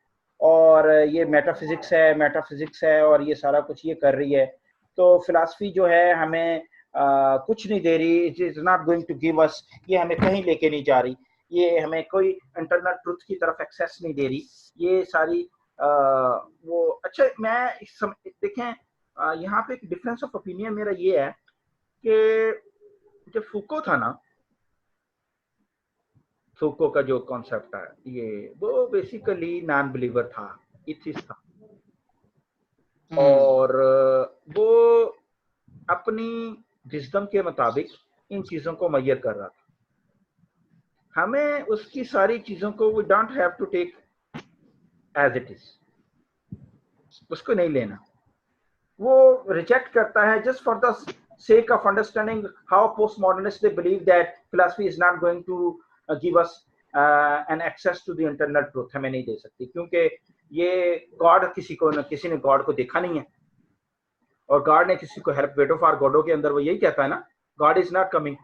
और ये मेटाफिजिक्स है और ये सारा कुछ ये कर रही है। तो फिलॉसफी जो है हमें कुछ नहीं दे रही, it is not going to give us, ये हमें कहीं लेके नहीं जा रही, ये हमें कोई इंटरनल ट्रुथ की तरफ एक्सेस नहीं दे रही, ये सारी वो। अच्छा मैं देखें यहाँ पे एक डिफरेंस ऑफ ओपिनियन मेरा ये है कि जो फूको था ना, फूको का जो कॉन्सेप्ट है ये वो बेसिकली नॉन बिलीवर था, एथिस्ट था, और वो अपनी विजडम के मुताबिक इन चीजों को मैयर कर रहा था। हमें उसकी सारी चीजों को we don't have to take as it is, उसको नहीं लेना। वो रिजेक्ट करता है just for the sake of understanding how postmodernists they believe that philosophy is not going to give us an access to the internal truth। हमें नहीं दे सकती क्योंकि ये गॉड किसी ने गॉड को देखा नहीं है, और गॉड ने किसी को help, weight of are Godot के अंदर वो यही कहता है ना, God is not coming,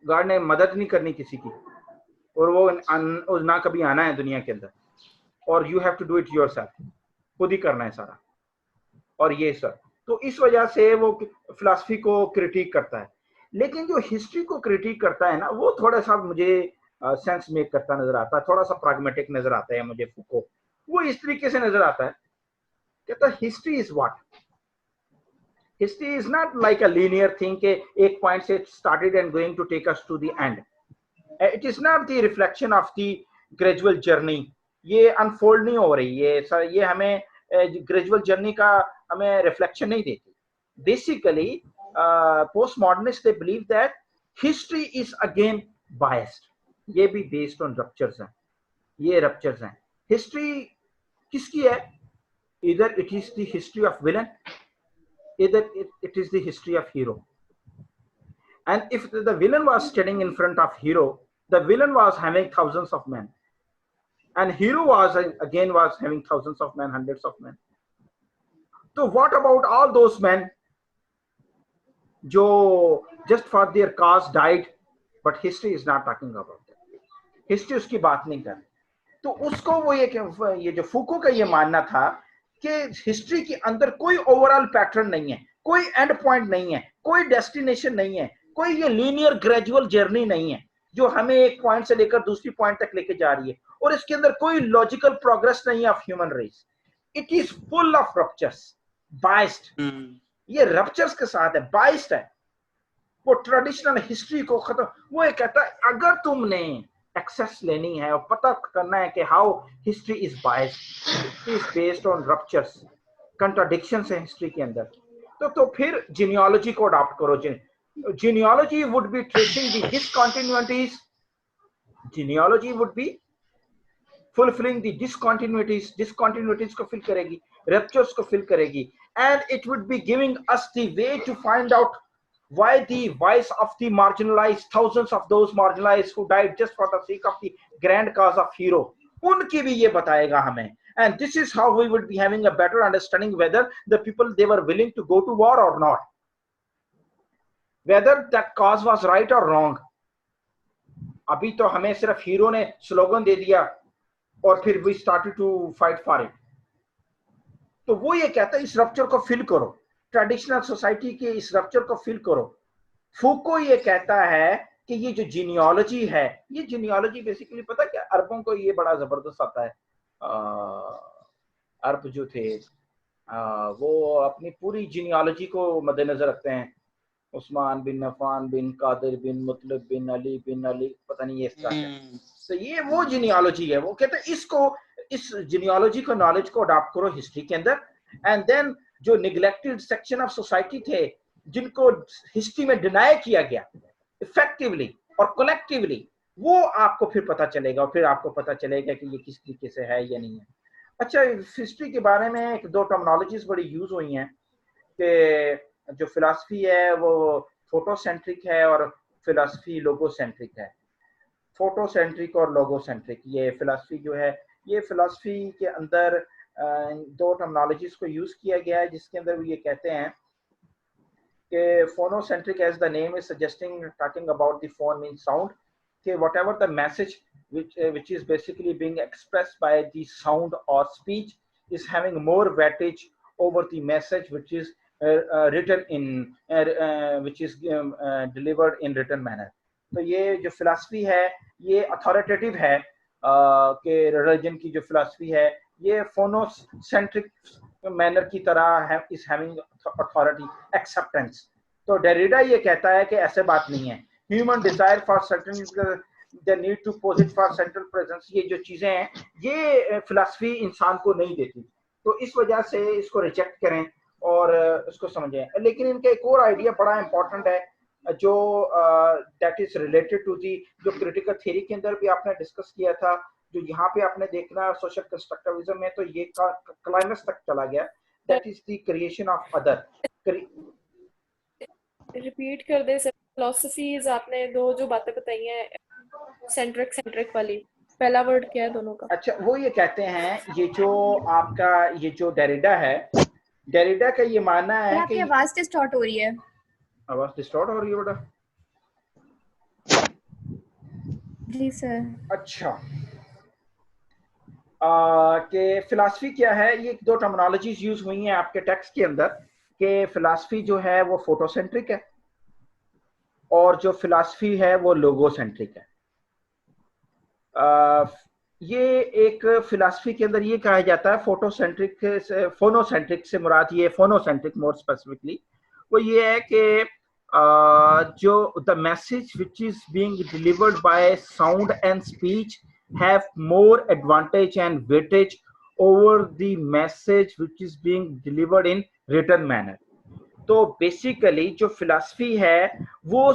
God ने मदद नहीं करनी किसी की, और वो ना कभी आना है दुनिया के अंदर, और you have to do it yourself, खुद ही करना है सारा। और ये सब तो इस वजह से वो फिलॉसफी को क्रिटिक करता है। लेकिन जो हिस्ट्री को क्रिटिक करता है ना, वो थोड़ा सा मुझे सेंस मेक करता नजर आता है, थोड़ा सा प्रैग्मेटिक नजर आता है मुझे फूको। वो इस तरीके से नजर आता है, कहता है history is what, history is not like a linear thing के एक पॉइंट से started and going to take us to the end. It is not the reflection of the gradual journey, ये अनफोल्ड नहीं हो रही, ये हमें ग्रेजुअल जर्नी का हमें रिफ्लेक्शन नहीं देती। Basically post modernist they believe that history is again biased, ये भी बेस्ड ऑन रप्चर्स हैं, ये रप्चर्स हैं। हिस्ट्री किसकी है? इधर it is the history of villain, इधर it is the history of hero. And if the villain was standing in front of hero, the villain was having thousands of men, and hero was having thousands of men, hundreds of men. तो what about all those man जो just for their cause died, but history is not talking about that, history उसकी बात नहीं कर रही। तो उसको वो ये जो फूको का ये मानना था कि हिस्ट्री के अंदर कोई ओवरऑल पैटर्न नहीं है, कोई एंड पॉइंट नहीं है, कोई डेस्टिनेशन नहीं है, कोई ये लीनियर ग्रेजुअल जर्नी नहीं है जो हमें एक पॉइंट से लेकर दूसरी पॉइंट तक लेके जा रही है, और इसके अंदर कोई लॉजिकल प्रोग्रेस नहीं है of human race. It is full of ruptures, biased, ये रप्चर्स के साथ है, बाइस्ड है। वो ट्रेडिशनल हिस्ट्री को खत्म, वो ये कहता है अगर तुमने एक्सेस लेनी है और पता करना है कि how history is biased, is based on ruptures, contradictions है हिस्ट्री के अंदर, तो फिर जीनियोलॉजी को अडॉप्ट करो। Genealogy would be tracing the discontinuities. Genealogy would be fulfilling the discontinuities. Discontinuities को fill करेगी, ruptures को fill करेगी, and it would be giving us the way to find out why the voice of the marginalized, thousands of those marginalized who died just for the sake of the grand cause of hero, उनकी भी ये बताएगा हमें. And this is how we would be having a better understanding whether the people they were willing to go to war or not. Whether that cause was right or wrong. अभी तो हमें सिर्फ hero ने slogan दे दिया और फिर we started to fight for it. तो वो ये कहता है इस रप्चर को फिल करो, ट्रेडिशनल सोसाइटी के इस रप्चर को फिल करो। फूको ये कहता है कि ये जो जीनियोलॉजी है, ये जीनियोलॉजी बेसिकली पता क्या, अरबों को ये बड़ा जबरदस्त आता है। अरब जो थे वो अपनी पूरी जीनियोलॉजी को मद्देनजर रखते हैं। उस्मान बिन अफान बिन कादिर बिन मुतलब बिन अली पता नहीं ये इस तरह है। तो ये वो जीनियोलॉजी है। वो कहते हैं इसको, इस जीनियोलॉजी को, नॉलेज को अडॉप्ट करो हिस्ट्री के अंदर, एंड देन जो निग्लेक्टेड सेक्शन ऑफ सोसाइटी थे जिनको हिस्ट्री में डिनाई किया गया इफेक्टिवली और कलेक्टिवली, वो आपको फिर पता चलेगा, और फिर आपको पता चलेगा कि ये किस तरीके से है या नहीं है। अच्छा, हिस्ट्री के बारे में एक दो टर्मिनोलॉजीज बड़ी यूज हुई हैं कि जो फिलॉसफी है वो फोटोसेंट्रिक है और फिलॉसफी लोगोसेंट्रिक है। फोटोसेंट्रिक और लोगोसेंट्रिक, ये फिलॉसफी जो है, ये फिलॉसफी के अंदर दो टर्मिनोलॉजीज को यूज किया गया है, जिसके अंदर वो ये कहते हैं कि phonocentric as the name is suggesting, talking about the phone mean sound, कि whatever the message which is basically being expressed by the sound or speech is having more weightage over the message which is written in which is delivered in written manner. तो ये जो philosophy है ये authoritative है कि religion की जो philosophy है ये फोनोसेंट्रिक मैनर की तरह है, इज हैविंग अथॉरिटी एक्सेप्टेंस। तो डेरिडा ये कहता है कि ऐसे बात नहीं है, human desire for certain the need to posit for central presence, ये जो चीजें हैं ये फिलॉसफी इंसान को नहीं देती। तो इस वजह से इसको रिजेक्ट करें और इसको समझें। लेकिन इनका एक और आइडिया बड़ा इंपॉर्टेंट है जो that is related to the, जो क्रिटिकल थ्योरी के अंदर भी आपने डिस्कस किया था, जो यहाँ पे आपने देखना सोशल कंस्ट्रक्टिविज्म में तो ये क्लाइमेक्स तक चला गया, that is the creation of other. Repeat कर दे सर, फिलॉसफीज आपने दो जो बातें बताई हैं सेंट्रिक वाली, पहला वर्ड क्या है दोनों का? अच्छा, वो ये कहते हैं ये जो आपका ये जो डेरिडा है, डेरिडा का ये मानना है कि आवाज डिस्टॉर्ट हो रही है। आवाज डिस्टॉर्ट हो रही है बेटा? जी सर। अच्छा, कि फिलॉसफी क्या है, ये दो टर्मिनोलॉजीज यूज हुई हैं आपके टेक्स्ट के अंदर कि फिलॉसफी जो है वो फोटोसेंट्रिक है और जो फिलॉसफी है वो लोगोसेंट्रिक है। ये एक फिलॉसफी के अंदर ये कहा जाता है फोटोसेंट्रिक से, फोनोसेंट्रिक से मुराद ये फोनोसेंट्रिक मोर स्पेसिफिकली वो ये है कि जो the message which is being delivered by sound and speech have more advantage and weightage over the message which is being delivered in written manner. तो बेसिकली जो फिलॉसफी है वो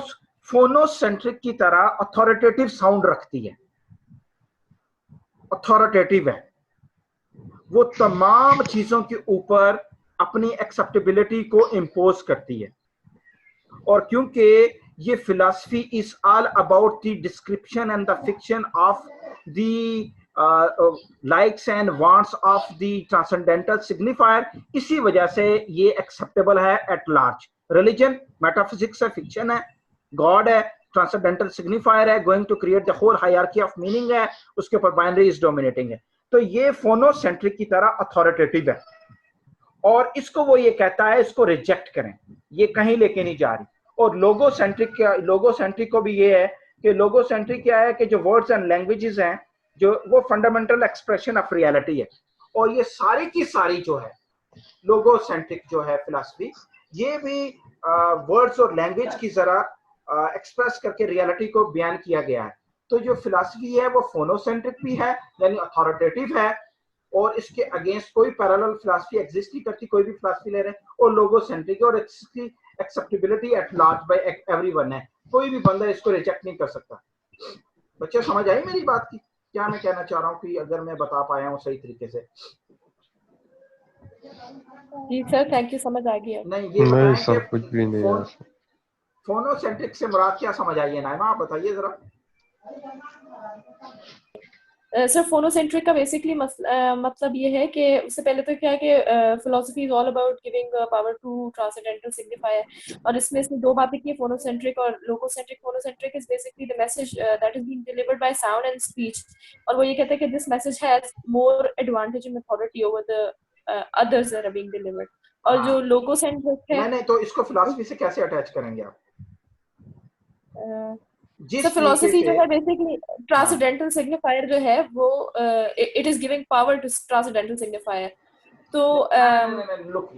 फोनोसेंट्रिक की तरह अथॉरिटेटिव साउंड रखती है, अथॉरिटेटिव है, वो तमाम चीजों के ऊपर अपनी एक्सेप्टेबिलिटी को इम्पोज करती है। और क्योंकि ये philosophy is all about the description and the fiction of the likes and wants of the transcendental signifier, इसी वजह से ये एक्सेप्टेबल है एट लार्ज। रिलीजन मेटाफिजिक्स है, फिक्शन है, गॉड है, ट्रांसेंडेंटल सिग्निफायर है, going to create the whole hierarchy of meaning है, उसके ऊपर बाइनरी इज डोमिनेटिंग है। तो ये फोनोसेंट्रिक की तरह अथॉरिटेटिव है और इसको वो ये कहता है इसको रिजेक्ट करें, ये कहीं लेके नहीं जा रही। और लोगोसेंट्रिक को भी ये है कि लोगोसेंट्रिक क्या है कि जो वर्ड्स एंड लैंग्वेजेस हैं जो वो फंडामेंटल एक्सप्रेशन ऑफ रियलिटी है। और ये सारी की सारी जो है लोगोसेंट्रिक जो है फिलॉसफी, ये भी वर्ड्स और लैंग्वेज की जरा एक्सप्रेस करके रियलिटी को बयान किया गया है। तो जो फिलॉसफी है वो फोनोसेंट्रिक भी है यानी अथॉरिटेटिव है और इसके अगेंस्ट कोई पैरेलल फिलॉसफी एग्जिस्ट नहीं करती, कोई भी फिलॉसफी ले रहे हैं, और लोगोसेंट्रिक और इसकी acceptability at large by everyone है, कोई भी बंदा इसको रिजेक्ट नहीं कर सकता। बच्चे समझ आई मेरी बात की क्या मैं कहना चाह रहा हूँ कि अगर मैं बता पाया हूँ सही तरीके से? जी सर, थैंक यू, समझ आ गया। नहीं ये नहीं सर कुछ भी नहीं है। फोनोसेंट्रिक से मुराद क्या समझ आई है नाइमा, आप बताइए जरा। सर फोनोसेंट्रिक का बेसिकली मतलब ये है कि उससे पहले तो क्या है कि philosophy is all about giving power to transcendental signifier, और इसमें दो बातें की, फोनोसेंट्रिक और logocentric. Phonocentric is basically the message that is being delivered by sound and speech, और वो ये कहते हैं कि this message has more advantage and authority over the others that are being delivered. और जो लोगोसेंट्रिक है नहीं तो इसको फिलॉसफी से कैसे अटैच करेंगे आप? तो फिलोसफी जो है बेसिकली ट्रांसेंडेंटल सिग्निफायर जो है वो it is giving power to transcendental signifier. तो लुक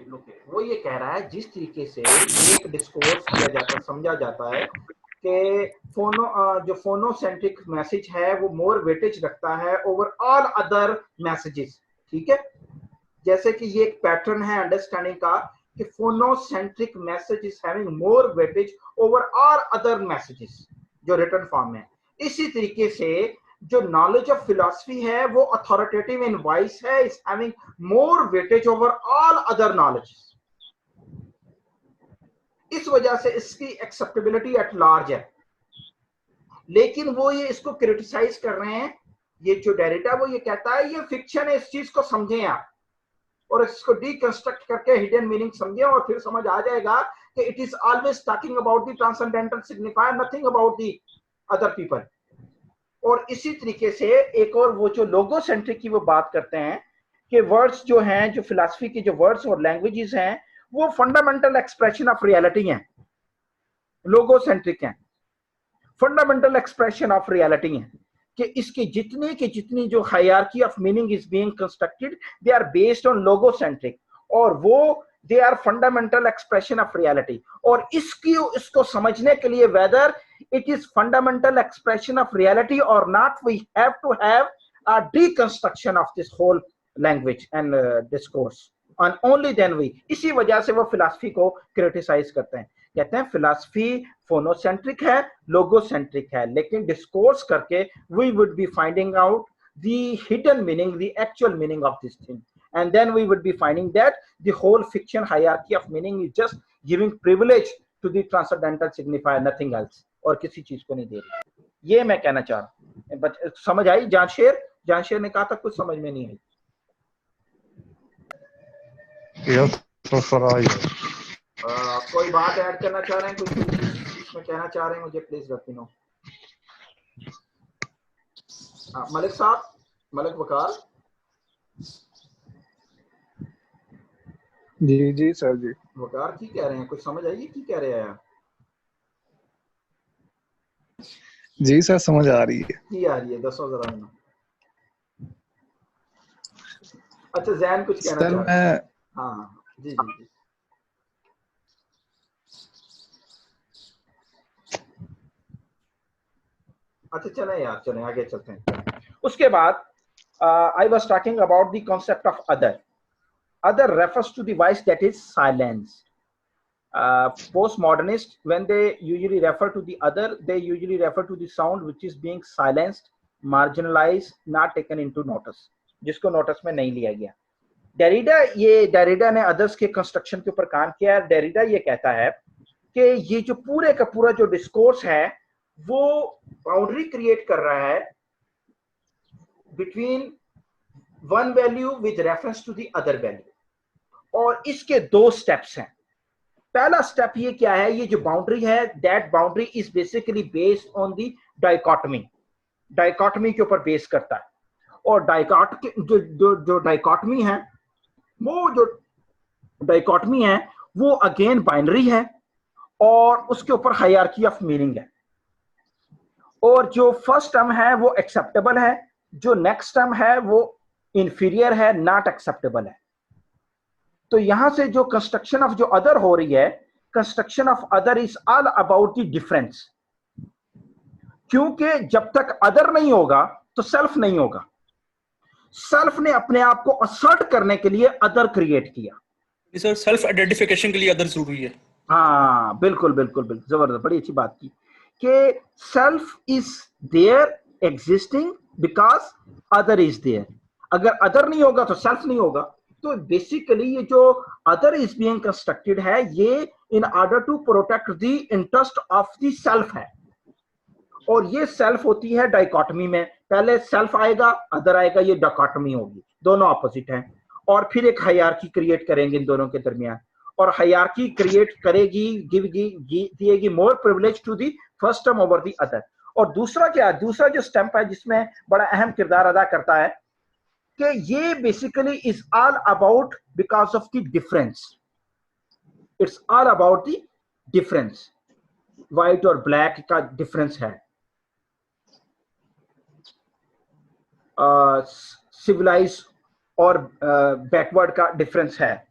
वो ये कह रहा है जिस तरीके से एक डिस्कोर्स किया जाता समझा जाता है कि जो फोनोसेंट्रिक मैसेज है वो मोर वेटेज रखता है ओवर ऑल अदर मैसेजेस, ठीक है। जैसे कि ये एक पैटर्न है अंडरस्टैंडिंग का कि phonocentric message is having more weightage over all other messages जो रिटन फॉर्म में। इसी तरीके से जो नॉलेज ऑफ फिलॉसफी है वो अथॉरिटेटिव इन वॉइस है, is having more weightage over all other knowledge. इस वजह से इसकी एक्सेप्टेबिलिटी एट लार्ज है। लेकिन वो ये इसको क्रिटिसाइज कर रहे हैं, ये जो डेरिडा वो ये कहता है ये फिक्शन है, इस चीज को समझें आप और इसको डीकंस्ट्रक्ट करके हिडन मीनिंग समझें और फिर समझ आ जाएगा कि it is always talking about the transcendental signifier, nothing about the other people. और इसी तरीके से एक और वो जो लोगोसेंट्रिक की वो बात करते हैं कि वर्ड्स जो हैं, जो फिलॉसफी की जो वर्ड्स और लैंग्वेजेस हैं वो फंडामेंटल एक्सप्रेशन ऑफ रियलिटी हैं, लोगोसेंट्रिक हैं, फंडामेंटल एक्सप्रेशन ऑफ रियलिटी हैं कि इसकी जितनी की जितनी जो hierarchy of meaning is being constructed they are based on logocentric और वो they are fundamental expression of reality. और इसको समझने के लिए whether it is fundamental expression of reality और not, we have to have a deconstruction of this whole language and discourse and only then we. इसी वजह से वो फिलॉसफी को क्रिटिसाइज करते हैं, कहते हैं फिलॉसफी फोनोसेंट्रिक है, लोगोसेंट्रिक है, लेकिन डिस्कोर्स करके we would be finding out the hidden meaning, the actual meaning of this thing, and then we would be finding that the whole fiction hierarchy of meaning is just giving privilege to the transcendental signifier, nothing else, और किसी चीज को नहीं दे रही। ये मैं कहना चाह रहा हूँ। समझ आई? जानशेर ने कहा था कुछ समझ में नहीं आई। कोई बात ऐड करना चाह रहे हैं, कुछ इसमें कहना चाह रहे हैं, मुझे please let me know. Malik साहब, मलिक वकार। जी सर जी। वकार की कह रहे हैं, कुछ समझ आइए की कह रहे हैं? जी सर समझ आ रही है। की आ रही है, दसो जरा ना। अच्छा जैन कुछ कहना चाह रहे हैं? हाँ जी जी जी। अच्छा चले यार, चले आगे चलते हैं। उसके बाद I was talking about the concept of other. Other refers to the voice that is silenced. Postmodernists, when they usually refer to the other, they usually refer to the sound which is being silenced, marginalized, not taken into notice, जिसको notice में नहीं लिया गया। Derrida ने others के construction के ऊपर काम किया है। डेरिडा ये कहता है कि ये जो पूरे का पूरा जो डिस्कोर्स है वो बाउंड्री क्रिएट कर रहा है between one value with reference to the other value. और इसके दो स्टेप्स हैं. पहला स्टेप ये क्या है, ये जो बाउंड्री है, that boundary is basically based on the dichotomy. Dichotomy के ऊपर बेस करता है. और जो डाइकोटमी है, वो जो डाइकोटमी है वो अगेन बाइनरी है और उसके ऊपर हायरार्की ऑफ मीनिंग है. और जो फर्स्ट टर्म है वो एक्सेप्टेबल है, जो नेक्स्ट टर्म है वो इंफीरियर है, नॉट एक्सेप्टेबल है. तो यहां से जो कंस्ट्रक्शन ऑफ जो अदर हो रही है, construction of other is all about the difference. क्योंकि जब तक अदर नहीं होगा तो सेल्फ नहीं होगा. सेल्फ ने अपने आप को असर्ट करने के लिए अदर क्रिएट किया. सर सेल्फ आइडेंटिफिकेशन के लिए अदर जरूरी है. हाँ बिल्कुल बिल्कुल बिल्कुल, जबरदस्त, बड़ी अच्छी बात की कि self is there existing because other is there. अगर अदर नहीं होगा तो सेल्फ नहीं होगा. तो बेसिकली ये जो अदर इज बीइंग कंस्ट्रक्टेड है, ये in order to protect the interest of the self है. और ये सेल्फ होती है डाइकोटमी में. पहले सेल्फ आएगा, अदर आएगा, ये डाइकोटमी होगी, दोनों ऑपोजिट हैं. और फिर एक हायरार्की क्रिएट करेंगे इन दोनों के दरमियान. और हायरार्की क्रिएट करेगी, दिएगी more privilege to the first term over the other. और दूसरा क्या, दूसरा जो स्टेप है जिसमें बड़ा अहम किरदार अदा करता है कि ये basically is all about because of the difference. It's all about the difference. White और ब्लैक का डिफरेंस है, सिविलाइज और बैकवर्ड का डिफरेंस है.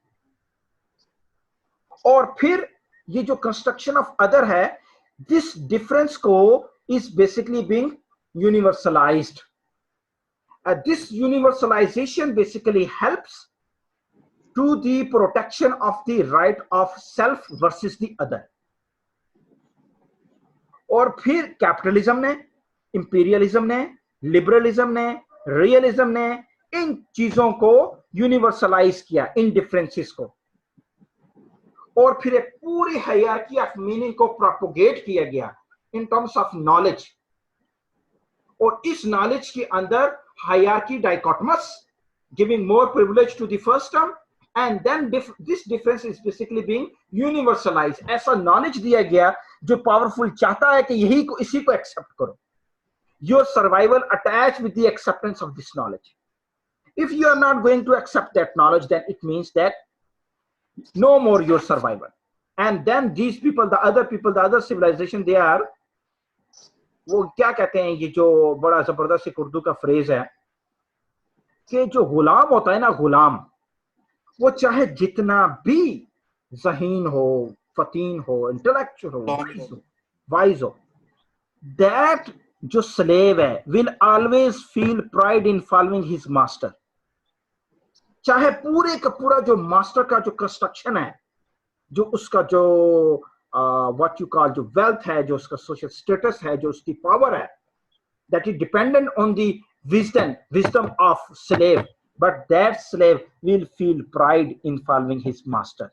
और फिर ये जो कंस्ट्रक्शन ऑफ अदर है, दिस डिफरेंस को is basically being universalised. This universalization basically helps to the protection of the right of self versus the other. और फिर कैपिटलिज्म ने, इंपीरियलिज्म ने, लिबरलिज्म ने, रियलिज्म ने इन चीजों को यूनिवर्सलाइज किया, इन डिफरेंसेस को. और फिर एक पूरी हायरार्की ऑफ मीनिंग को प्रोपोगेट किया गया इन टर्म्स ऑफ नॉलेज. और इस नॉलेज के अंदर hierarchy dichotomous, giving more privilege to the first term, and then this difference is basically being universalized. ऐसा knowledge दिया गया जो powerful चाहता है कि यही को, इसी को accept करो. Your survival attached with the acceptance of this knowledge. If you are not going to accept that knowledge, then it means that no more your survival. And then these people, the other people, the other civilization, they are, वो क्या कहते हैं, ये जो बड़ा जबरदस्त एक उर्दू का फ्रेज है कि जो गुलाम होता है ना, गुलाम, वो चाहे जितना भी ज़हीन हो, फतीन हो, इंटेलेक्चुअल हो, वाइज हो, दैट जो स्लेव है will always feel pride in following his master. चाहे पूरे का पूरा जो मास्टर का जो कंस्ट्रक्शन है, जो उसका जो what you call जो wealth है, जो उसका social status है, जो उसकी power है, that is dependent on the wisdom of slave, but that slave will feel pride in following his master.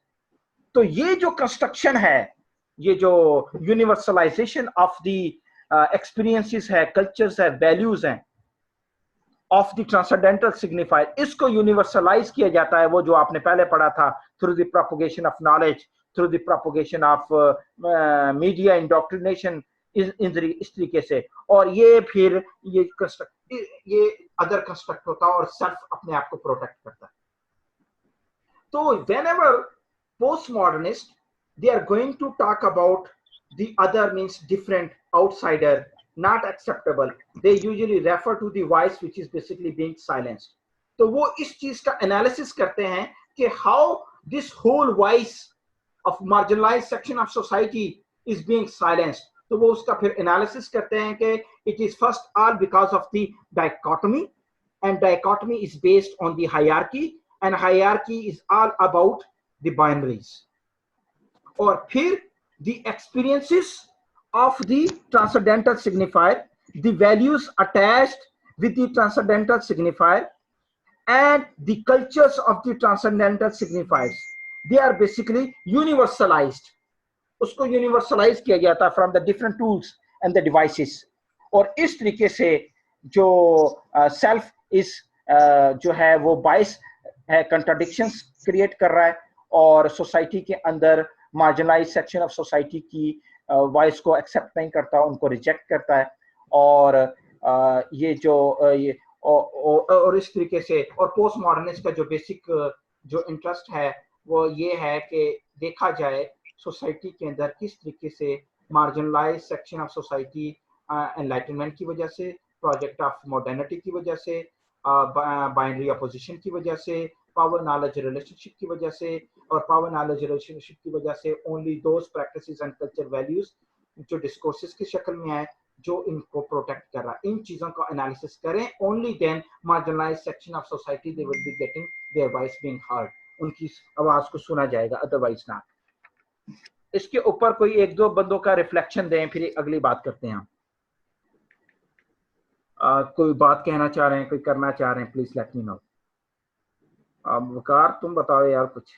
तो ये जो construction है, ये जो universalization of the experiences है, cultures है, values हैं of the transcendental signifier, इसको universalize किया जाता है. वो जो आपने पहले पढ़ा था, through the propagation of knowledge, through the propagation of media indoctrination, इस तरीके से. और ये फिर ये अदर कंस्ट्रक्ट होता है और सेल्फ अपने आप को प्रोटेक्ट करता है. तो whenever postmodernists, they are going to talk about the other means different, outsider, not acceptable, they usually refer to the voice which is basically being silenced. तो वो इस चीज का एनालिसिस करते हैं कि how this whole voice of marginalized section of society is being silenced. तो वो उसका फिर एनालिसिस करते हैं कि it is first all because of the dichotomy, and dichotomy is based on the hierarchy, and hierarchy is all about the binaries. और फिर the experiences of the transcendental signifier, the values attached with the transcendental signifier, and the cultures of the transcendental signifiers, they are basically universalized. उसको universalize किया गया था from the different tools and the devices. और इस तरीके से जो self इस जो है वो बाइस है, कंट्राडिक्शंस क्रिएट कर रहा है और सोसाइटी के अंदर मार्जिनलाइज सेक्शन ऑफ सोसाइटी की वॉइस को एक्सेप्ट नहीं करता, उनको रिजेक्ट करता है। और ये जो ये और इस तरीके से, और पोस्ट मॉडर्निस्ट का जो बेसिक जो इंटरेस्ट है वो ये है कि देखा जाए सोसाइटी के अंदर किस तरीके से marginalise section of society enlightenment की वजह से, प्रोजेक्ट ऑफ मॉडर्निटी की वजह से, बाइनरी अपोजिशन की वजह से, पावर नॉलेज रिलेशनशिप की वजह से, और पावर नॉलेज रिलेशनशिप की वजह से only those practices and culture values जो डिस्कोर्सेस की शक्ल में आए जो इनको प्रोटेक्ट कर रहा है। इन चीजों का एनालिसिस करें, only then marginalise section of society they will be getting their voice being heard, उनकी आवाज को सुना जाएगा, अदरवाइज ना। इसके ऊपर कोई एक दो बंदों का रिफ्लेक्शन दें, फिर अगली बात करते हैं हम। कोई बात कहना चाह रहे हैं, कोई करना चाह रहे हैं, प्लीज लेट मी नो। वकार तुम बताओ यार कुछ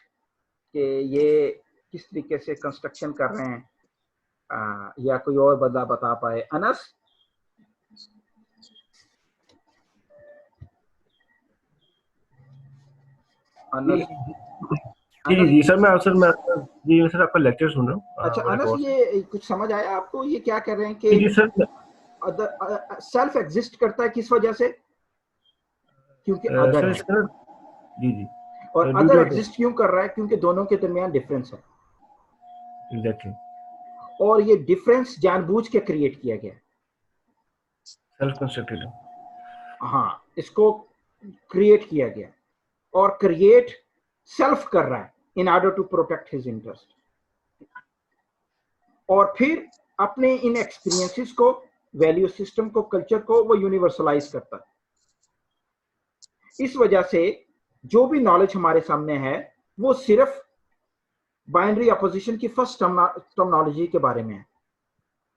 कि ये किस तरीके से कंस्ट्रक्शन कर रहे हैं, या कोई और बंदा बता पाए। अनस, जी सर, मैं जी सर आपका लेक्चर सुन रहा हूँ। अच्छा अनस, ये कुछ समझ आया आपको, ये क्या कर रहे हैं कि जी सर सेल्फ एग्जिस्ट करता है किस वजह से? क्योंकि अदर है। जी और अदर एग्जिस्ट क्यों कर रहा है? क्योंकि दोनों के दरमियान डिफरेंस है। एग्जैक्टली। और ये डिफरेंस जानबूझ के क्रिएट किया गया, सेल्फ कंस्ट्रक्टेड। हाँ, इसको क्रिएट किया गया और क्रिएट सेल्फ कर रहा है in order to protect his interest, और फिर अपने इन एक्सपीरियंसेस को, वैल्यू सिस्टम को, कल्चर को वो यूनिवर्सलाइज करता है। इस वजह से जो भी नॉलेज हमारे सामने है वो सिर्फ बाइनरी अपोजिशन की फर्स्ट टर्मिनोलॉजी के बारे में है,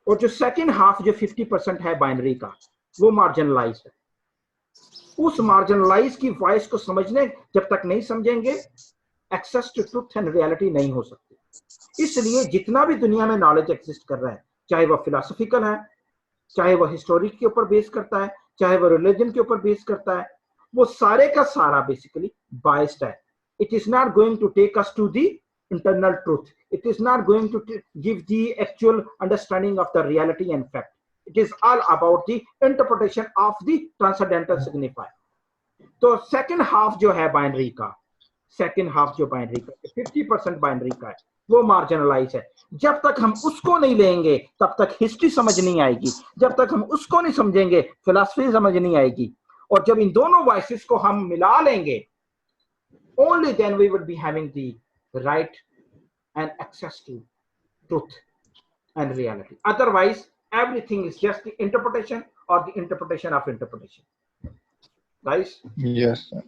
और जो सेकंड हाफ जो 50% है बाइनरी का, वो मार्जिनलाइज है। उस मार्जिनलाइज की वॉइस को समझने जब तक नहीं समझेंगे, access to truth and reality नहीं हो सकती। इसलिए जितना भी दुनिया में नॉलेज एग्जिस्ट कर रहा है, चाहे वह फिलोसफिकल है, चाहे वह हिस्टोरिक के ऊपर बेस करता है, चाहे वह रिलीजन के ऊपर बेस करता है, वो सारे का सारा बेसिकली बाइस्ड है। It is not going to take us to the internal truth, it is not going to give the actual understanding of the reality and fact. It is all about the interpretation of the transcendental signifier. तो second half जो है binary का, second half जो binary का 50% binary का है, वो marginalise है। जब तक हम उसको नहीं लेंगे तब तक हिस्ट्री समझ नहीं आएगी, जब तक हम उसको नहीं समझेंगे फिलॉसफी समझ नहीं आएगी। और जब इन दोनों वॉइसेस को हम मिला लेंगे, only then we would be having the right and access to truth and reality. Otherwise, everything is just the interpretation or the interpretation of interpretation. Guys? Yes, sir.